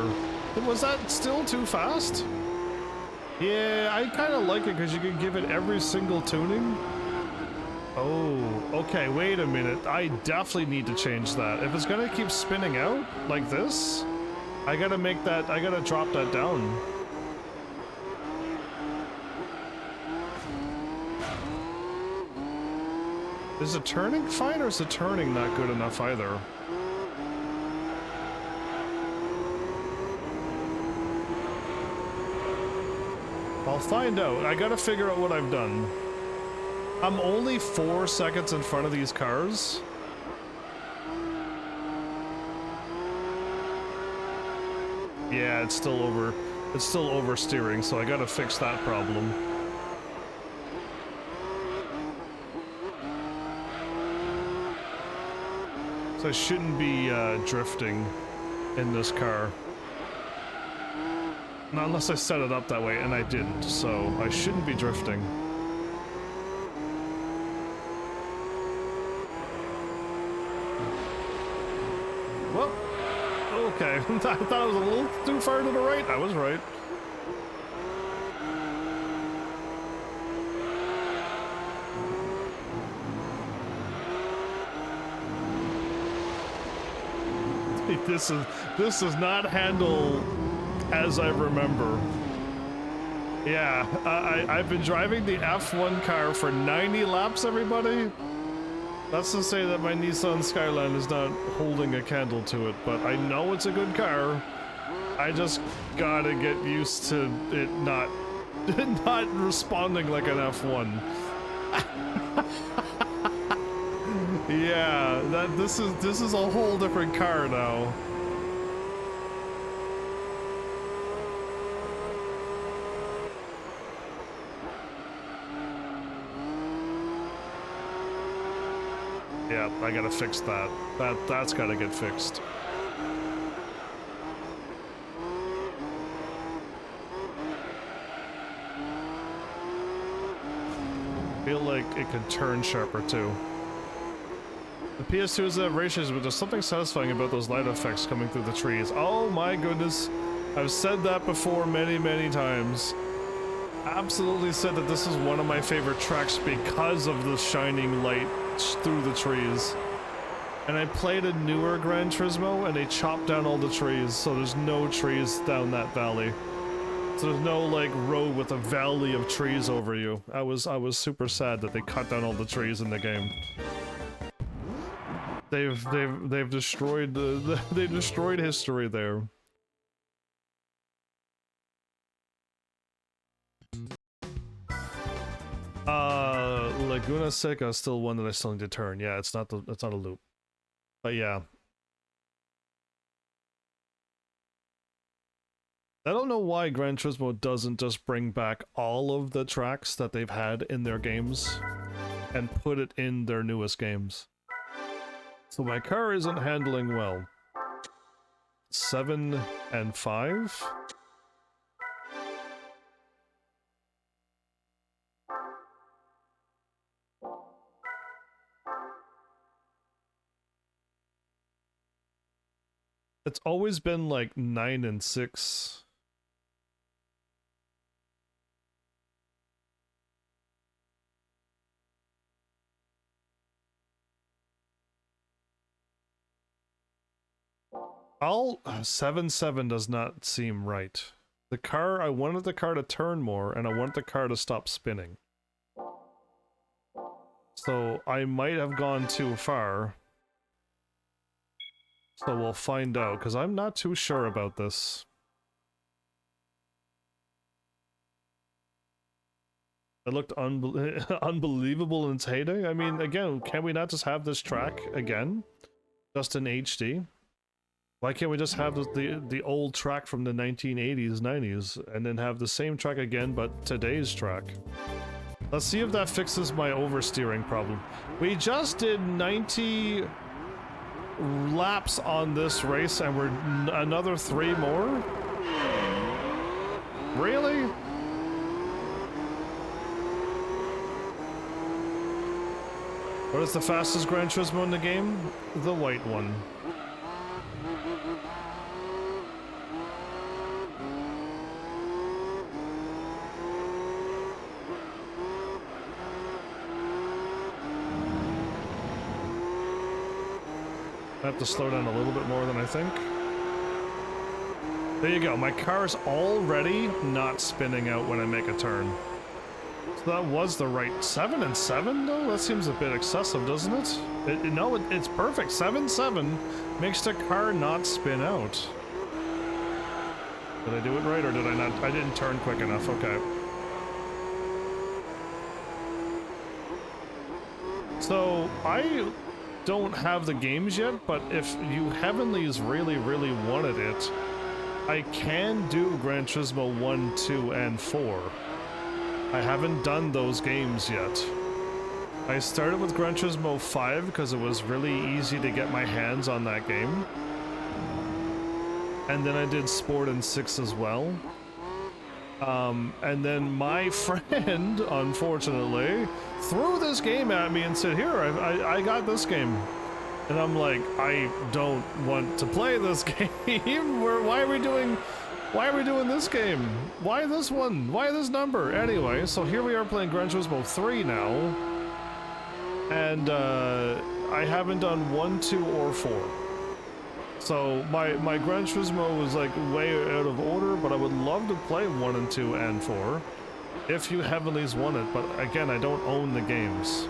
Was that still too fast? Yeah, I kind of like it because you can give it every single tuning. Oh, okay, wait a minute. I definitely need to change that. If it's gonna keep spinning out like this, I gotta drop that down. Is the turning fine or is the turning not good enough either? I'll find out. I gotta figure out what I've done. I'm only 4 seconds in front of these cars. Yeah, it's still oversteering, so I gotta fix that problem. So I shouldn't be drifting in this car. Not unless I set it up that way, and I didn't, so I shouldn't be drifting. Well, okay. I thought I was a little too far to the right. I was right. This does not handle as I remember. Yeah, I've been driving the F1 car for 90 laps, everybody. That's to say that my Nissan Skyline is not holding a candle to it, but I know it's a good car. I just gotta get used to it not responding like an F1. Yeah, this is a whole different car now. Yeah, I gotta fix that. That's gotta get fixed. Feel like it could turn sharper too. The PS2 is at ratios, but there's something satisfying about those light effects coming through the trees. Oh my goodness. I've said that before many, many times. Absolutely said that this is one of my favorite tracks because of the shining light through the trees. And I played a newer Gran Turismo and they chopped down all the trees, so there's no trees down that valley. So there's no like road with a valley of trees over you. I was super sad that they cut down all the trees in the game. They've destroyed they've destroyed history there. Laguna Seca is still one that I still need to turn. Yeah, it's not a loop. But yeah. I don't know why Gran Turismo doesn't just bring back all of the tracks that they've had in their games and put it in their newest games. So my car isn't handling well. 7 and 5? It's always been like 9 and 6. All 7-7 does not seem right. The car, I wanted the car to turn more, and I want the car to stop spinning. So I might have gone too far. So we'll find out, because I'm not too sure about this. It looked unbelievable in its heyday. I mean, again, can we not just have this track again? Just in HD? Why can't we just have the old track from the 1980s, 90s, and then have the same track again, but today's track? Let's see if that fixes my oversteering problem. We just did 90 laps on this race, and we're another 3 more? Really? What is the fastest Gran Turismo in the game? The white one. I have to slow down a little bit more than I think. There you go, my car's already not spinning out when I make a turn. So that was the right 7 and 7 though? That seems a bit excessive, doesn't it? No, it's perfect. 7-7 makes the car not spin out. Did I do it right or did I not? I didn't turn quick enough, okay. So I don't have the games yet, but if you Heavenlies really wanted it, I can do Gran Turismo 1, 2, and 4. I haven't done those games yet. I started with Gran Turismo 5 because it was really easy to get my hands on that game. And then I did Sport in 6 as well. And then my friend, unfortunately, threw this game at me and said, here, I got this game. And I'm like, I don't want to play this game. Why are we doing this game? Why this one? Why this number? Anyway, so here we are playing Gran Turismo 3 now. And I haven't done 1, 2, or 4. So my Gran Turismo was like way out of order, but I would love to play 1 and 2 and 4 if you Heavenly's won it, but again, I don't own the games.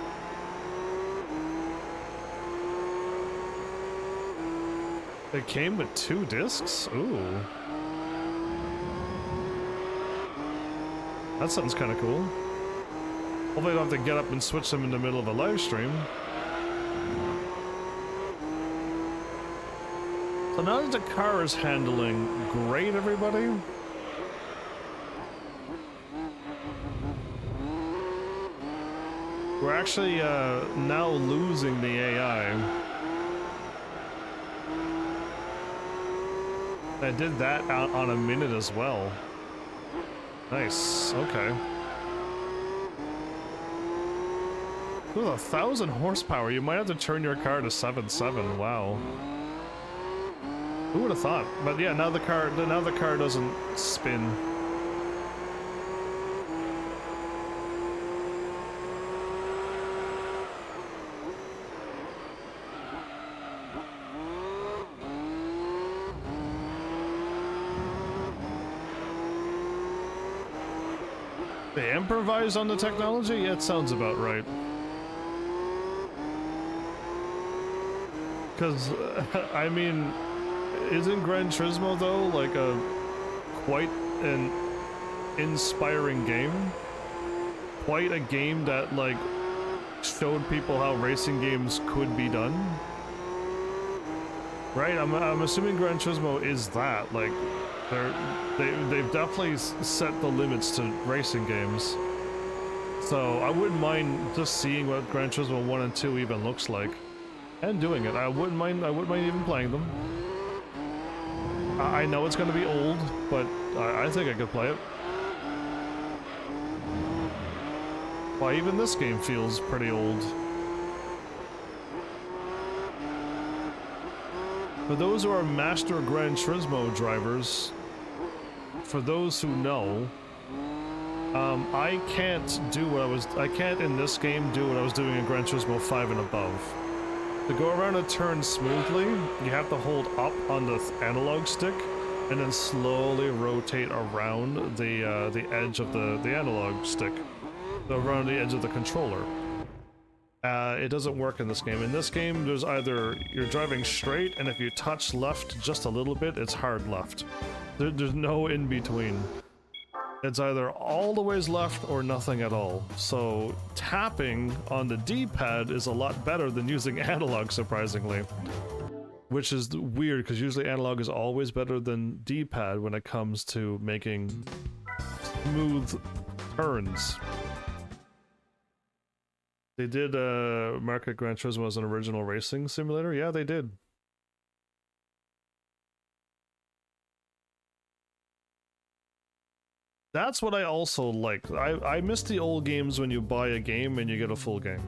It came with 2 discs? Ooh. That sounds kind of cool. Hopefully I don't have to get up and switch them in the middle of a live stream. So now that the car is handling great, everybody. We're actually now losing the AI. I did that out on a minute as well. Nice, okay. With 1,000 horsepower, you might have to turn your car to 7.7, wow. Who would have thought? But yeah, now the car doesn't spin. They improvise on the technology? Yeah, it sounds about right. Because, I mean, isn't Gran Turismo, though, like quite an inspiring game? Quite a game that, like, showed people how racing games could be done? Right? I'm assuming Gran Turismo is that, like, they've definitely set the limits to racing games. So I wouldn't mind just seeing what Gran Turismo 1 and 2 even looks like. And doing it. I wouldn't mind even playing them. I know it's gonna be old, but I think I could play it. Well, even this game feels pretty old. For those who are master Gran Turismo drivers, for those who know, I can't in this game do what I was doing in Gran Turismo 5 and above. To go around a turn smoothly, you have to hold up on the analog stick and then slowly rotate around the edge of the analog stick, so around the edge of the controller. It doesn't work in this game. In this game, there's either you're driving straight, and if you touch left just a little bit, it's hard left. There's no in between. It's either all the ways left or nothing at all. So tapping on the D-pad is a lot better than using analog, surprisingly. Which is weird, because usually analog is always better than D-pad when it comes to making smooth turns. They did market Gran Turismo as an original racing simulator? Yeah, they did. That's what I also like. I miss the old games when you buy a game and you get a full game.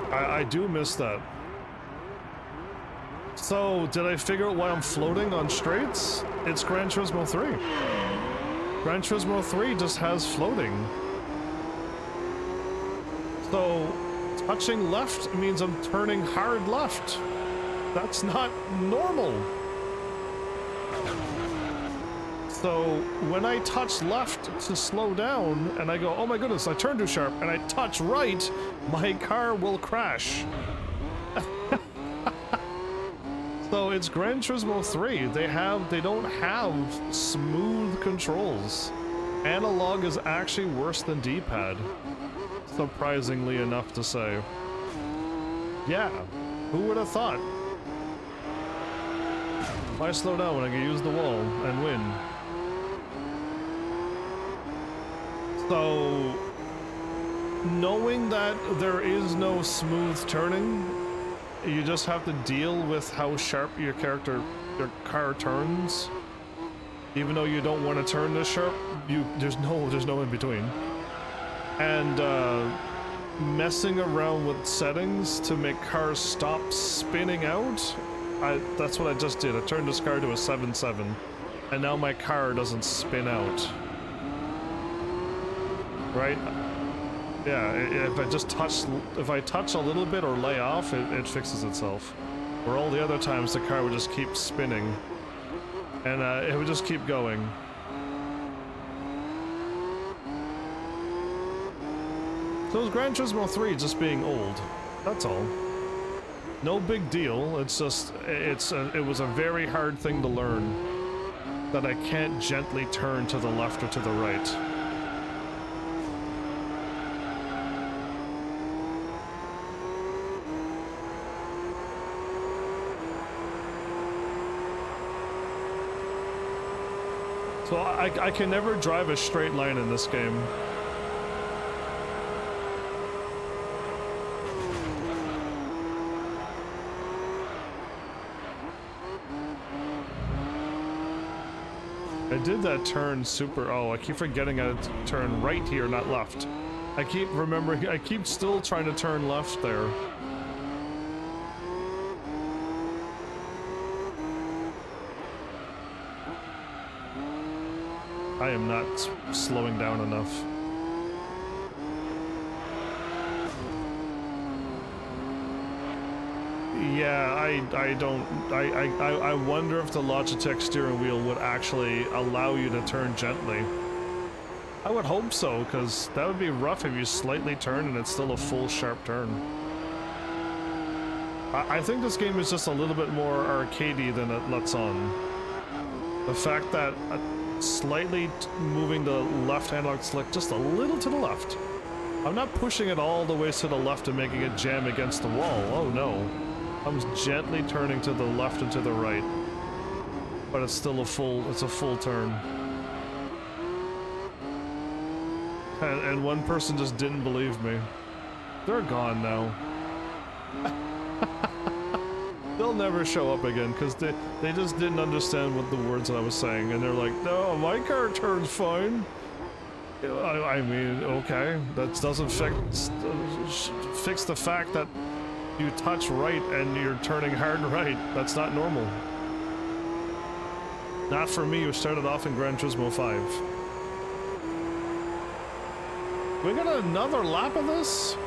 I do miss that. So, did I figure out why I'm floating on straights? It's Gran Turismo 3. Gran Turismo 3 just has floating. So, touching left means I'm turning hard left. That's not normal. So when I touch left to slow down and I go, oh my goodness, I turned too sharp, and I touch right, my car will crash. So it's Gran Turismo 3. They don't have smooth controls. Analog is actually worse than D-pad. Surprisingly enough to say. Yeah, who would have thought? Why slow down when I can use the wall and win? So, knowing that there is no smooth turning, you just have to deal with how sharp your car turns. Even though you don't want to turn this sharp, there's no in between. And messing around with settings to make cars stop spinning out, that's what I just did. I turned this car to a 7.7, and now my car doesn't spin out. Right? Yeah, if I touch a little bit or lay off, it fixes itself. Where all the other times the car would just keep spinning, and it would just keep going. So it's Gran Turismo 3 just being old. That's all. No big deal. It's just it was a very hard thing to learn, that I can't gently turn to the left or to the right. So I can never drive a straight line in this game. I did that turn super. Oh, I keep forgetting I turn right here, not left. I keep remembering. I keep still trying to turn left there. I am not slowing down enough. Yeah, I wonder if the Logitech steering wheel would actually allow you to turn gently. I would hope so, because that would be rough if you slightly turn and it's still a full sharp turn. I think this game is just a little bit more arcadey than it lets on. The fact that slightly moving the left analog stick just a little to the left. I'm not pushing it all the way to the left and making it jam against the wall. Oh no. I'm gently turning to the left and to the right. But it's still a full turn. And one person just didn't believe me. They're gone now. They'll never show up again because they just didn't understand what the words that I was saying, and they're like, no, my car turns fine. I mean, okay, that doesn't fix the fact that you touch right and you're turning hard right. That's not normal. Not for me, who started off in Gran Turismo 5. We got another lap of this?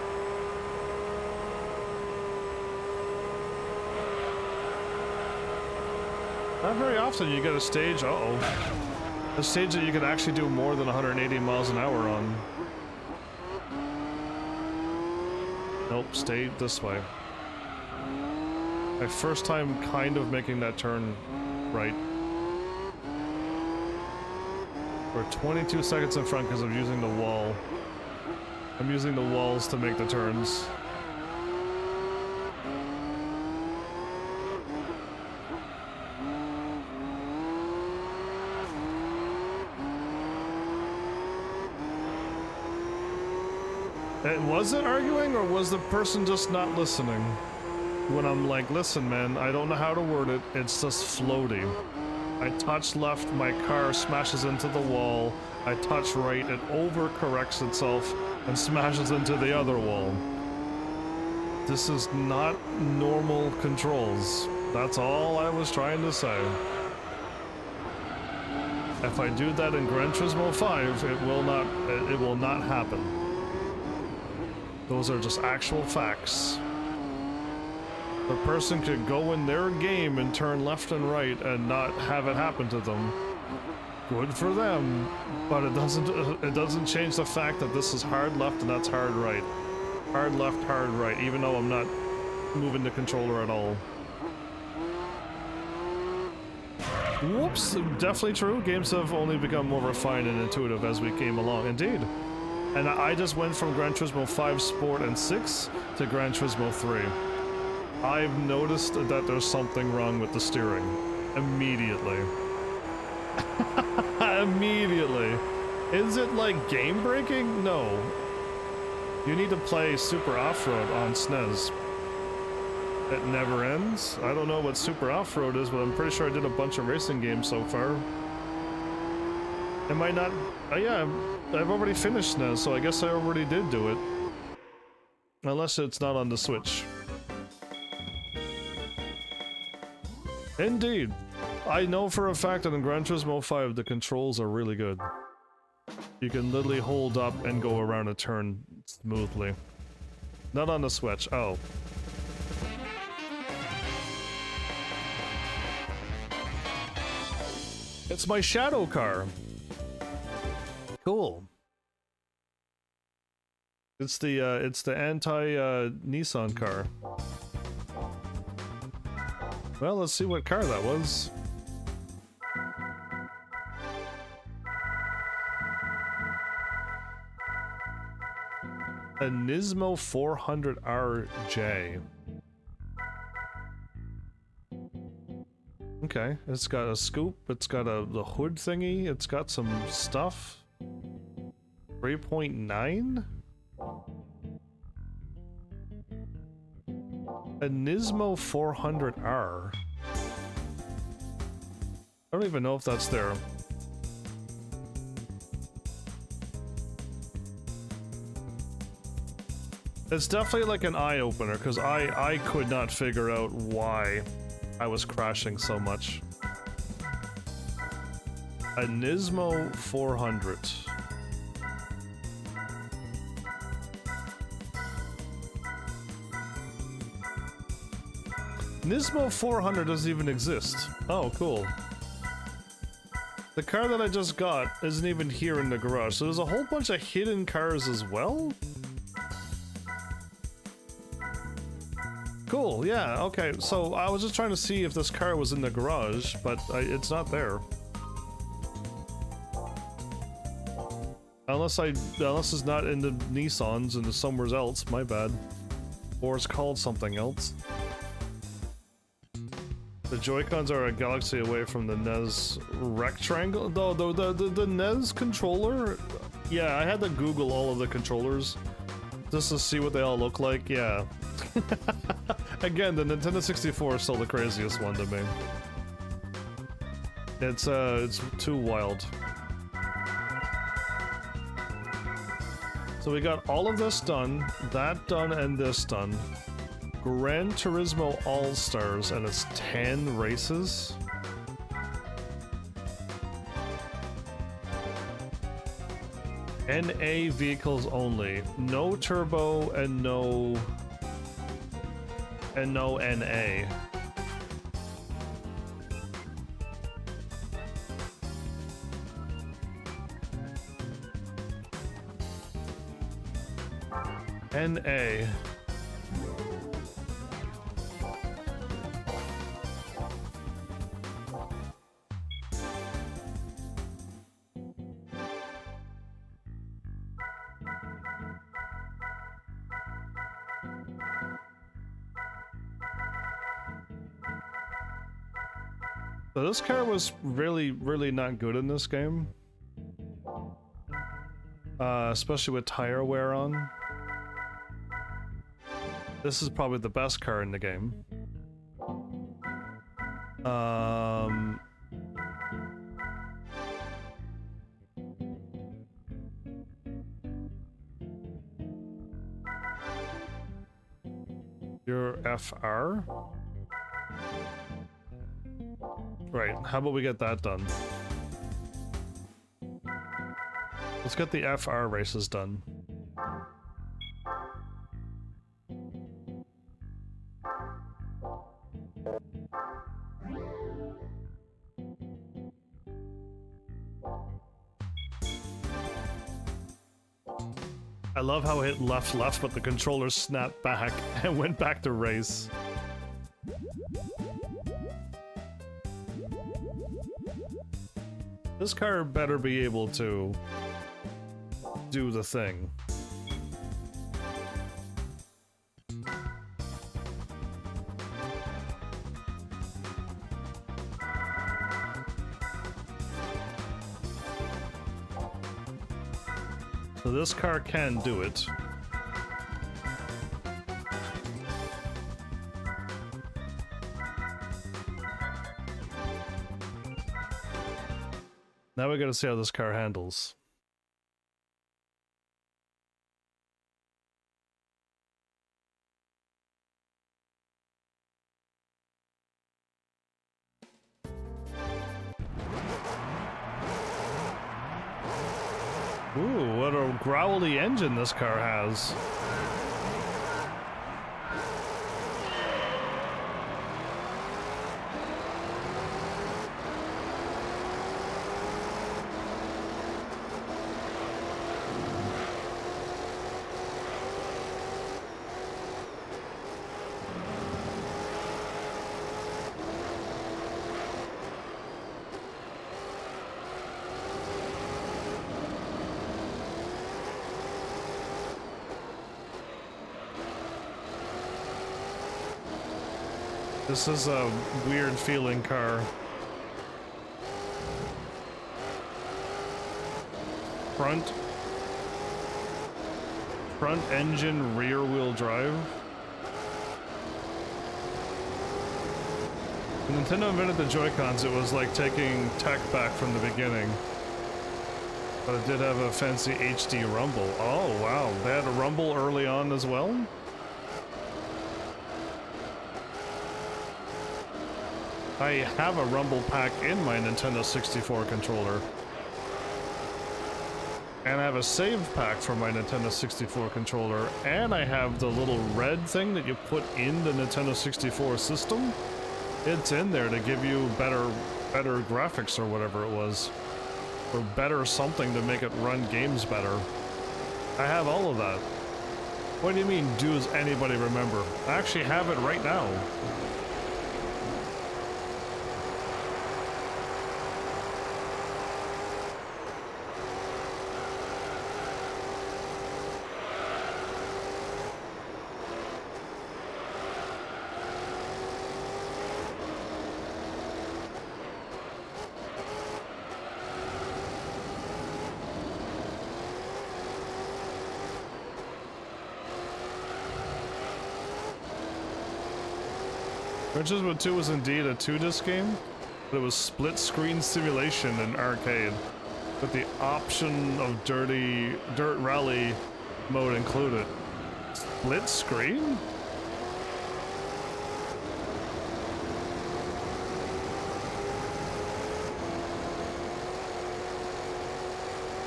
Not very often you get a stage, a stage that you can actually do more than 180 miles an hour on. Nope, stay this way. My first time kind of making that turn right. We're 22 seconds in front because I'm using the wall. I'm using the walls to make the turns. Was it arguing, or was the person just not listening? When I'm like, listen man, I don't know how to word it, it's just floaty. I touch left, my car smashes into the wall. I touch right, it overcorrects itself and smashes into the other wall. This is not normal controls. That's all I was trying to say. If I do that in Gran Turismo 5, it will not happen. Those are just actual facts. The person could go in their game and turn left and right and not have it happen to them. Good for them, but it doesn't change the fact that this is hard left and that's hard right. Hard left, hard right, even though I'm not moving the controller at all. Whoops, definitely true. Games have only become more refined and intuitive as we came along. Indeed. And I just went from Gran Turismo 5 Sport and 6 to Gran Turismo 3. I've noticed that there's something wrong with the steering. Immediately. Immediately. Is it like game breaking? No. You need to play Super Off-Road on SNES. It never ends. I don't know what Super Off-Road is, but I'm pretty sure I did a bunch of racing games so far. Am I not? Oh yeah, I've already finished now, so I guess I already did do it. Unless it's not on the Switch. Indeed. I know for a fact that in Gran Turismo 5 the controls are really good. You can literally hold up and go around a turn smoothly. Not on the Switch. Oh. It's my shadow car. Cool. It's the anti Nissan car. Well, let's see what car that was. A Nismo 400RJ. Okay, it's got a scoop, it's got the hood thingy, it's got some stuff. 3.9? A Nismo 400R. I don't even know if that's there. It's definitely like an eye-opener, because I could not figure out why I was crashing so much. A Nismo 400. Nismo 400 doesn't even exist. Oh, cool. The car that I just got isn't even here in the garage, so there's a whole bunch of hidden cars as well? Cool, yeah, okay, so I was just trying to see if this car was in the garage, but it's not there. Unless it's not in the Nissans and it's somewhere else, my bad. Or it's called something else. The Joy-Cons are a galaxy away from the NES rectangle. The NES controller? Yeah, I had to Google all of the controllers just to see what they all look like, yeah. Again, the Nintendo 64 is still the craziest one to me. It's too wild. So we got all of this done, that done, and this done. Gran Turismo All-Stars, and it's 10 races? NA vehicles only. No turbo and no NA. NA. So this car was really, really not good in this game. Especially with tire wear on. This is probably the best car in the game. Your FR? Right, how about we get that done? Let's get the FR races done. I love how it hit left, but the controller snapped back and went back to race. This car better be able to do the thing. So this car can do it. Now we gotta see how this car handles. Ooh, what a growly engine this car has. This is a weird feeling car. Front engine, rear wheel drive. When Nintendo invented the Joy-Cons, it was like taking tech back from the beginning. But it did have a fancy HD rumble. Oh wow, they had a rumble early on as well? I have a rumble pack in my Nintendo 64 controller. And I have a save pack for my Nintendo 64 controller. And I have the little red thing that you put in the Nintendo 64 system. It's in there to give you better graphics or whatever it was. Or better something to make it run games better. I have all of that. What do you mean, does anybody remember? I actually have it right now. Gran Turismo 2 was indeed a 2-disc game, but it was split-screen simulation in arcade, with the option of dirt rally mode included. Split screen?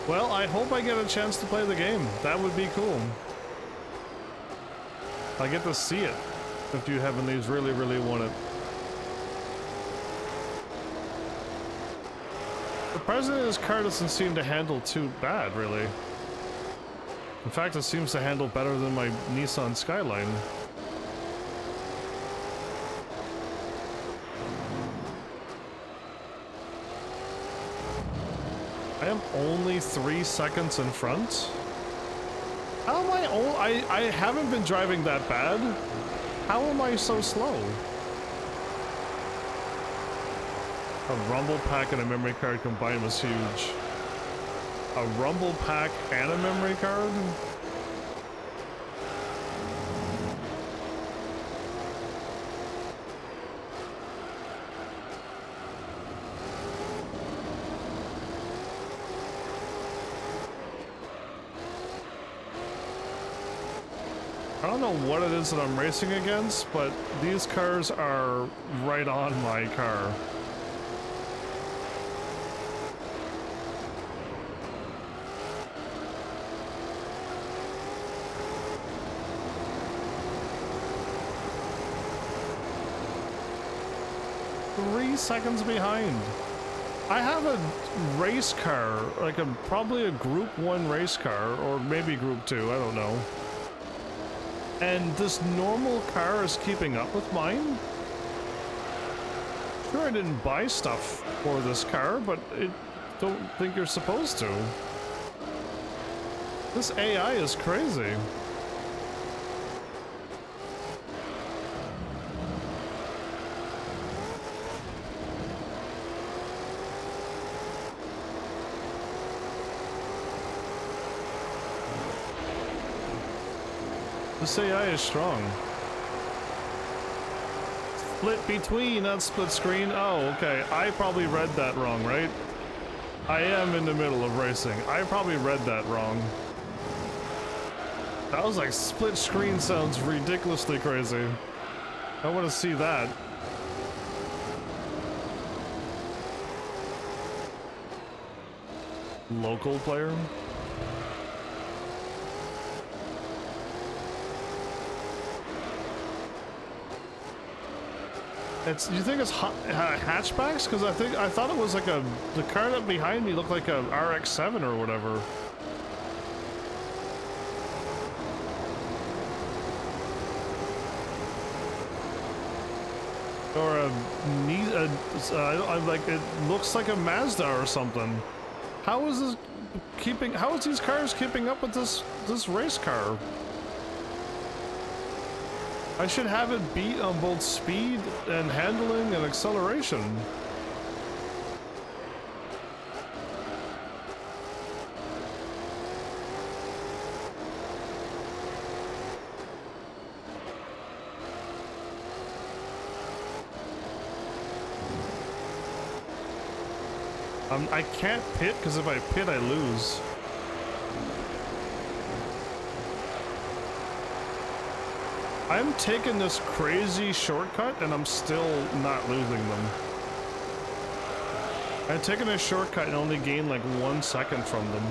Well, I hope I get a chance to play the game. That would be cool. I get to see it. If you Heavenlies really, really want it. The president of this car doesn't seem to handle too bad, really. In fact, it seems to handle better than my Nissan Skyline. I am only 3 seconds in front? How am I haven't been driving that bad. How am I so slow? A rumble pack and a memory card combined was huge. A rumble pack and a memory card? I don't know what it is that I'm racing against, but these cars are right on my car. Three seconds behind. I have a race car, like probably a Group 1 race car, or maybe Group 2, I don't know. And this normal car is keeping up with mine? Sure, I didn't buy stuff for this car, but I don't think you're supposed to. This AI is crazy. This AI is strong. Split between, not split screen. Oh, okay. I probably read that wrong, right? I am in the middle of racing. I probably read that wrong. That was like split screen, sounds ridiculously crazy. I want to see that. Local player? It's. You think it's hatchbacks? Because I thought it was like the car that behind me looked like a RX-7 or whatever. Or like it looks like a Mazda or something. How is this keeping? How is these cars keeping up with this race car? I should have it beat on both speed and handling and acceleration. I can't pit because if I pit, I lose. I'm taking this crazy shortcut and I'm still not losing them. I'm taking a shortcut and only gain like 1 second from them.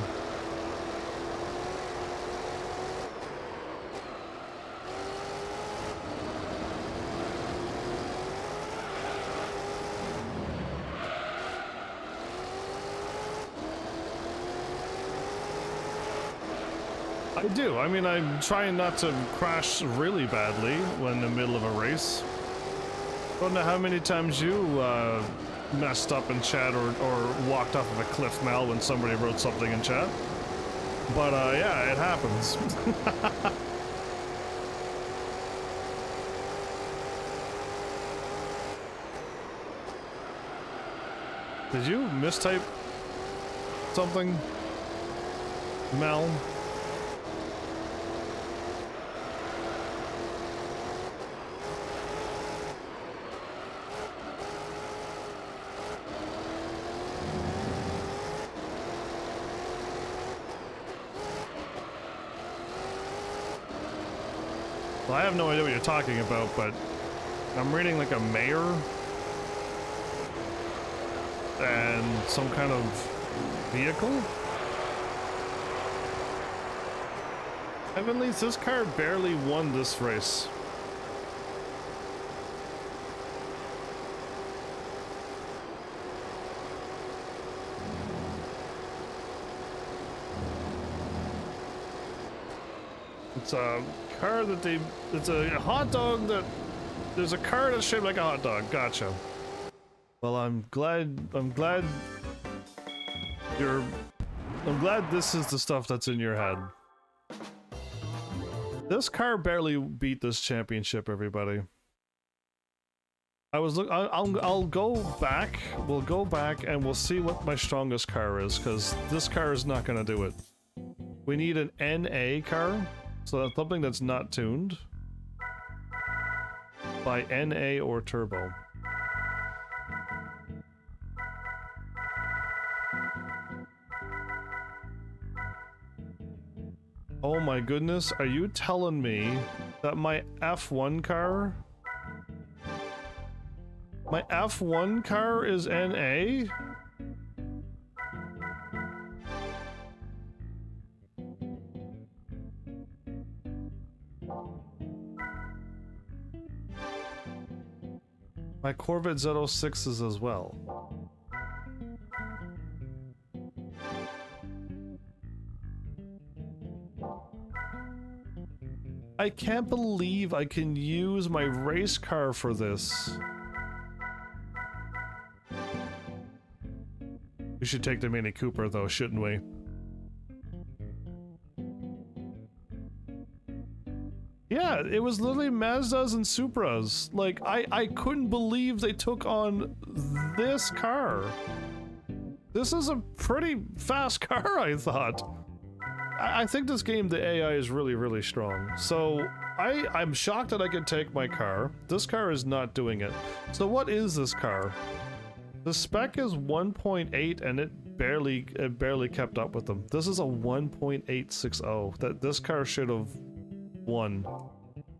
I do. I mean, I'm trying not to crash really badly when in the middle of a race. Don't know how many times you messed up in chat or walked off of a cliff, Mal, when somebody wrote something in chat. But yeah, it happens. Did you mistype something, Mel? Well, I have no idea what you're talking about, but I'm reading like a mayor and some kind of vehicle. Heavenly's, this car barely won this race. It's a car that it's a hot dog that, there's a car that's shaped like a hot dog. Gotcha. Well, I'm glad this is the stuff that's in your head. This car barely beat this championship, everybody. I'll go back, we'll go back and we'll see what my strongest car is, because this car is not gonna do it. We need an NA car. So that's something that's not tuned by NA or turbo. Oh my goodness, are you telling me that my F1 car is NA? My Corvette Z06 is as well. I can't believe I can use my race car for this. We should take the Mini Cooper though, shouldn't we? Yeah, it was literally Mazdas and Supras. Like, I couldn't believe they took on this car. This is a pretty fast car, I thought. I think this game, the AI is really, really strong. So, I'm shocked that I could take my car. This car is not doing it. So what is this car? The spec is 1.8 and it barely kept up with them. This is a 1.860. That this car should have won,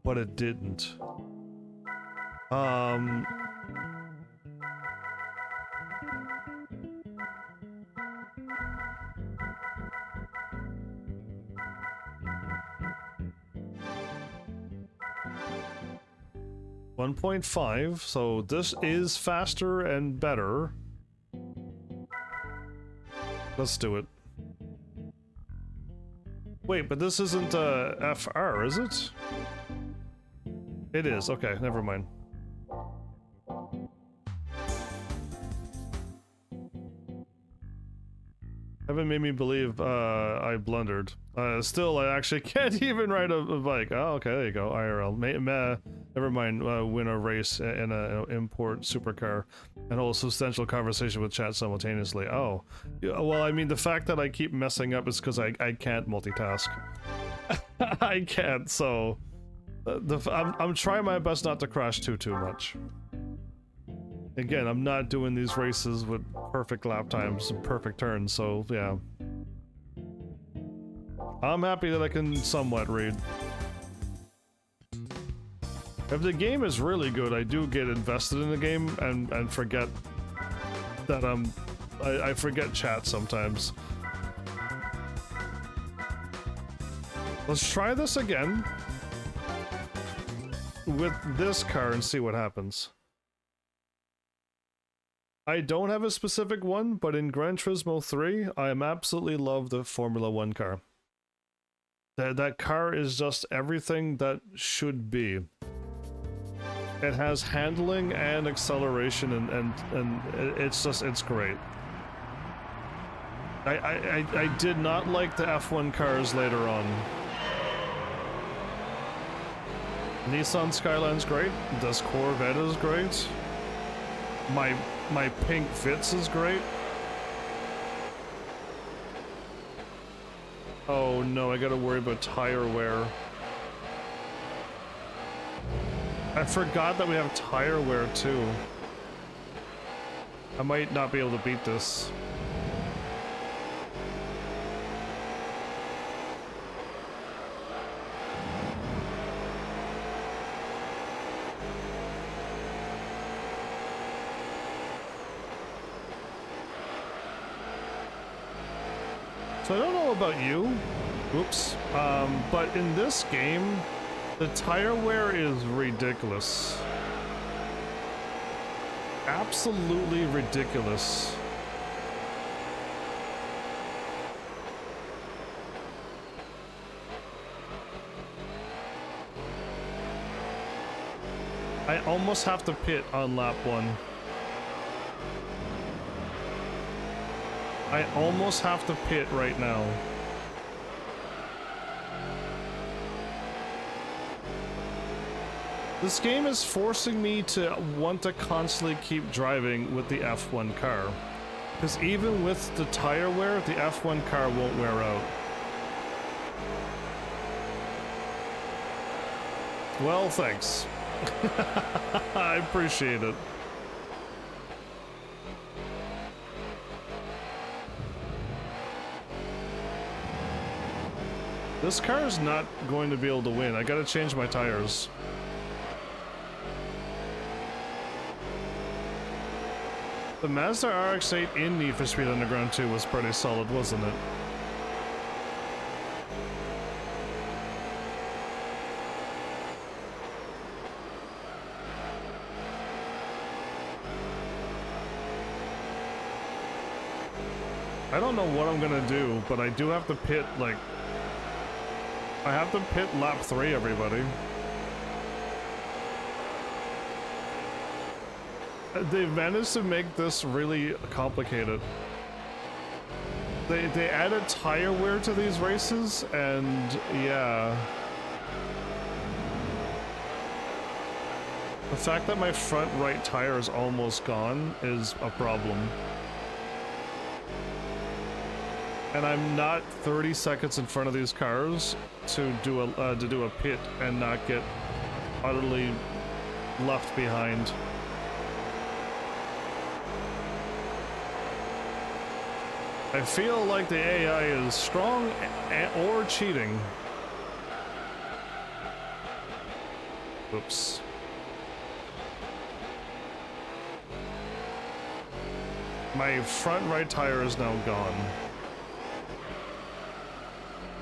but it didn't. 1.5, so this is faster and better. Let's do it. Wait, but this isn't FR, is it? It is, okay, never mind. Haven't made me believe I blundered. Still, I actually can't even ride a bike. Oh, okay, there you go. IRL. Never mind. Win a race in an import supercar and hold a substantial conversation with chat simultaneously. Oh, well, I mean, the fact that I keep messing up is because I can't multitask. I can't. So, I'm trying my best not to crash too much. Again, I'm not doing these races with perfect lap times and perfect turns, so yeah. I'm happy that I can somewhat read. If the game is really good, I do get invested in the game and forget that I forget chat sometimes. Let's try this again with this car and see what happens. I don't have a specific one, but in Gran Turismo 3, I absolutely love the Formula 1 car. That car is just everything that should be. It has handling and acceleration and it's great. I did not like the F1 cars later on. Nissan Skyline's great. This Corvette is great. My pink Fitz is great. Oh no, I gotta worry about tire wear. I forgot that we have tire wear too. I might not be able to beat this. So I don't know about you, oops, but in this game, the tire wear is ridiculous. Absolutely ridiculous. I almost have to pit on lap 1. I almost have to pit right now. This game is forcing me to want to constantly keep driving with the F1 car. Because even with the tire wear, the F1 car won't wear out. Well, thanks. I appreciate it. This car is not going to be able to win. I gotta change my tires. The Mazda RX-8 in Need for Speed Underground 2 was pretty solid, wasn't it? I don't know what I'm gonna do, but I do have to pit, like... I have to pit lap 3, everybody. They've managed to make this really complicated. They added tire wear to these races, and yeah. The fact that my front right tire is almost gone is a problem. And I'm not 30 seconds in front of these cars to do a pit and not get utterly left behind. I feel like the AI is strong or cheating. Oops. My front right tire is now gone.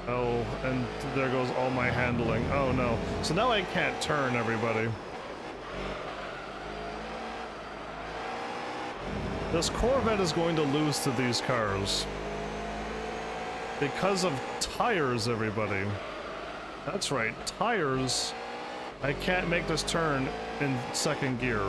Oh, and there goes all my handling. Oh no. So now I can't turn, everybody. This Corvette is going to lose to these cars. Because of tires, everybody. That's right, tires. I can't make this turn in second gear.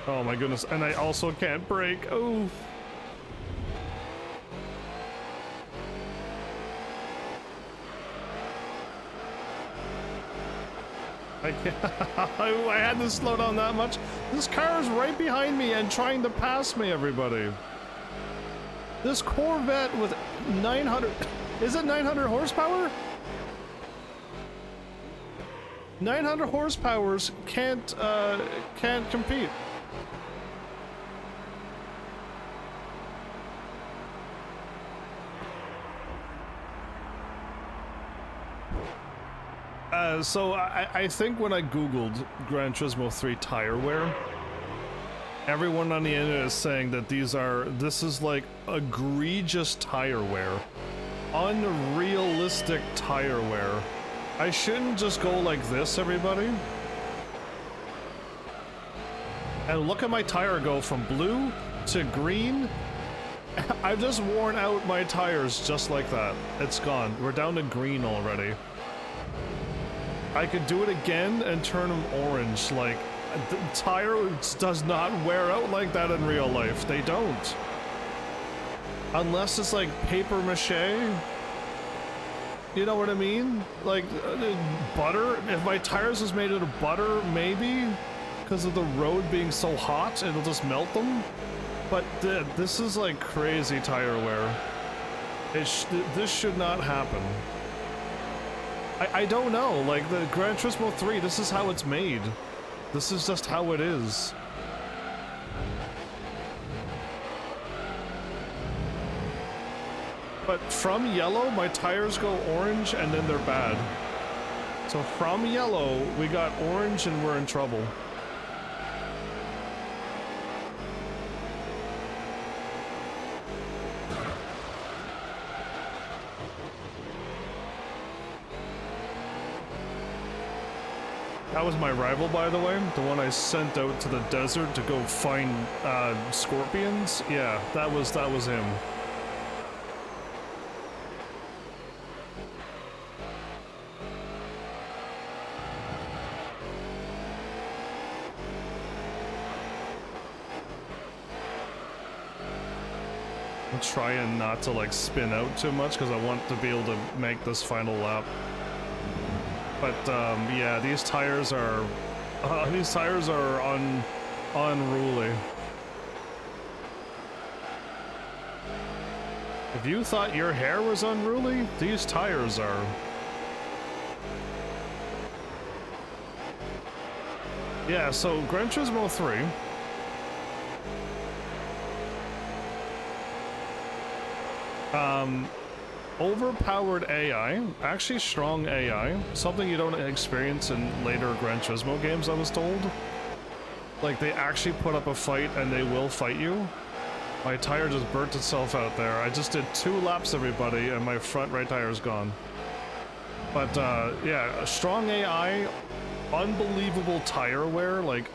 Oh my goodness, and I also can't brake. Oh. I can't. I had to slow down that much. This car is right behind me and trying to pass me, everybody. This Corvette with 900... Is it 900 horsepower? 900 horsepowers can't compete. So I think when I googled Gran Turismo 3 tire wear, everyone on the internet is saying that this is like egregious tire wear. Unrealistic tire wear. I shouldn't just go like this, everybody. And look at my tire go from blue to green. I've just worn out my tires just like that. It's gone. We're down to green already. I could do it again and turn them orange. Like, the tire does not wear out like that in real life. They don't. Unless it's like paper mache. You know what I mean? Like, butter? If my tires was made out of butter, maybe? Because of the road being so hot, it'll just melt them. But this is like crazy tire wear. This should not happen. I don't know, like the Gran Turismo 3, this is how it's made. This is just how it is. But from yellow, my tires go orange and then they're bad. So from yellow, we got orange and we're in trouble. That was my rival, by the way. The one I sent out to the desert to go find scorpions. Yeah, that was him. I'm trying not to like spin out too much because I want to be able to make this final lap. But yeah, these tires are unruly. If you thought your hair was unruly, these tires are. Yeah, so Gran Turismo 3. Overpowered AI, actually strong AI, something you don't experience in later Gran Turismo games, I was told. Like, they actually put up a fight and they will fight you. My tire just burnt itself out there. I just did 2 laps, everybody, and my front right tire is gone. But, yeah, strong AI, unbelievable tire wear, like,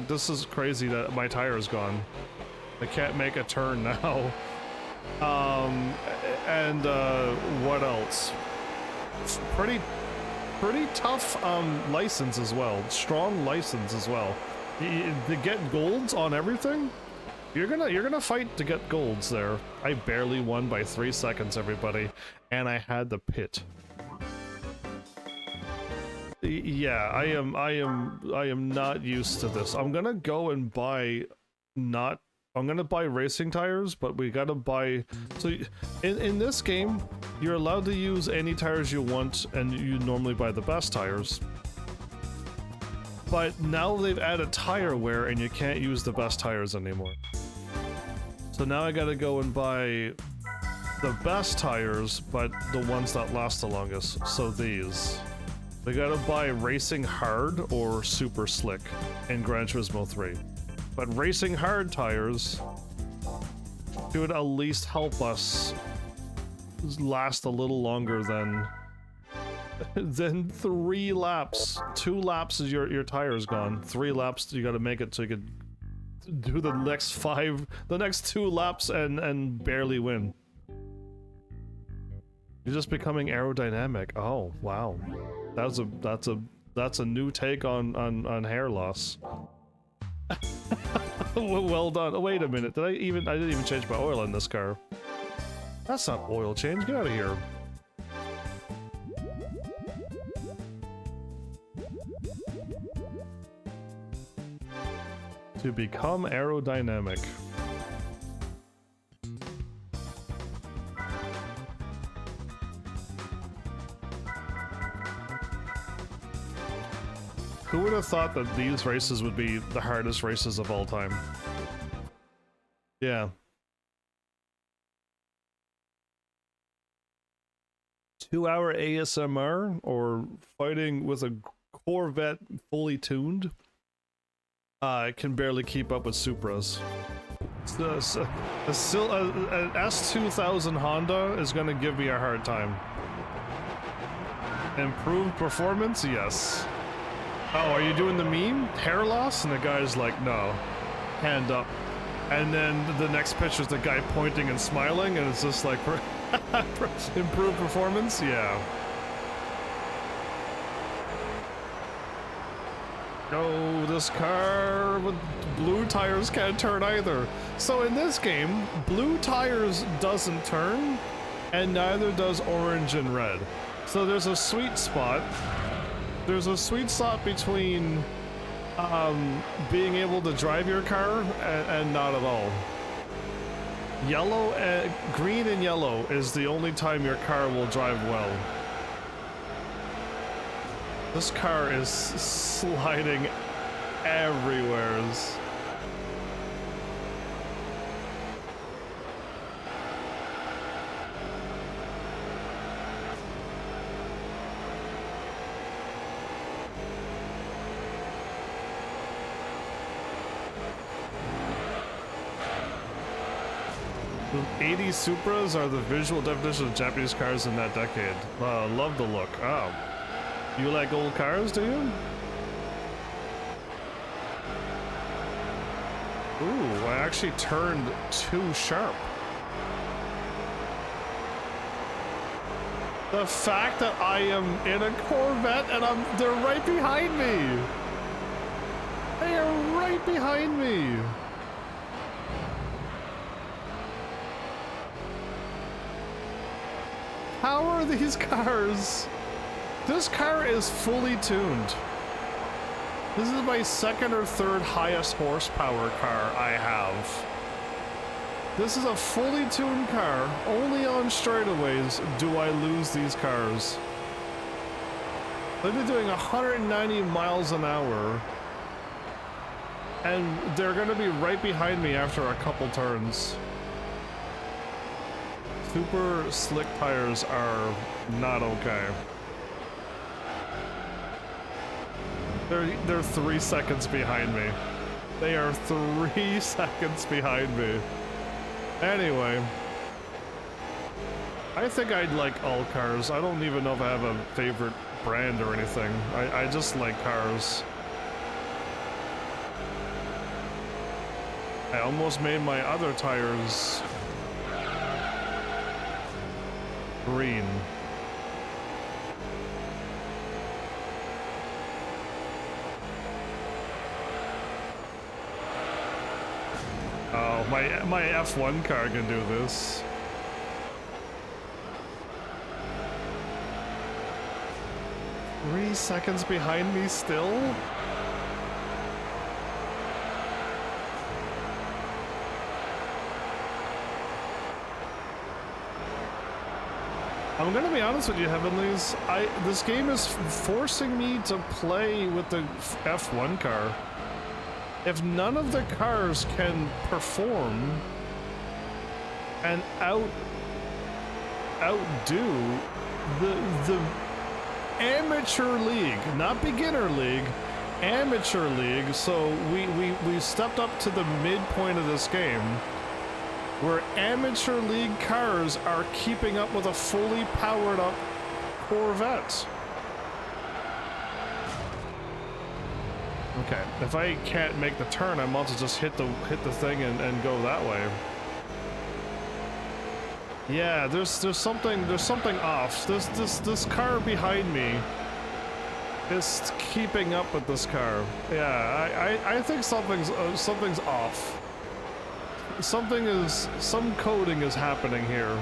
this is crazy that my tire is gone. I can't make a turn now. And what else? Pretty tough license as well. Strong license as well. To get golds on everything, you're gonna fight to get golds there. I barely won by 3 seconds, everybody, and I had the pit. Yeah, I am not used to this. I'm gonna go and buy not I'm gonna buy racing tires, but we gotta buy... So in this game, you're allowed to use any tires you want, and you normally buy the best tires. But now they've added tire wear, and you can't use the best tires anymore. So now I gotta go and buy the best tires, but the ones that last the longest. So these. We gotta buy Racing Hard or Super Slick in Gran Turismo 3. But Racing Hard tires should at least help us last a little longer than 3 laps. 2 laps is your tire's gone. 3 laps you gotta make it so you can do the next 2 laps and barely win. You're just becoming aerodynamic. Oh wow, that's a new take on hair loss. Well done. Oh, wait a minute. I didn't even change my oil in this car. That's not oil change. Get out of here. To become aerodynamic. Who would have thought that these races would be the hardest races of all time? Yeah. 2-hour ASMR or fighting with a Corvette fully tuned? I can barely keep up with Supras. An S2000 Honda is gonna give me a hard time. Improved performance? Yes. Oh, are you doing the meme? Hair loss? And the guy's like, no. Hand up. And then the next picture is the guy pointing and smiling, and it's just like, improved performance? Yeah. No, this car with blue tires can't turn either. So in this game, blue tires doesn't turn, and neither does orange and red. So there's a sweet spot. There's a sweet spot between being able to drive your car and not at all. Green and yellow is the only time your car will drive well. This car is sliding everywhere. The 80 Supras are the visual definition of Japanese cars in that decade. Love the look. Oh. You like old cars, do you? Ooh, I actually turned too sharp. The fact that I am in a Corvette and they're right behind me. They are right behind me. How are these cars? This car is fully tuned. This is my second or third highest horsepower car I have. This is a fully tuned car. Only on straightaways do I lose these cars. They've been doing 190 miles an hour. And they're gonna be right behind me after a couple turns. Super slick tires are not okay. They're 3 seconds behind me. They are 3 seconds behind me. Anyway. I think I'd like all cars. I don't even know if I have a favorite brand or anything. I just like cars. I almost made my other tires green. Oh, my F1 car can do this. Three seconds behind me still? I'm gonna be honest with you, Heavenlies. This game is forcing me to play with the F1 car. If none of the cars can perform and outdo the amateur league, not beginner league, amateur league. So we stepped up to the midpoint of this game, where amateur league cars are keeping up with a fully powered up Corvette. Okay, if I can't make the turn, I might as well just hit the thing and go that way. Yeah, there's something off. This car behind me is keeping up with this car. Yeah, I think something's off. Some coding is happening here.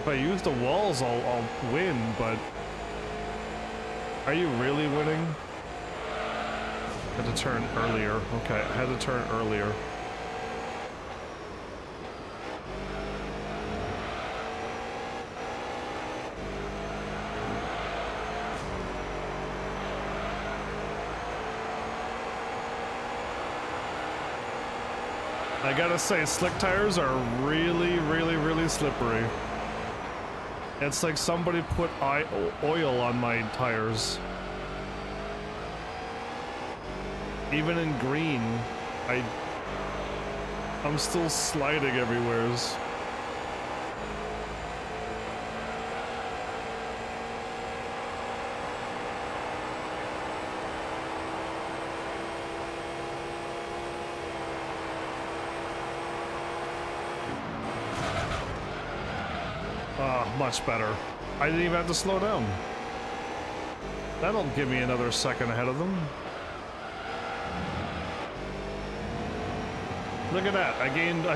If I use the walls, I'll win, but are you really winning? I had to turn earlier. Okay, I had to turn earlier. I gotta say, slick tires are really, really, really slippery. It's like somebody put oil on my tires. Even in green, I'm still sliding everywheres. Much better. I didn't even have to slow down. That'll give me another second ahead of them. Look at that. I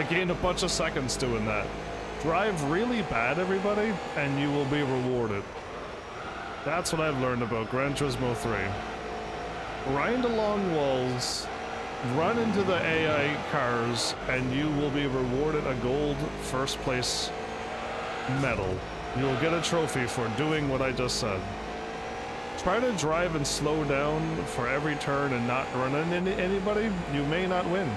gained a bunch of seconds doing that. Drive really bad, everybody, and you will be rewarded. That's what I've learned about Gran Turismo 3. Grind along walls, run into the AI cars, and you will be rewarded a gold first place medal. You'll get a trophy for doing what I just said. Try to drive and slow down for every turn and not run into anybody. You may not win.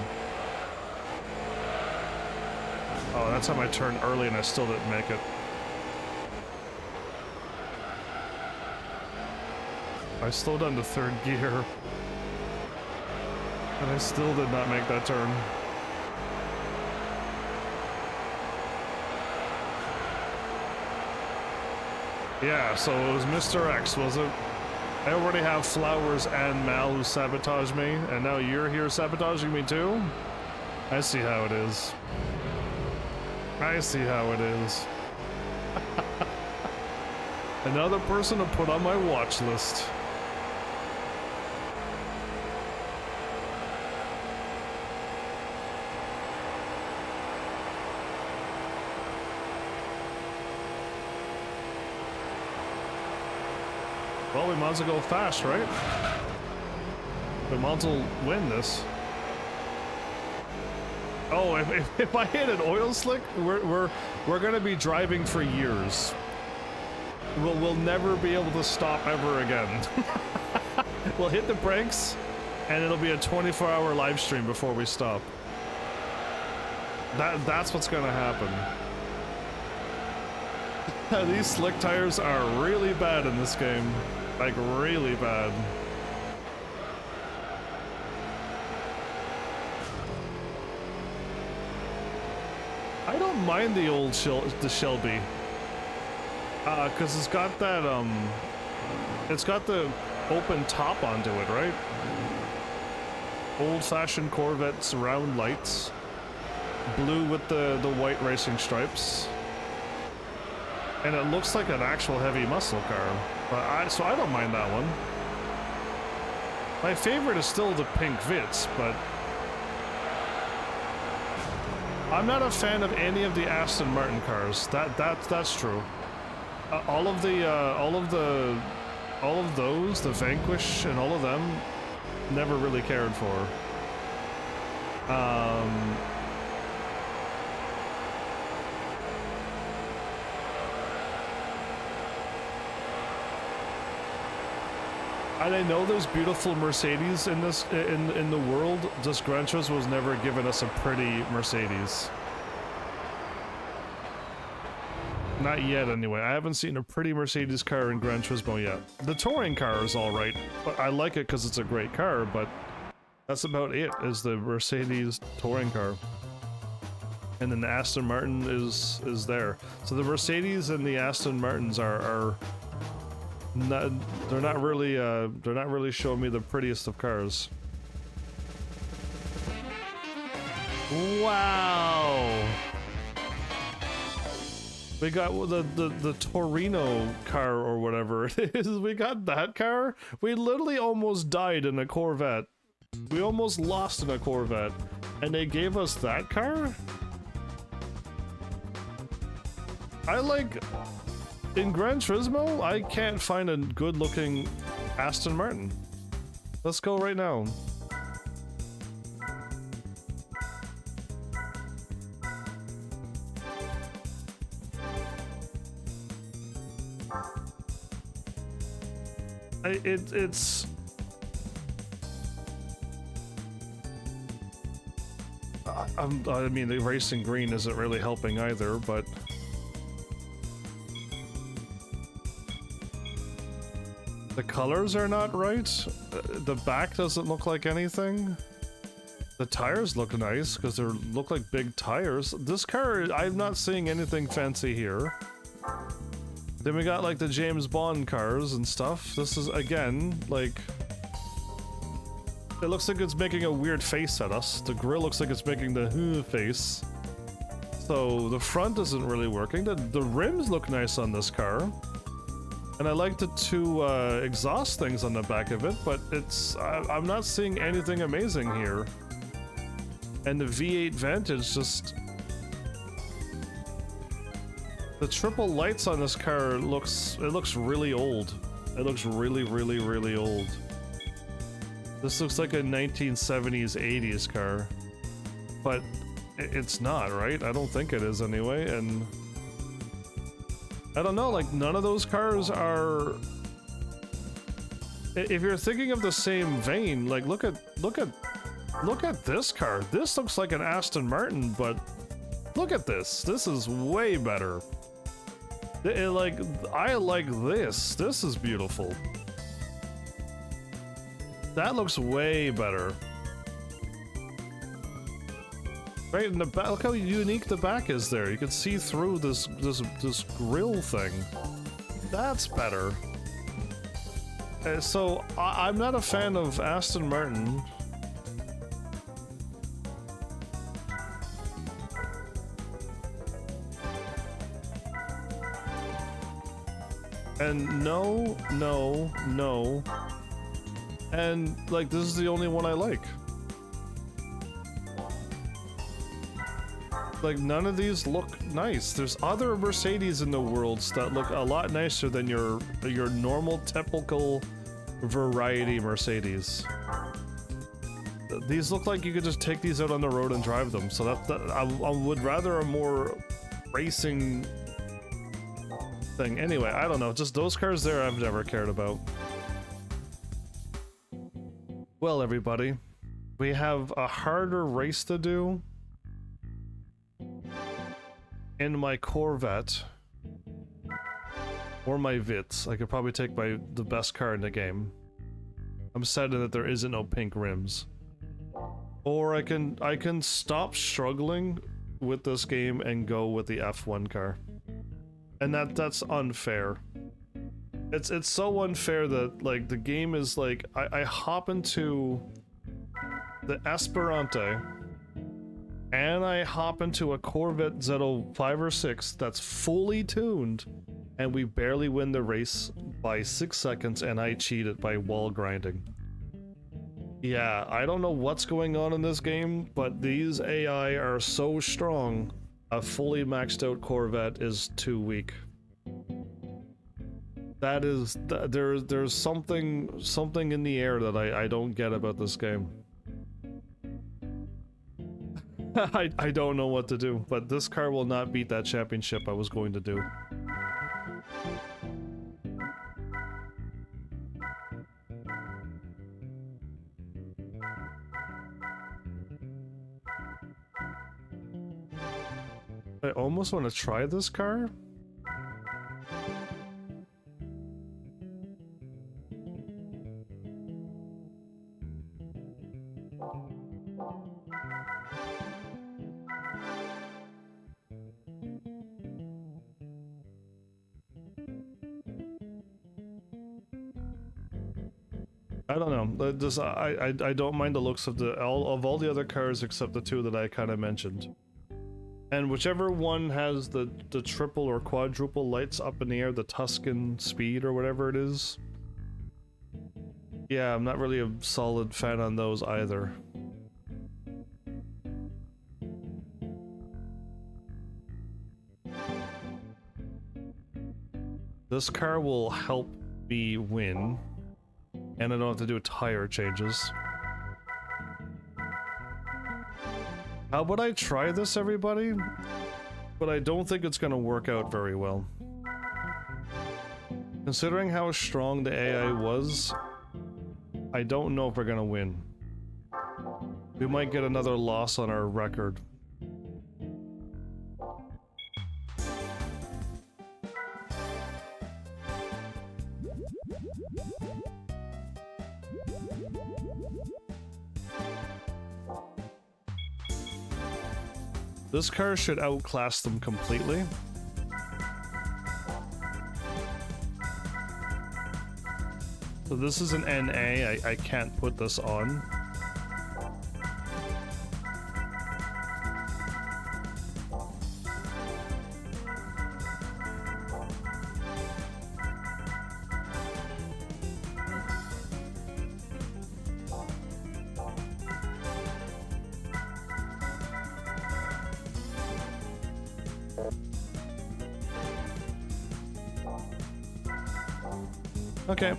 Oh, that's how I turned early and I still didn't make it. I slowed down to third gear. And I still did not make that turn. Yeah, so it was Mr. X, was it? I already have Flowers and Mal who sabotaged me, and now you're here sabotaging me too? I see how it is. I see how it is. Another person to put on my watch list. Well, we might as well go fast, right? We might as well win this. Oh, if I hit an oil slick, we're gonna be driving for years. We'll never be able to stop ever again. We'll hit the brakes, and it'll be a 24-hour live stream before we stop. That's what's gonna happen. These slick tires are really bad in this game. Like, really bad. I don't mind the old the Shelby. Cause it's got that, it's got the open top onto it, right? Old-fashioned Corvette surround lights. Blue with the white racing stripes. And it looks like an actual heavy muscle car. But so I don't mind that one. My favorite is still the pink Vitz, but I'm not a fan of any of the Aston Martin cars. That's true. all of those, the Vanquish and all of them, never really cared for. And I know there's beautiful Mercedes in this in the world, just Gran Turismo was never given us a pretty Mercedes. Not yet, anyway. I haven't seen a pretty Mercedes car in Gran Turismo yet. The touring car is alright, but I like it because it's a great car, but that's about it, is the Mercedes touring car. And then the Aston Martin is there. So the Mercedes and the Aston Martins are not, they're not really showing me the prettiest of cars. Wow! We got the Torino car or whatever it is. We got that car. We literally almost died in a Corvette. We almost lost in a Corvette. And they gave us that car? I like... In Gran Turismo, I can't find a good-looking Aston Martin. Let's go right now. It's... I mean, the racing green isn't really helping either, but... The colors are not right. The back doesn't look like anything. The tires look nice because they look like big tires. This car, I'm not seeing anything fancy here. Then we got like the James Bond cars and stuff. This is again like... It looks like it's making a weird face at us. The grille looks like it's making the face. So the front isn't really working. The rims look nice on this car. And I like the two exhaust things on the back of it, but it's... I'm not seeing anything amazing here. And the V8 Vantage just... The triple lights on this car looks really old. It looks really, really, really old. This looks like a 1970s, 80s car. But it's not, right? I don't think it is anyway, and... I don't know, like, none of those cars are... If you're thinking of the same vein, like, look at this car. This looks like an Aston Martin, but look at this. This is way better. Like, I like this. This is beautiful. That looks way better. Right in the back, look how unique the back is there. You can see through this grill thing. That's better. So I'm not a fan of Aston Martin. And no. And like, this is the only one I like. Like, none of these look nice. There's other Mercedes in the world that look a lot nicer than your normal typical variety Mercedes. These look like you could just take these out on the road and drive them. So I would rather a more racing thing. Anyway, I don't know. Just those cars there I've never cared about. Well, everybody, we have a harder race to do. In my Corvette, or my Vitz. I could probably take the best car in the game. I'm sad that there isn't no pink rims. Or I can stop struggling with this game and go with the F1 car. And that's unfair. It's so unfair that, like, the game is like, I hop into the Esperante and I hop into a Corvette Z05 or 6 that's fully tuned, and we barely win the race by 6 seconds, and I cheated by wall grinding. Yeah, I don't know what's going on in this game, but these AI are so strong, a fully maxed out Corvette is too weak. That is, there's something in the air that I don't get about this game. I don't know what to do, but this car will not beat that championship I was going to do. I almost want to try this car. I don't know. Just I don't mind the looks of all the other cars except the two that I kind of mentioned. And whichever one has the triple or quadruple lights up in the air, the Tuscan Speed or whatever it is. Yeah, I'm not really a solid fan on those either. This car will help me win, and I don't have to do tire changes. How about I try this, everybody? But I don't think it's gonna work out very well. Considering how strong the AI was, I don't know if we're gonna win. We might get another loss on our record. This car should outclass them completely. So this is an NA, I can't put this on. Okay.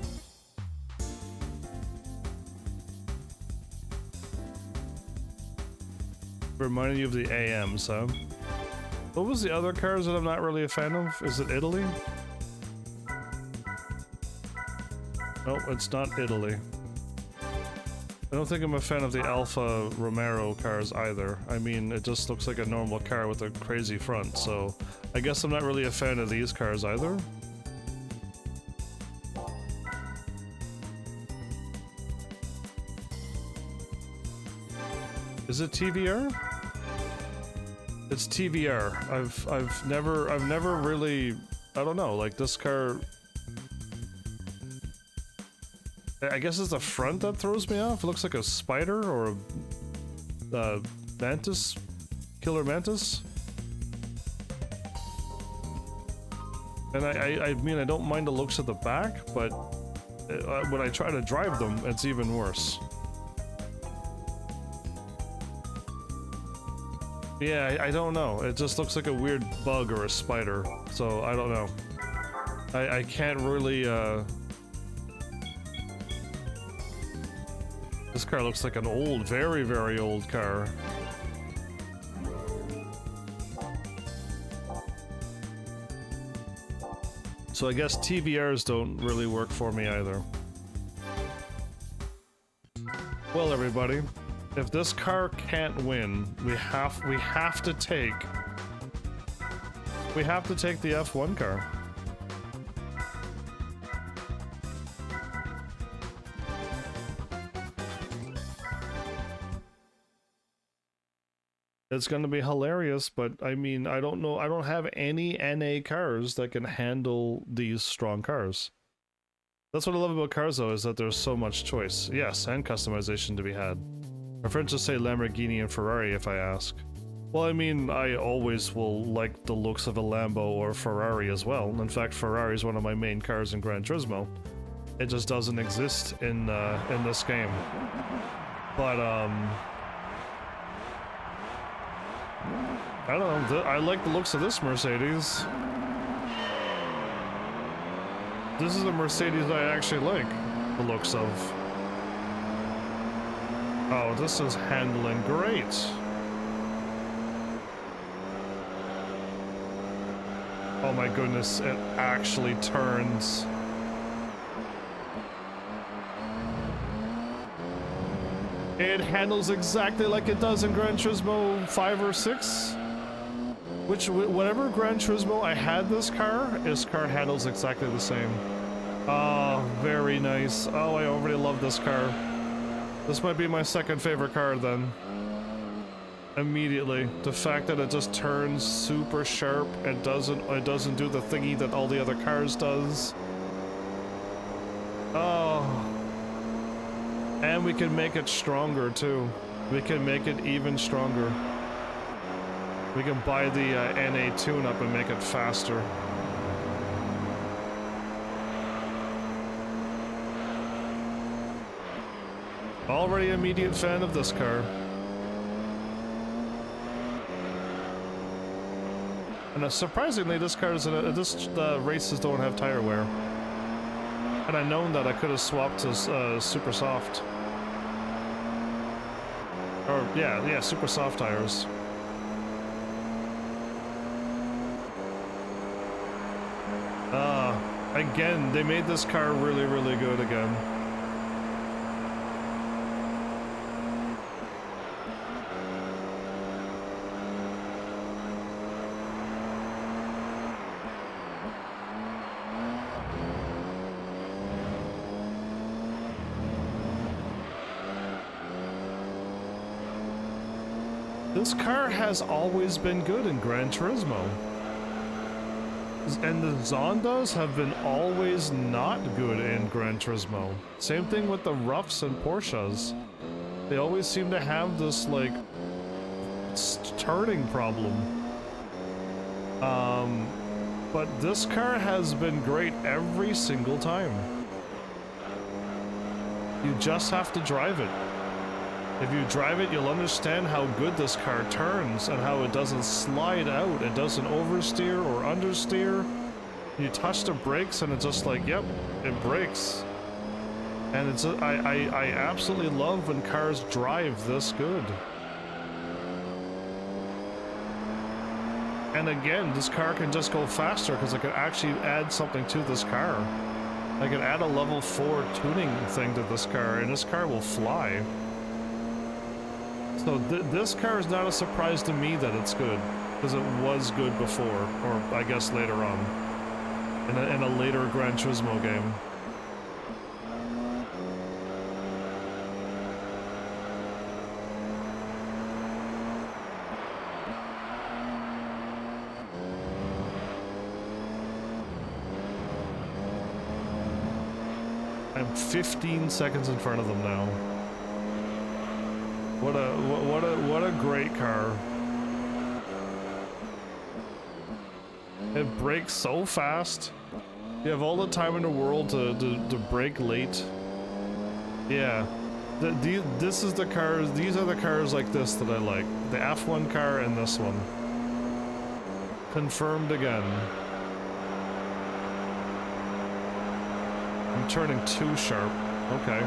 Reminding you of the AMs, huh? What was the other cars that I'm not really a fan of? Is it Italy? No, it's not Italy. I don't think I'm a fan of the Alfa Romero cars either. I mean, it just looks like a normal car with a crazy front, so I guess I'm not really a fan of these cars either. Is it TVR? It's TVR. I've never really, I don't know, like this car. I guess it's the front that throws me off. It looks like a spider or a mantis, killer mantis. And I mean, I don't mind the looks of the back, but when I try to drive them, it's even worse. Yeah, I don't know. It just looks like a weird bug or a spider, so I don't know. I can't really, This car looks like an old, very, very old car. So I guess TVRs don't really work for me either. Well, everybody, if this car can't win, we have to take the F1 car. It's going to be hilarious, but I mean, I don't know. I don't have any NA cars that can handle these strong cars. That's what I love about cars, though, is that there's so much choice. Yes, and customization to be had. My friends just say Lamborghini and Ferrari if I ask. Well, I mean, I always will like the looks of a Lambo or Ferrari as well. In fact, Ferrari is one of my main cars in Gran Turismo. It just doesn't exist in this game. But I don't know. I like the looks of this Mercedes. This is a Mercedes I actually like the looks of. Oh, this is handling great. Oh my goodness, it actually turns. It handles exactly like it does in Gran Turismo 5 or 6. Whatever Gran Turismo I had this car handles exactly the same. Oh, very nice. Oh, I already love this car. This might be my second favorite car then. Immediately. The fact that it just turns super sharp and doesn't do the thingy that all the other cars does. Oh. And we can make it stronger too. We can make it even stronger. We can buy the NA tune-up and make it faster. Already immediate fan of this car. And surprisingly, this car is races don't have tire wear. Had I known that, I could have swapped to super soft. Or yeah, super soft tires. Again, they made this car really, really good again. This car has always been good in Gran Turismo. And the Zondas have been always not good in Gran Turismo. Same thing with the Roughs and Porsches. They always seem to have this, like, turning problem. But this car has been great every single time. You just have to drive it. If you drive it, you'll understand how good this car turns and how it doesn't slide out. It doesn't oversteer or understeer. You touch the brakes and it's just like, yep, it brakes. And it's I absolutely love when cars drive this good. And again, this car can just go faster because I can actually add something to this car. I can add a level 4 tuning thing to this car and this car will fly. So this car is not a surprise to me that it's good, because it was good before, or I guess later on, in a later Gran Turismo game. I'm 15 seconds in front of them now. What a great car. It brakes so fast. You have all the time in the world to brake late. Yeah. This is the cars, these are the cars like this that I like. The F1 car and this one. Confirmed again. I'm turning too sharp. Okay.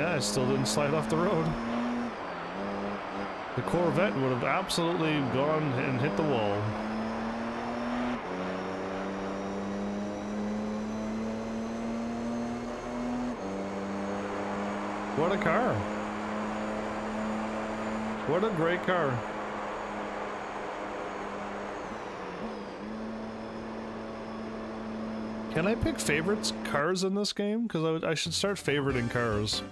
I still didn't slide off the road. The Corvette would have absolutely gone and hit the wall. What a car. What a great car. Can I pick favorites cars in this game? Because I should start favoriting cars.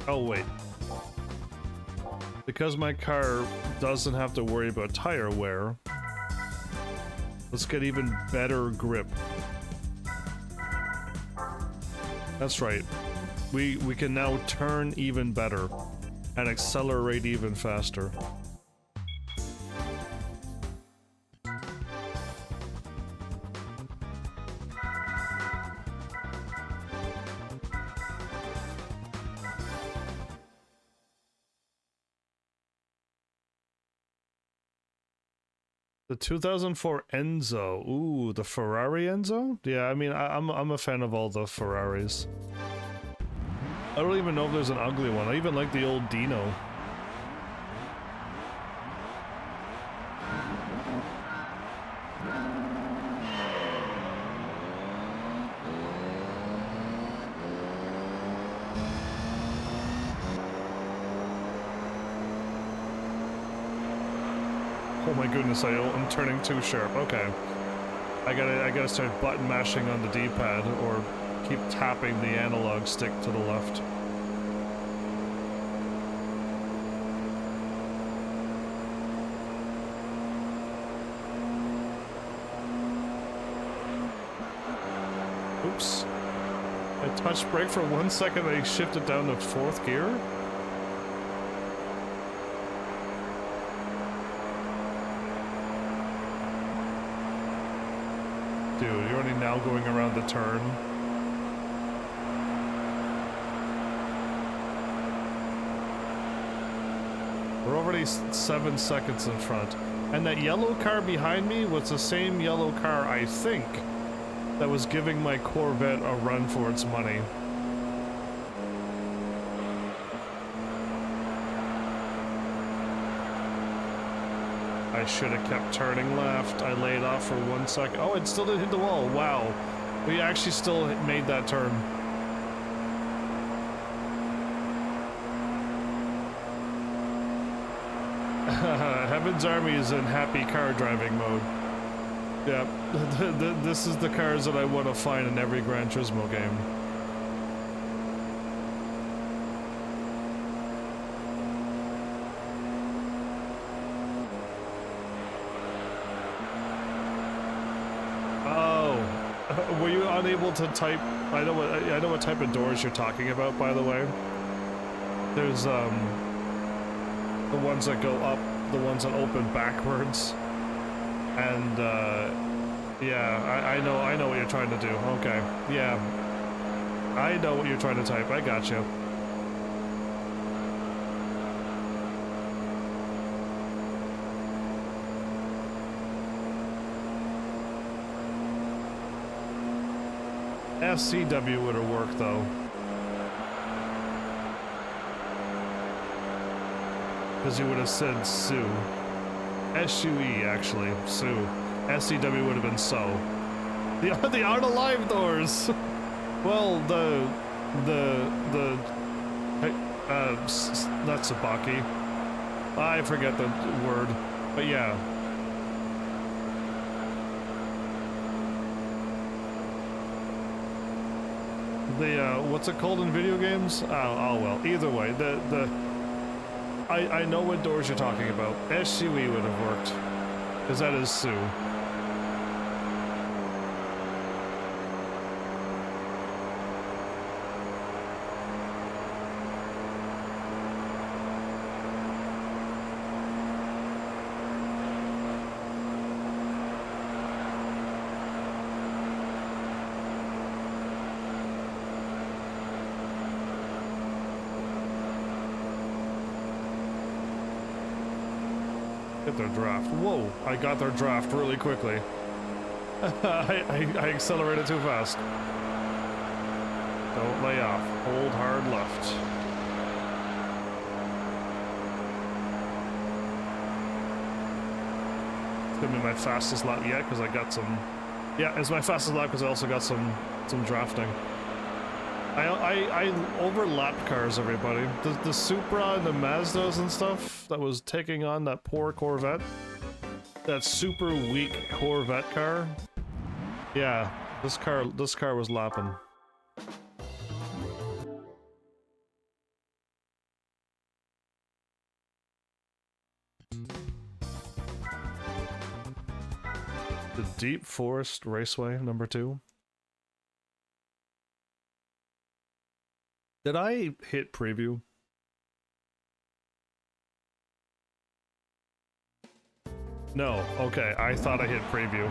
Oh wait. Because my car doesn't have to worry about tire wear, Let's get even better grip. That's right. We can now turn even better and accelerate even faster. The 2004 Enzo. Ooh, the Ferrari Enzo? Yeah, I mean, I'm a fan of all the Ferraris. I don't even know if there's an ugly one. I even like the old Dino. Oh my goodness, I'm turning too sharp. Okay. I gotta start button mashing on the D-pad or keep tapping the analog stick to the left. Oops. I touched brake for 1 second, I shifted down to 4th gear? Dude, you're only now going around the turn. We're already 7 seconds in front. And that yellow car behind me was the same yellow car, I think, that was giving my Corvette a run for its money. I should have kept turning left. I laid off for 1 second. Oh, it still didn't hit the wall. Wow. We actually still made that turn. Heaven's Army is in happy car driving mode. Yeah, this is the cars that I want to find in every Gran Turismo game. Were you unable to type? I know what type of doors you're talking about, by the way. There's the ones that go up, the ones that open backwards, and yeah, I know what you're trying to do. Okay, yeah, I know what you're trying to type. I got you. SCW would have worked, though. Because you would have said Sue. S-U-E, actually. Sue. SCW would have been so. The Art of Live doors! Well, not Sabaki. I forget the word. But yeah. What's it called in video games? Oh well, either way, I know what doors you're talking about. SUE would have worked, because that is Sue. Get their draft. Whoa, I got their draft really quickly. I accelerated too fast. Don't lay off. Hold hard left. It's gonna be my fastest lap yet because I got some. Yeah, it's my fastest lap because I also got some drafting. I overlapped cars, everybody. The Supra and the Mazdas and stuff that was taking on that poor Corvette. That super weak Corvette car. Yeah, this car was lapping. The Deep Forest Raceway number 2. Did I hit preview? No, okay, I thought I hit preview.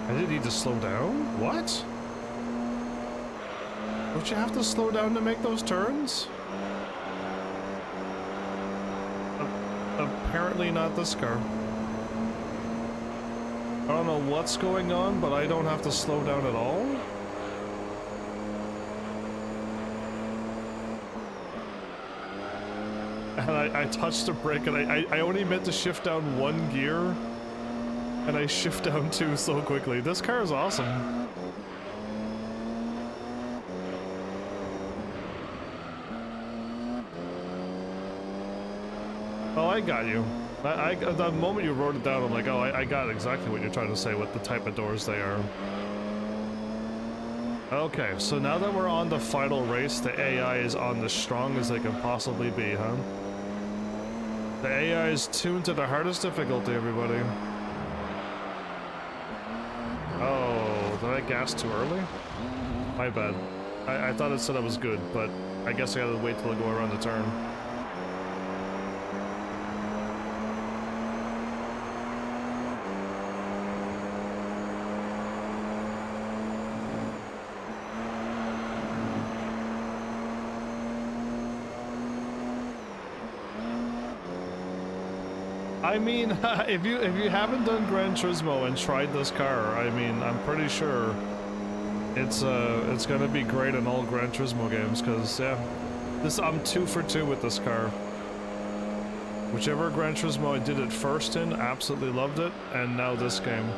I didn't need to slow down? What? Don't you have to slow down to make those turns? Apparently not this car. I don't know what's going on, but I don't have to slow down at all. And I touched the brake and I only meant to shift down 1 gear. And I shift down 2 so quickly. This car is awesome. Oh, I got you. The moment you wrote it down, I'm like, oh, I got exactly what you're trying to say with the type of doors they are. Okay, so now that we're on the final race, the AI is on the strong as they can possibly be, huh? The AI is tuned to the hardest difficulty, everybody. Oh, did I gas too early? My bad. I thought it said I was good, but I guess I gotta wait till I go around the turn. I mean, if you haven't done Gran Turismo and tried this car, I mean, I'm pretty sure it's gonna be great in all Gran Turismo games, because yeah, I'm 2 for 2 with this car. Whichever Gran Turismo I did it first in, absolutely loved it, and now this game.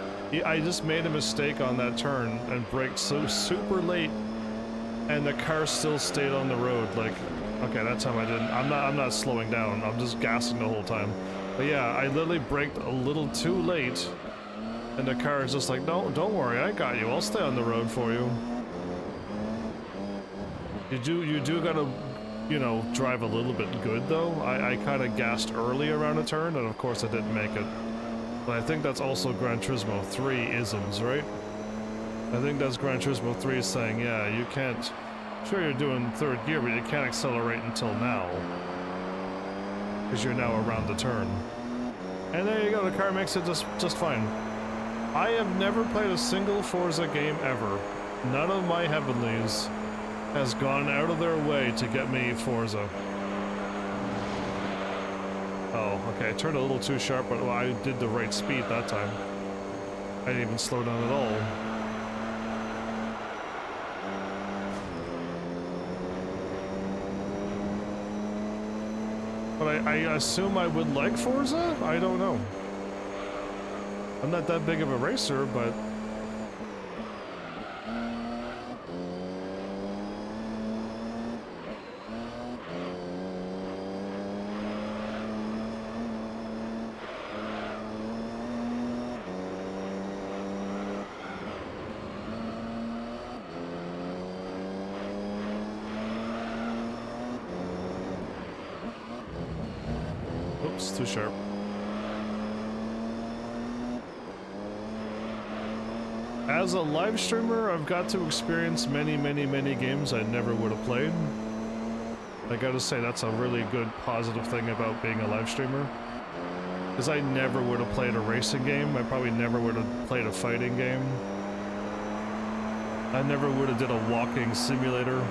I just made a mistake on that turn and braked so super late, and the car still stayed on the road. Like, okay, that time I didn't. I'm not slowing down. I'm just gassing the whole time. But yeah, I literally braked a little too late, and the car is just like, no, don't worry, I got you. I'll stay on the road for you. You do gotta, you know, drive a little bit good though. I kind of gassed early around a turn, and of course I didn't make it. But I think that's also Gran Turismo 3 isms, right? I think that's Gran Turismo 3 saying, yeah, you can't. Sure, you're doing 3rd gear, but you can't accelerate until now. Because you're now around the turn. And there you go, the car makes it just fine. I have never played a single Forza game ever. None of my Heavenlies has gone out of their way to get me Forza. Oh, okay, I turned a little too sharp, but well, I did the right speed that time. I didn't even slow down at all. But I assume I would like Forza? I don't know. I'm not that big of a racer, but... Oops, too sharp. As a live streamer, I've got to experience many games I never would have played. I gotta say, that's a really good positive thing about being a live streamer. Because I never would have played a racing game, I probably never would have played a fighting game. I never would have did a walking simulator.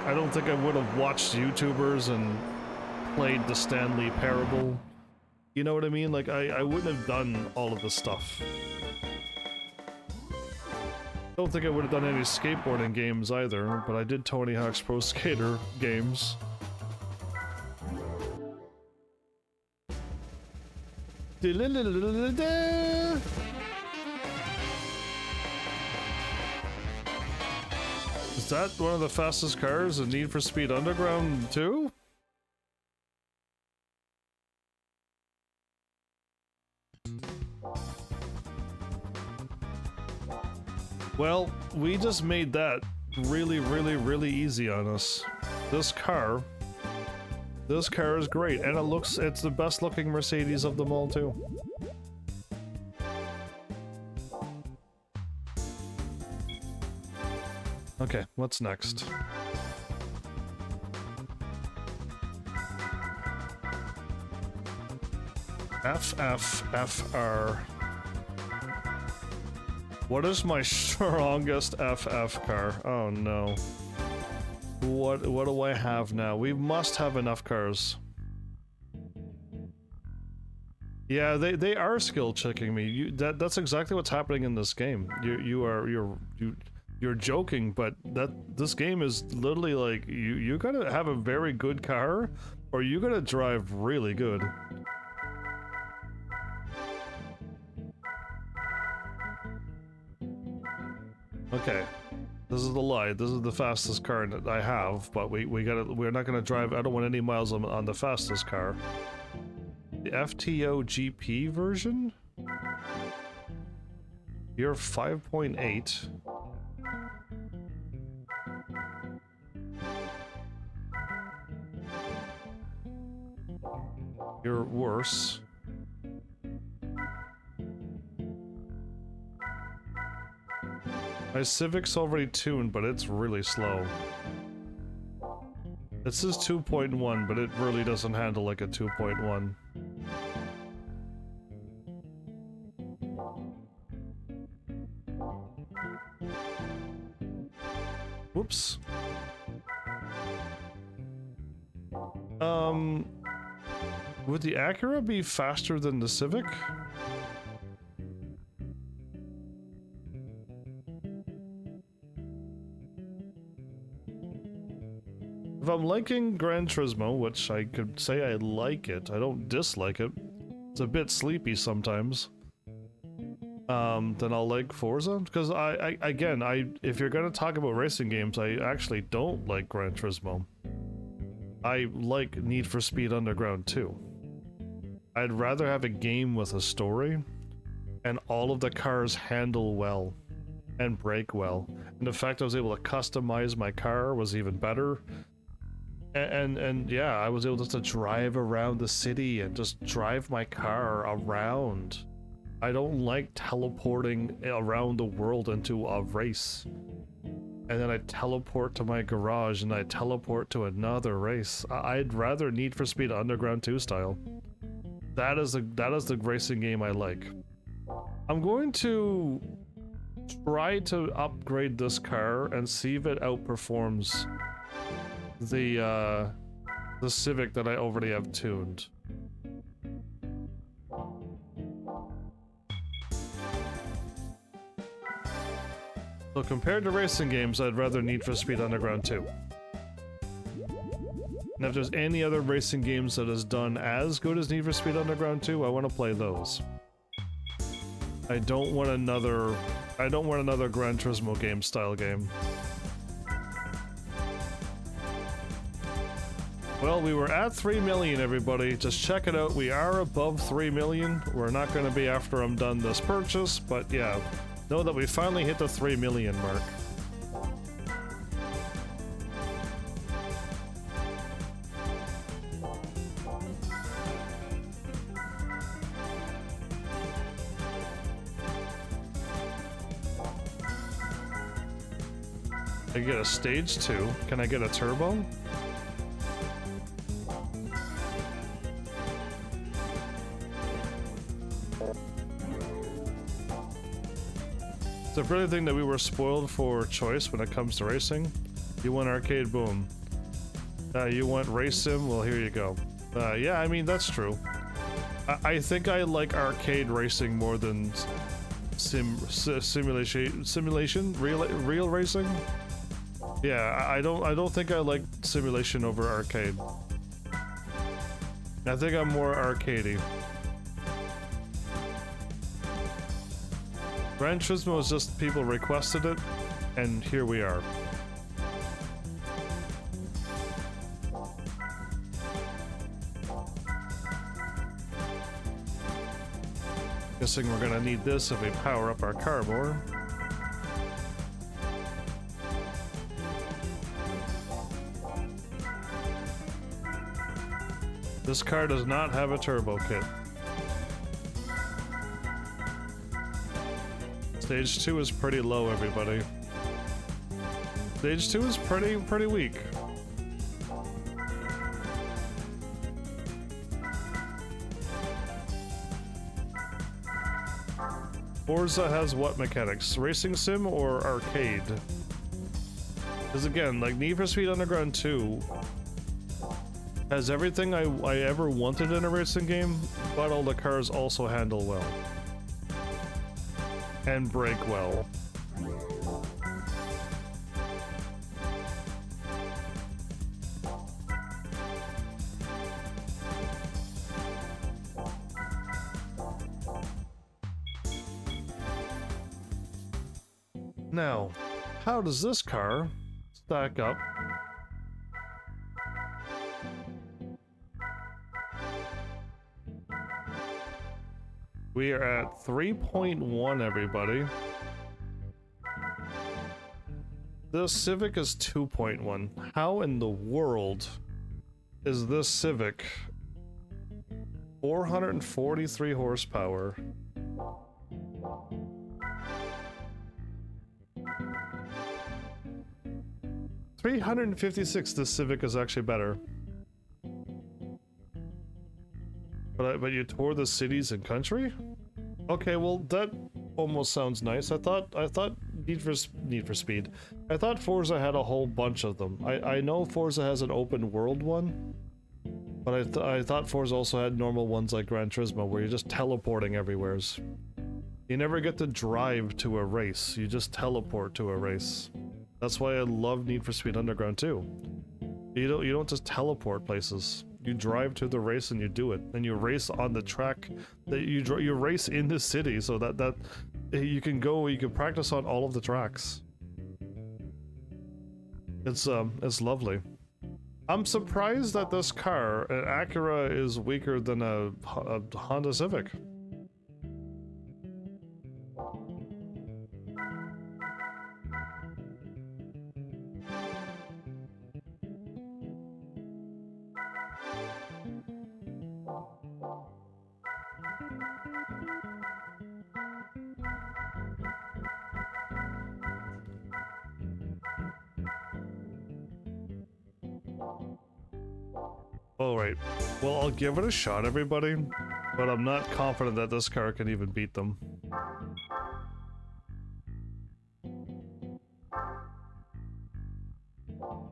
I don't think I would have watched YouTubers and played the Stanley Parable. You know what I mean? Like, I wouldn't have done all of this stuff. I don't think I would have done any skateboarding games either, but I did Tony Hawk's Pro Skater games. Is that one of the fastest cars in Need for Speed Underground 2? Well, we just made that really easy on us. This car is great, and it's the best looking Mercedes of them all too. Okay, what's next? FFFR. What is my strongest FF car? Oh no. What do I have now? We must have enough cars. Yeah, they are skill checking me. That's exactly what's happening in this game. You're joking, but this game is literally like you gotta have a very good car, or you gotta drive really good. Okay, this is the lie. This is the fastest car that I have, but we're not gonna drive. I don't want any miles on the fastest car. The FTO GP version? You're 5.8. You're worse. My Civic's already tuned, but it's really slow. It says 2.1, but it really doesn't handle like a 2.1. Whoops. Would the Acura be faster than the Civic? If I'm liking Gran Turismo, which I could say I like it, I don't dislike it. It's a bit sleepy sometimes. Then I'll like Forza, because if you're gonna talk about racing games, I actually don't like Gran Turismo. I like Need for Speed Underground 2. I'd rather have a game with a story, and all of the cars handle well, and brake well. And the fact I was able to customize my car was even better. And yeah, I was able just to drive around the city and just drive my car around. I don't like teleporting around the world into a race. And then I teleport to my garage and I teleport to another race. I'd rather Need for Speed Underground 2 style. That is the racing game I like. I'm going to try to upgrade this car and see if it outperforms the Civic that I already have tuned. So compared to racing games, I'd rather Need for Speed Underground 2. And if there's any other racing games that is done as good as Need for Speed Underground 2, I want to play those. I don't want another Gran Turismo game style game. Well, we were at 3 million, everybody. Just check it out. We are above 3 million. We're not going to be after I'm done this purchase, but yeah. Know that we finally hit the 3 million mark. I get a stage 2. Can I get a turbo? It's a pretty thing that we were spoiled for choice when it comes to racing. You want arcade, boom. You want race sim, well here you go. Yeah, I mean that's true. I think I like arcade racing more than simulation, real racing. Yeah, I don't think I like simulation over arcade. I think I'm more arcadey. Gran Turismo is just people requested it, and here we are. Guessing we're gonna need this if we power up our car more. This car does not have a turbo kit. Stage 2 is pretty low, everybody. Stage 2 is pretty weak. Forza has what mechanics? Racing sim or arcade? Because again, like Need for Speed Underground 2 has everything I ever wanted in a racing game, but all the cars also handle well. And brake well. Now, how does this car stack up? We are at 3.1, everybody. This Civic is 2.1. How in the world is this Civic 443 horsepower? $356. This Civic is actually better. But you tore the cities and country? Okay, well that almost sounds nice. I thought Need for Speed. I thought Forza had a whole bunch of them. I know Forza has an open world one, but I thought Forza also had normal ones like Gran Turismo where you're just teleporting everywheres. You never get to drive to a race. You just teleport to a race. That's why I love Need for Speed Underground 2. You don't just teleport places. You drive to the race and you do it, and you race on the track that you race in the city, so that you can practice on all of the tracks. It's lovely. I'm surprised that this car, an Acura, is weaker than a Honda Civic. Alright, well I'll give it a shot, everybody, but I'm not confident that this car can even beat them.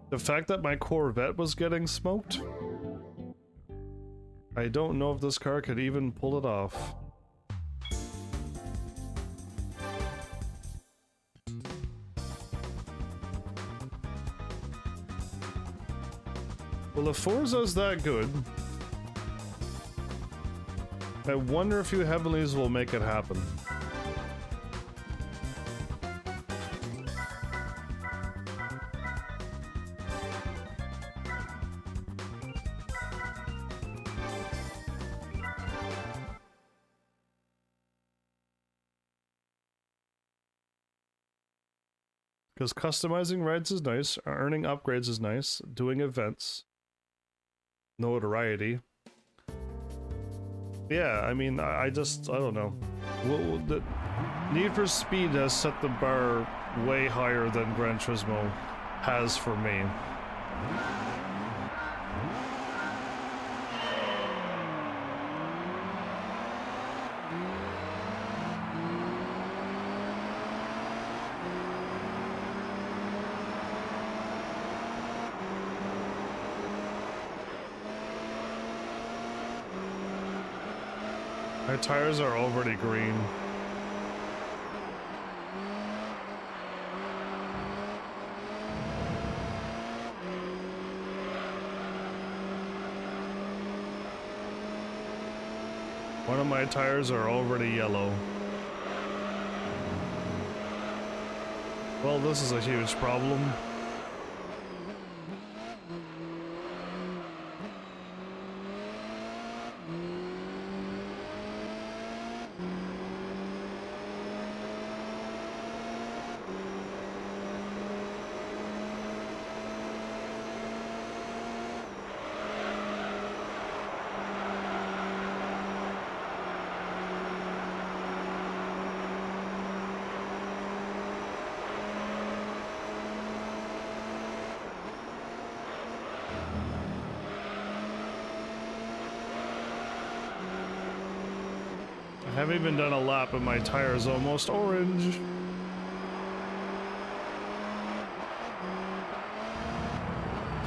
The fact that my Corvette was getting smoked, I don't know if this car could even pull it off. Well, if Forza's that good, I wonder if you Heavenlies will make it happen. Because customizing rides is nice, earning upgrades is nice, doing events, notoriety. Yeah, I mean, I don't know. The Need for Speed has set the bar way higher than Gran Turismo has for me. My tires are already green. One of my tires are already yellow. Well, this is a huge problem. Haven't even done a lap and my tire's almost orange.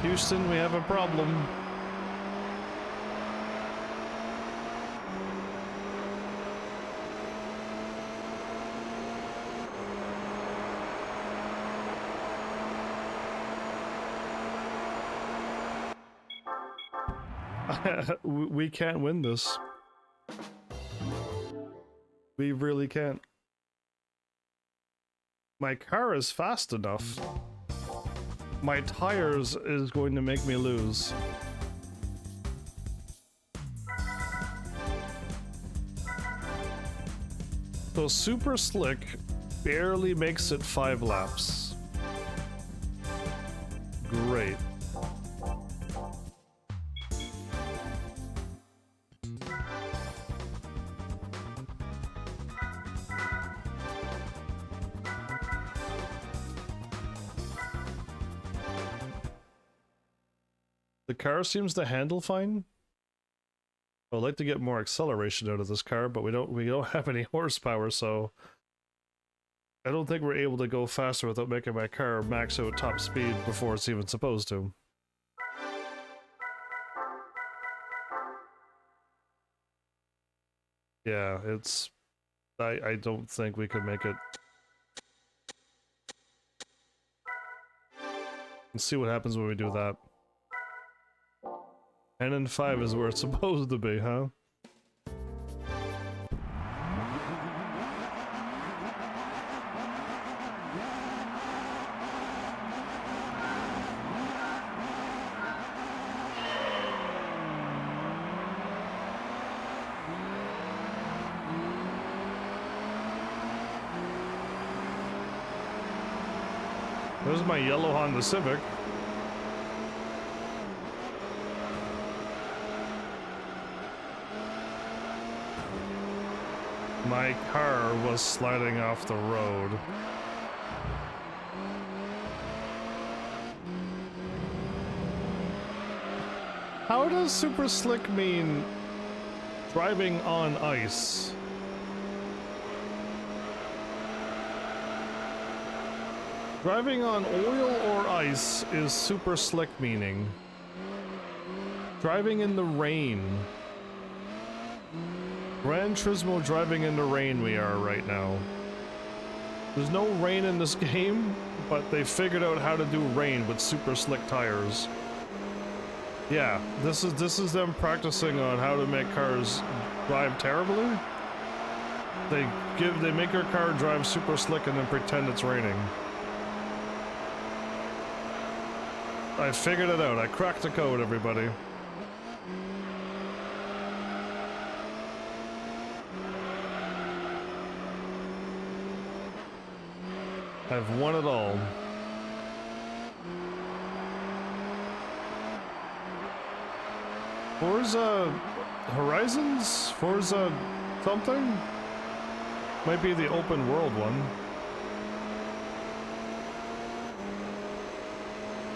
Houston, we have a problem. We can't win this. We really can't. My car is fast enough. My tires is going to make me lose. So Super Slick barely makes it 5 laps. Great. The car seems to handle fine. I'd like to get more acceleration out of this car, but we don't have any horsepower, so I don't think we're able to go faster without making my car max out top speed before it's even supposed to. Yeah, it's... I don't think we could make it. Let's see what happens when we do that. 10 and 5 is where it's supposed to be, huh? There's my yellow Honda Civic. My car was sliding off the road. How does Super Slick mean driving on ice? Driving on oil or ice is Super Slick meaning. Driving in the rain. Gran Turismo driving in the rain we are right now. There's no rain in this game, but they figured out how to do rain with super slick tires. Yeah, this is them practicing on how to make cars drive terribly. They make your car drive super slick and then pretend it's raining. I figured it out. I cracked the code, everybody. I've won it all. Forza Horizons? Forza something? Might be the open world one.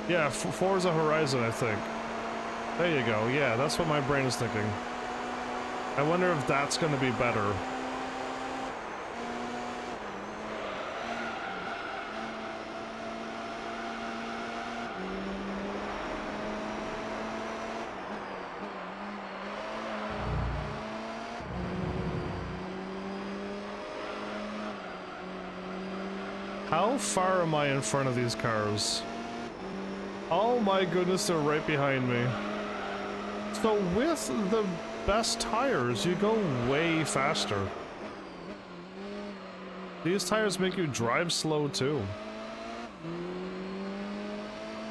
Yeah, Forza Horizon, I think. There you go. Yeah, that's what my brain is thinking. I wonder if that's going to be better. How far am I in front of these cars? Oh my goodness, they're right behind me. So with the best tires, you go way faster. These tires make you drive slow too.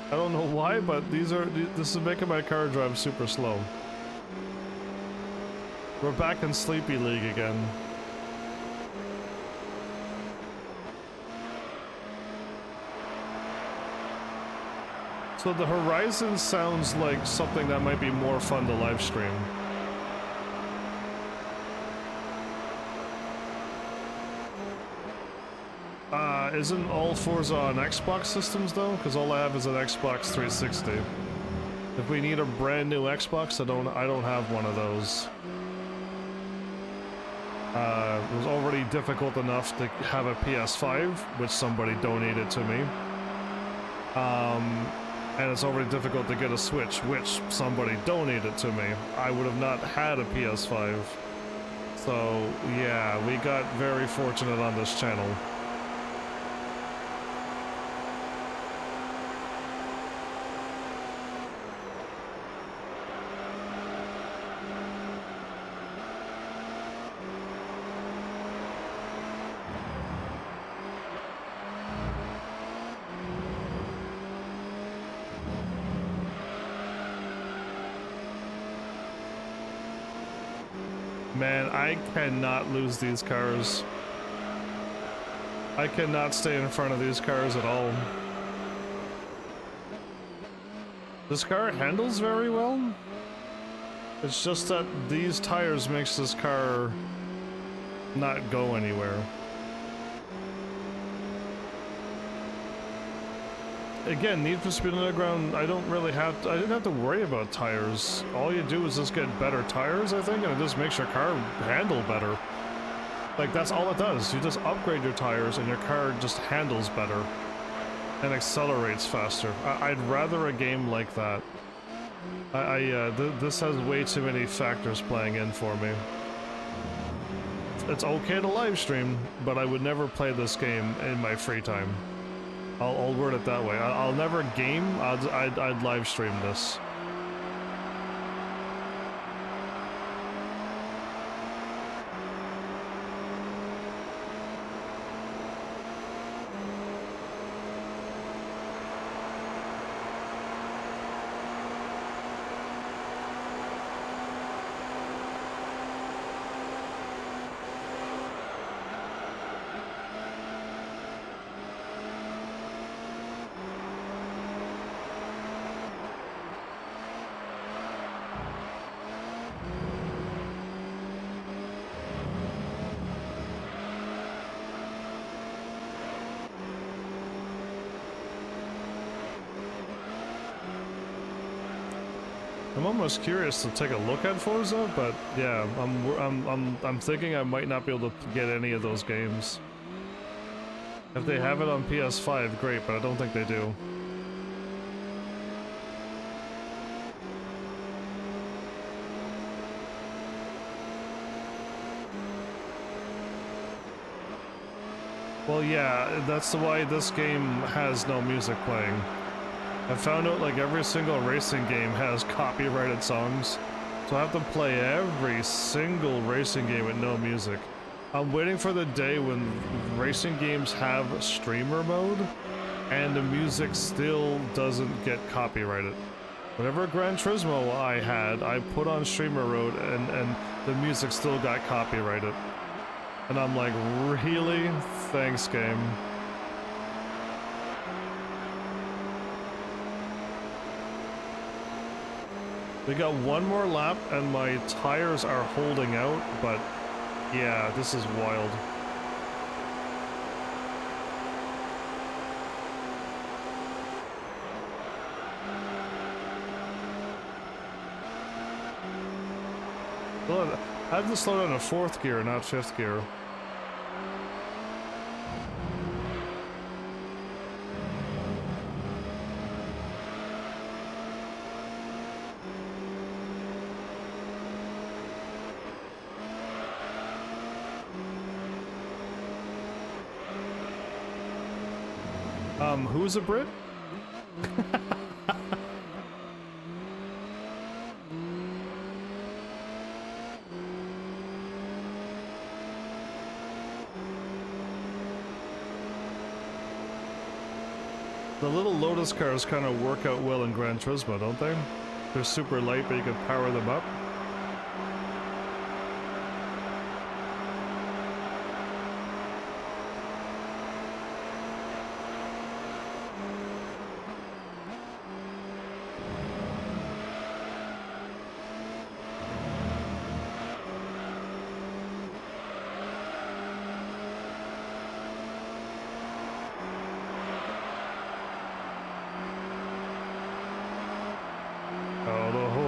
I don't know why, but this is making my car drive super slow. We're back in Sleepy League again. So the Horizon sounds like something that might be more fun to live stream. Isn't all Forza on Xbox systems though? Because all I have is an Xbox 360. If we need a brand new Xbox, I don't have one of those. It was already difficult enough to have a PS5, which somebody donated to me. And it's already difficult to get a Switch, which somebody donated to me. I would have not had a PS5. So, yeah, we got very fortunate on this channel. Man, I cannot lose these cars. I cannot stay in front of these cars at all. This car handles very well. It's just that these tires makes this car not go anywhere. Again, Need for Speed Underground, I didn't have to worry about tires. All you do is just get better tires, I think, and it just makes your car handle better. Like, that's all it does. You just upgrade your tires and your car just handles better and accelerates faster. I'd rather a game like that. This has way too many factors playing in for me. It's okay to live stream, but I would never play this game in my free time. I'll word it that way. I'll never game. I'd live stream this. I'm almost curious to take a look at Forza, but yeah, I'm thinking I might not be able to get any of those games. If they have it on PS5, great, but I don't think they do. Well, yeah, that's why this game has no music playing. I found out like every single racing game has copyrighted songs, so I have to play every single racing game with no music. I'm waiting for the day when racing games have streamer mode and the music still doesn't get copyrighted. Whatever Gran Turismo I had, I put on streamer mode and the music still got copyrighted. And I'm like, really? Thanks, game. We got one more lap and my tires are holding out, but yeah, this is wild. Well, I have to slow down to 4th gear, not 5th gear. Who's a Brit? The little Lotus cars kind of work out well in Gran Turismo, don't they? They're super light, but you can power them up.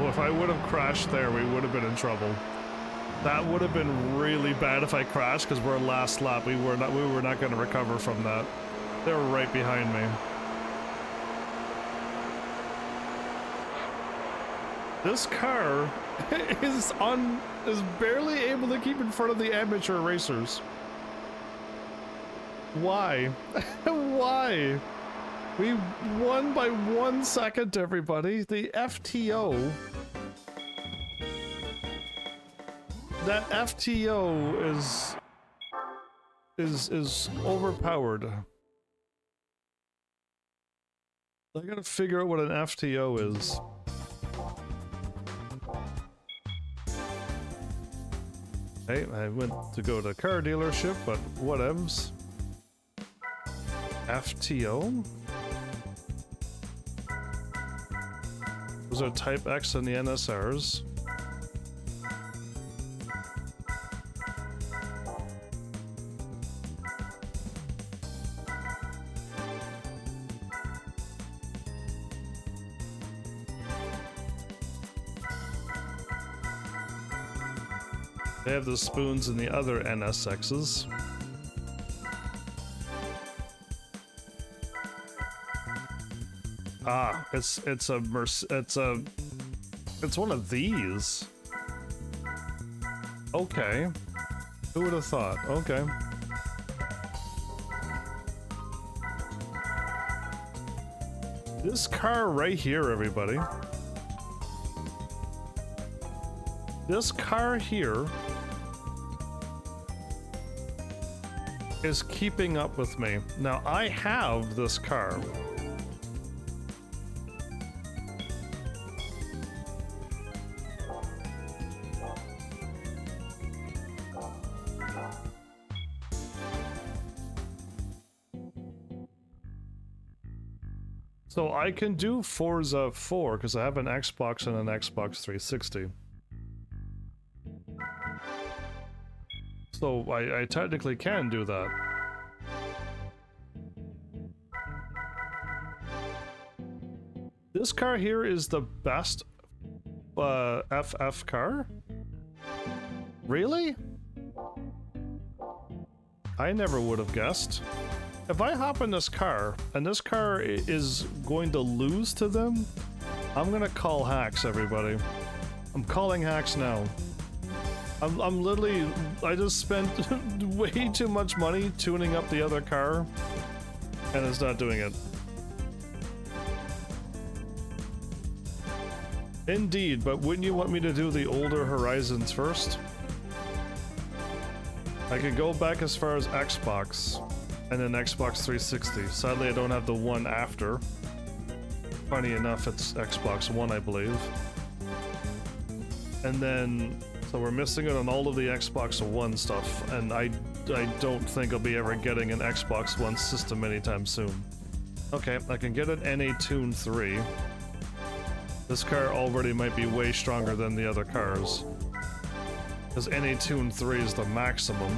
If I would have crashed there, we would have been in trouble. That would have been really bad if I crashed because we're last lap. We were not going to recover from that. They were right behind me. This car is barely able to keep in front of the amateur racers. Why? Why? We won by 1 second, everybody. The FTO. That FTO is overpowered. I gotta figure out what an FTO is. Hey, I went to go to a car dealership, but whatevs. FTO? Those are Type X and the NSRs. They have the spoons in the other NSXs. Ah, it's one of these. Okay. Who would have thought? Okay. This car right here, everybody. This car here is keeping up with me. Now, I have this car. So I can do Forza 4 because I have an Xbox and an Xbox 360. So I technically can do that. This car here is the best FF car? Really? I never would have guessed. If I hop in this car, and this car is going to lose to them, I'm gonna call hacks, everybody. I'm calling hacks now. I'm literally, I just spent way too much money tuning up the other car, and it's not doing it. Indeed, but wouldn't you want me to do the older Horizons first? I could go back as far as Xbox. And then Xbox 360. Sadly, I don't have the one after. Funny enough, it's Xbox One, I believe. And then, so we're missing out on all of the Xbox One stuff, and I don't think I'll be ever getting an Xbox One system anytime soon. Okay, I can get an NA Tune 3. This car already might be way stronger than the other cars. Because NA Tune 3 is the maximum.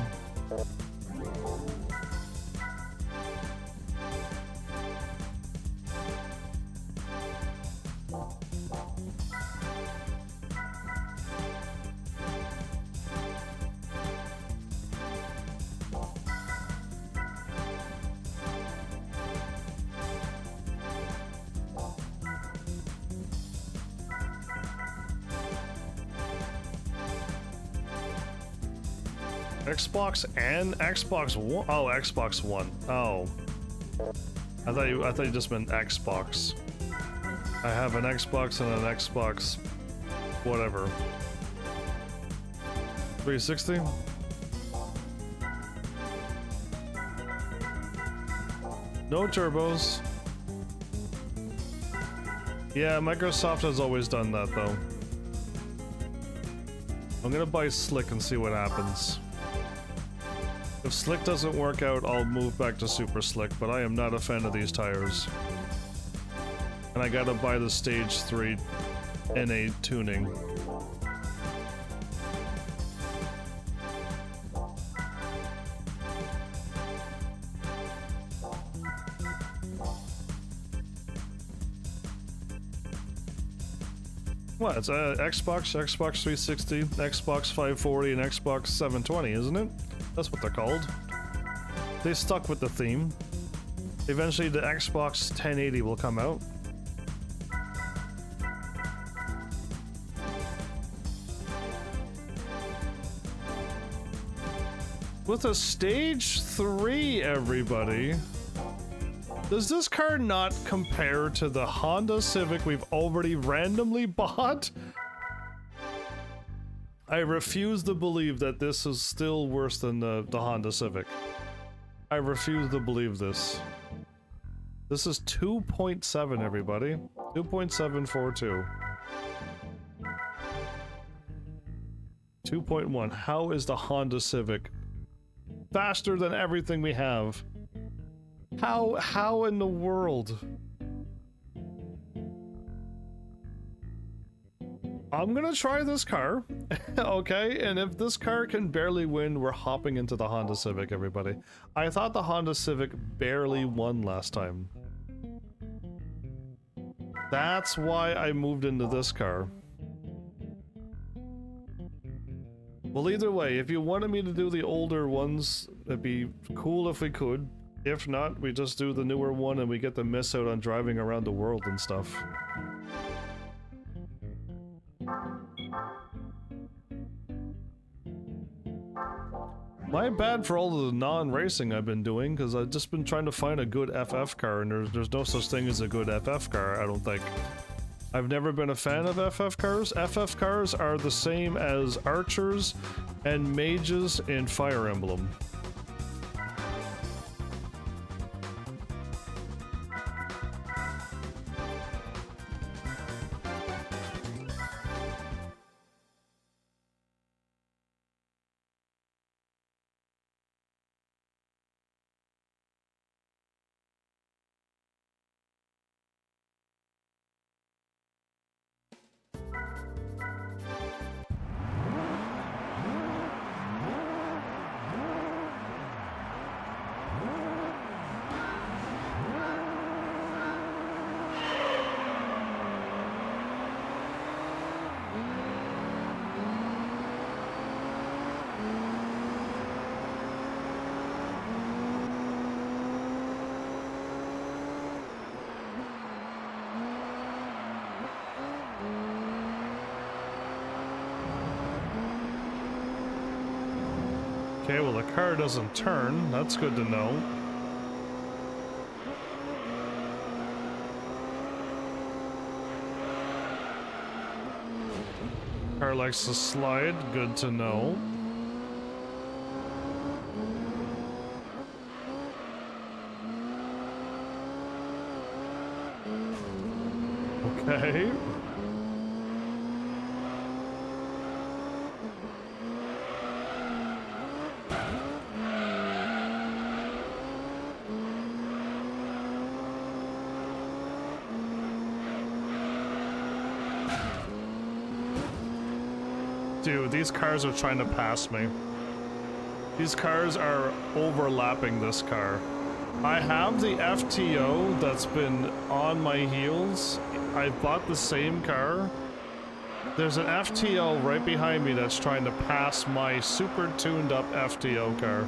Xbox and Xbox One? Oh, Xbox One. Oh. I thought you just meant Xbox. I have an Xbox and an Xbox whatever. 360? No turbos. Yeah, Microsoft has always done that though. I'm gonna buy Slick and see what happens. If Slick doesn't work out, I'll move back to Super Slick, but I am not a fan of these tires. And I gotta buy the Stage 3 NA tuning. What? It's Xbox, Xbox 360, Xbox 540, and Xbox 720, isn't it? That's what they're called. They stuck with the theme. Eventually the Xbox 1080 will come out. With a stage 3, everybody. Does this car not compare to the Honda Civic we've already randomly bought? I refuse to believe that this is still worse than the Honda Civic. I refuse to believe this. This is 2.7, everybody. 2.742. 2.1. How is the Honda Civic faster than everything we have? How in the world? I'm gonna try this car, okay? And if this car can barely win, we're hopping into the Honda Civic, everybody. I thought the Honda Civic barely won last time. That's why I moved into this car. Well, either way, if you wanted me to do the older ones, it'd be cool if we could. If not, we just do the newer one and we get to miss out on driving around the world and stuff. My bad for all of the non-racing I've been doing, because I've just been trying to find a good FF car, and there's no such thing as a good FF car, I don't think. I've never been a fan of FF cars. FF cars are the same as archers and mages in Fire Emblem. Okay, well the car doesn't turn. That's good to know. Car likes to slide. Good to know. Okay. Dude, these cars are trying to pass me. These cars are overlapping this car. I have the FTO that's been on my heels. I bought the same car. There's an FTO right behind me that's trying to pass my super tuned up FTO car.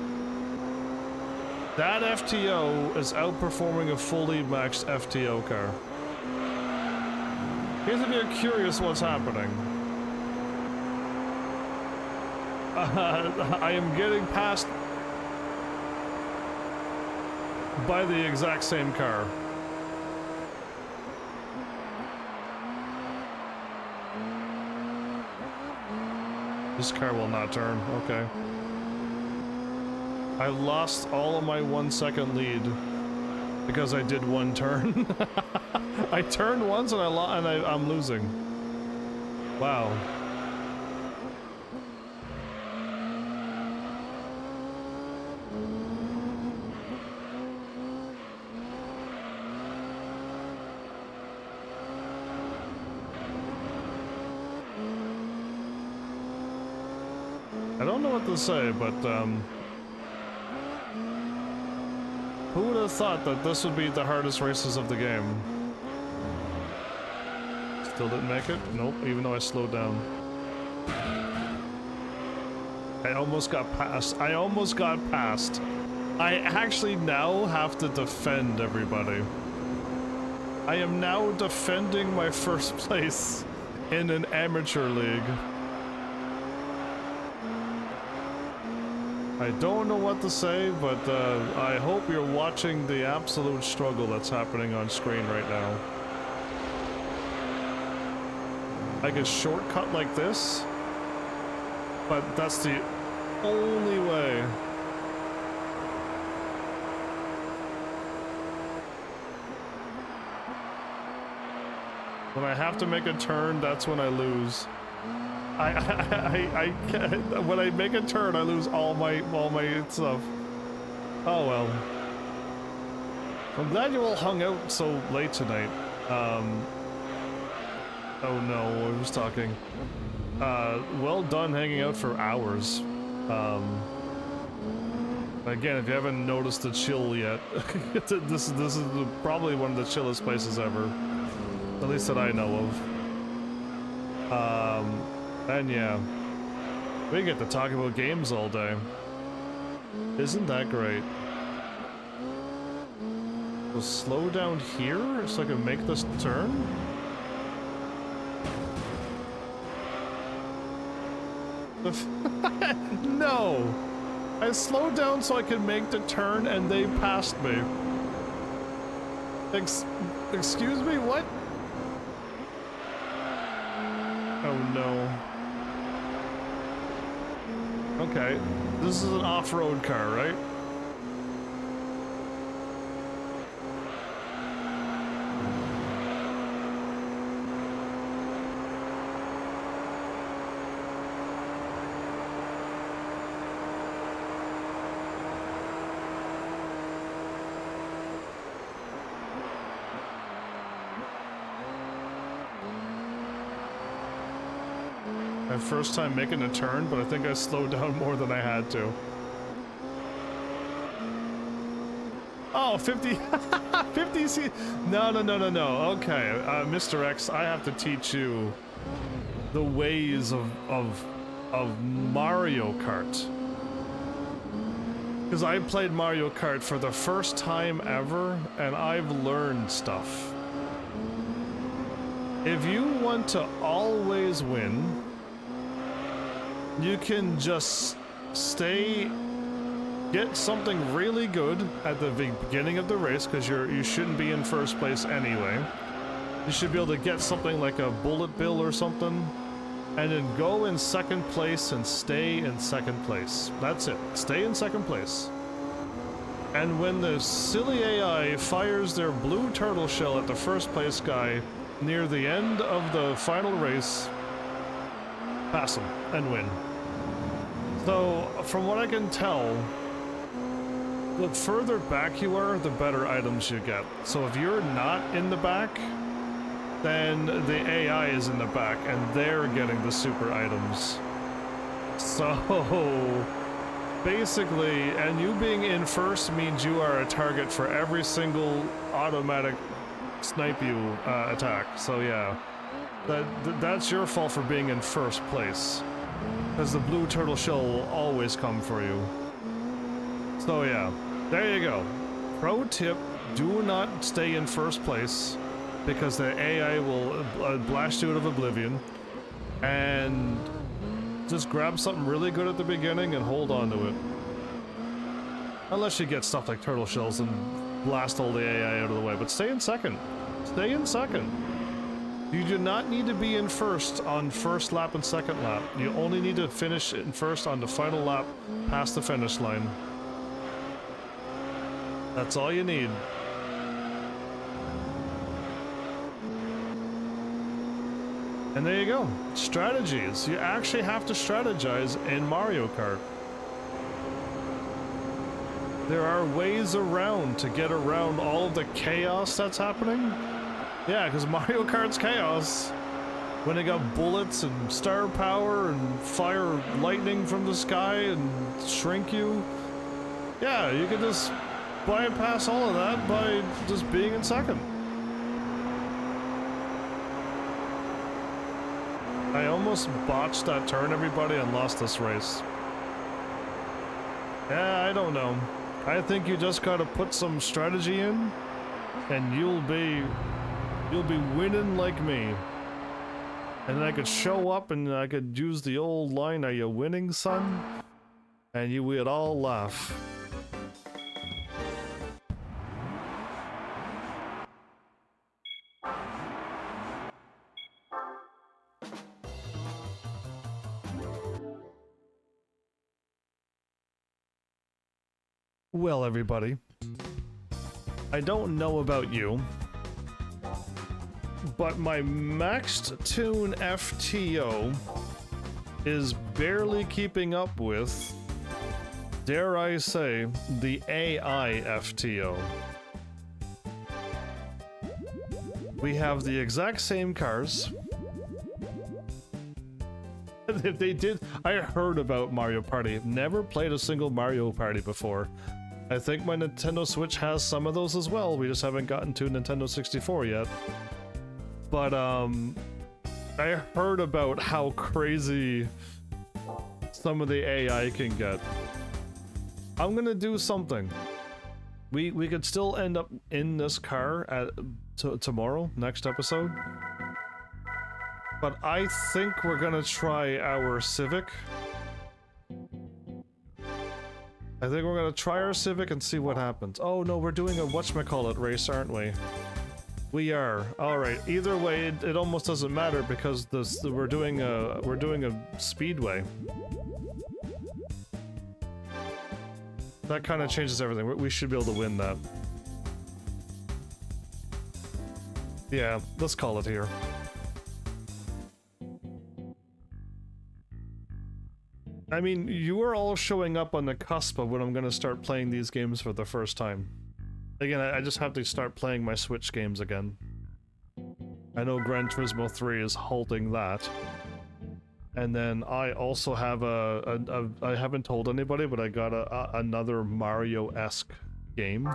That FTO is outperforming a fully maxed FTO car. Here's if you're curious what's happening. I am getting passed by the exact same car. This car will not turn. Okay. I lost all of my 1 second lead because I did one turn. I turned once and I'm losing. Wow. I don't know what to say, but who would have thought that this would be the hardest races of the game? Still didn't make it? Nope, even though I slowed down. I almost got past. I almost got past. I actually now have to defend everybody. I am now defending my first place in an amateur league. I don't know what to say, but I hope you're watching the absolute struggle that's happening on screen right now. I could shortcut like this, but that's the only way. When I have to make a turn, that's when I lose. I can't, when I make a turn, I lose all my stuff. Oh well. I'm glad you all hung out so late tonight. Oh no, I was talking. Well done hanging out for hours. Again, if you haven't noticed the chill yet, this is probably one of the chillest places ever. At least that I know of. And yeah, we get to talk about games all day. Isn't that great? We'll slow down here so I can make this turn? No! I slowed down so I could make the turn and they passed me. Excuse me, what? Oh no. Okay, this is an off-road car, right? My first time making a turn, but I think I slowed down more than I had to. Oh, 50, 50 C. No. Okay, Mr. X, I have to teach you the ways of Mario Kart. Because I played Mario Kart for the first time ever, and I've learned stuff. If you want to always win, you can just get something really good at the beginning of the race, because you shouldn't be in first place anyway. You should be able to get something like a bullet bill or something, and then go in second place and stay in second place. That's it. Stay in second place. And when the silly AI fires their blue turtle shell at the first place guy near the end of the final race, pass him and win. So, from what I can tell, the further back you are, the better items you get. So if you're not in the back, then the AI is in the back, and they're getting the super items. So, basically, and you being in first means you are a target for every single automatic snipe you attack. So yeah, that's your fault for being in first place, because the blue turtle shell will always come for you. So yeah, there you go. Pro tip, do not stay in first place, because the AI will blast you out of oblivion. And just grab something really good at the beginning and hold on to it. Unless you get stuff like turtle shells and blast all the AI out of the way, but stay in second. Stay in second. You do not need to be in first on first lap and second lap. You only need to finish in first on the final lap past the finish line. That's all you need. And there you go. Strategies. You actually have to strategize in Mario Kart. There are ways around to get around all of the chaos that's happening. Yeah, because Mario Kart's chaos. When they got bullets and star power and fire lightning from the sky and shrink you. Yeah, you can just bypass all of that by just being in second. I almost botched that turn, everybody, and lost this race. Yeah, I don't know. I think you just gotta put some strategy in, and you'll be winning like me. And then I could show up and I could use the old line, "Are you winning, son?" And we'd all laugh. Well, everybody, I don't know about you, but my maxed tune FTO is barely keeping up with, dare I say, the AI FTO. We have the exact same cars. They did. I heard about Mario Party. Never played a single Mario Party before. I think my Nintendo Switch has some of those as well. We just haven't gotten to Nintendo 64 yet. But I heard about how crazy some of the AI can get. I'm gonna do something. We could still end up in this car at tomorrow, next episode. But I think we're gonna try our Civic. I think we're gonna try our Civic and see what happens. Oh no, we're doing a whatchamacallit race, aren't we? We are. Alright, either way, it almost doesn't matter because we're doing a speedway. That kind of changes everything. We should be able to win that. Yeah, let's call it here. I mean, you are all showing up on the cusp of when I'm gonna start playing these games for the first time. Again, I just have to start playing my Switch games again. I know Gran Turismo 3 is halting that. And then I also have I haven't told anybody, but I got another Mario-esque game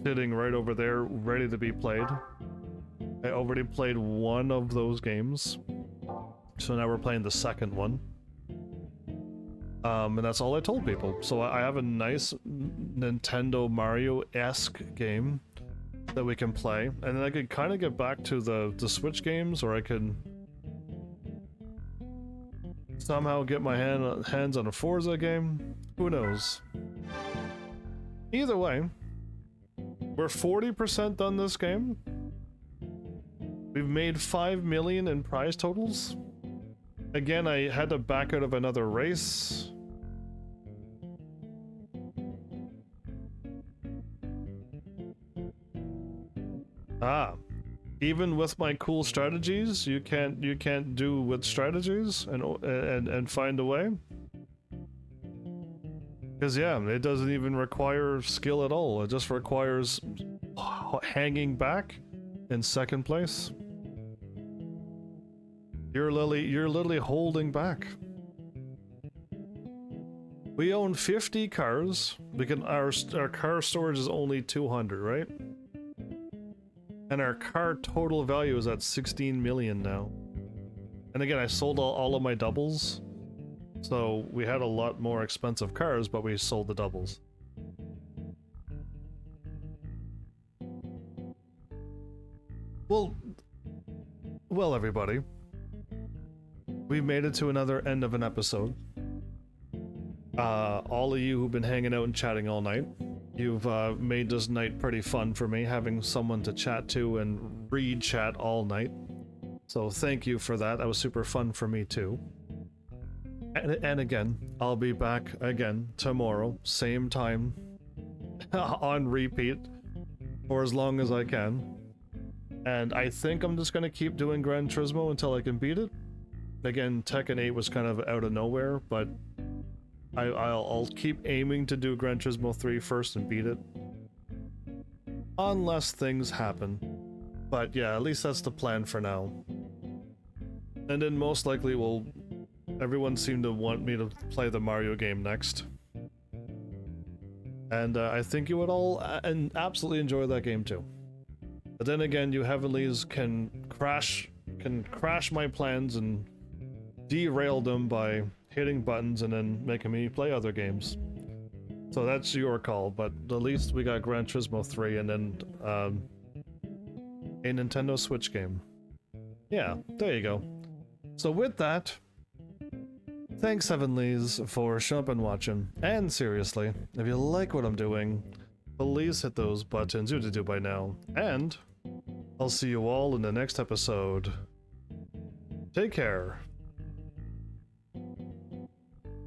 sitting right over there, ready to be played. I already played one of those games, so now we're playing the second one. And that's all I told people. So I have a nice Nintendo Mario-esque game that we can play, and then I could kind of get back to the Switch games, or I could somehow get my hands on a Forza game. Who knows? Either way, we're 40% done this game. We've made 5 million in prize totals. Again, I had to back out of another race. Ah, even with my cool strategies, you can't do with strategies and find a way. Because yeah, it doesn't even require skill at all. It just requires hanging back in second place. You're literally holding back. We own 50 cars. Our car storage is only 200, right? And our car total value is at 16 million now. And again, I sold all of my doubles. So we had a lot more expensive cars, but we sold the doubles. Well, everybody. We've made it to another end of an episode. All of you who've been hanging out and chatting all night, you've made this night pretty fun for me, having someone to chat to and read chat all night. So thank you for that. That was super fun for me too. And again, I'll be back again tomorrow, same time, on repeat, for as long as I can. And I think I'm just gonna keep doing Gran Turismo until I can beat it. Again, Tekken 8 was kind of out of nowhere, but I'll keep aiming to do Gran Turismo 3 first and beat it. Unless things happen. But yeah, at least that's the plan for now. And then most likely everyone seemed to want me to play the Mario game next. And I think you would all absolutely enjoy that game too. But then again, you Heavenlies can can crash my plans and derail them by hitting buttons and then making me play other games. So that's your call, but at least we got Gran Turismo 3 and then a Nintendo Switch game. Yeah, there you go. So with that, thanks Heavenlies for showing up and watching. And seriously, if you like what I'm doing, please hit those buttons you have to do by now. And I'll see you all in the next episode. Take care.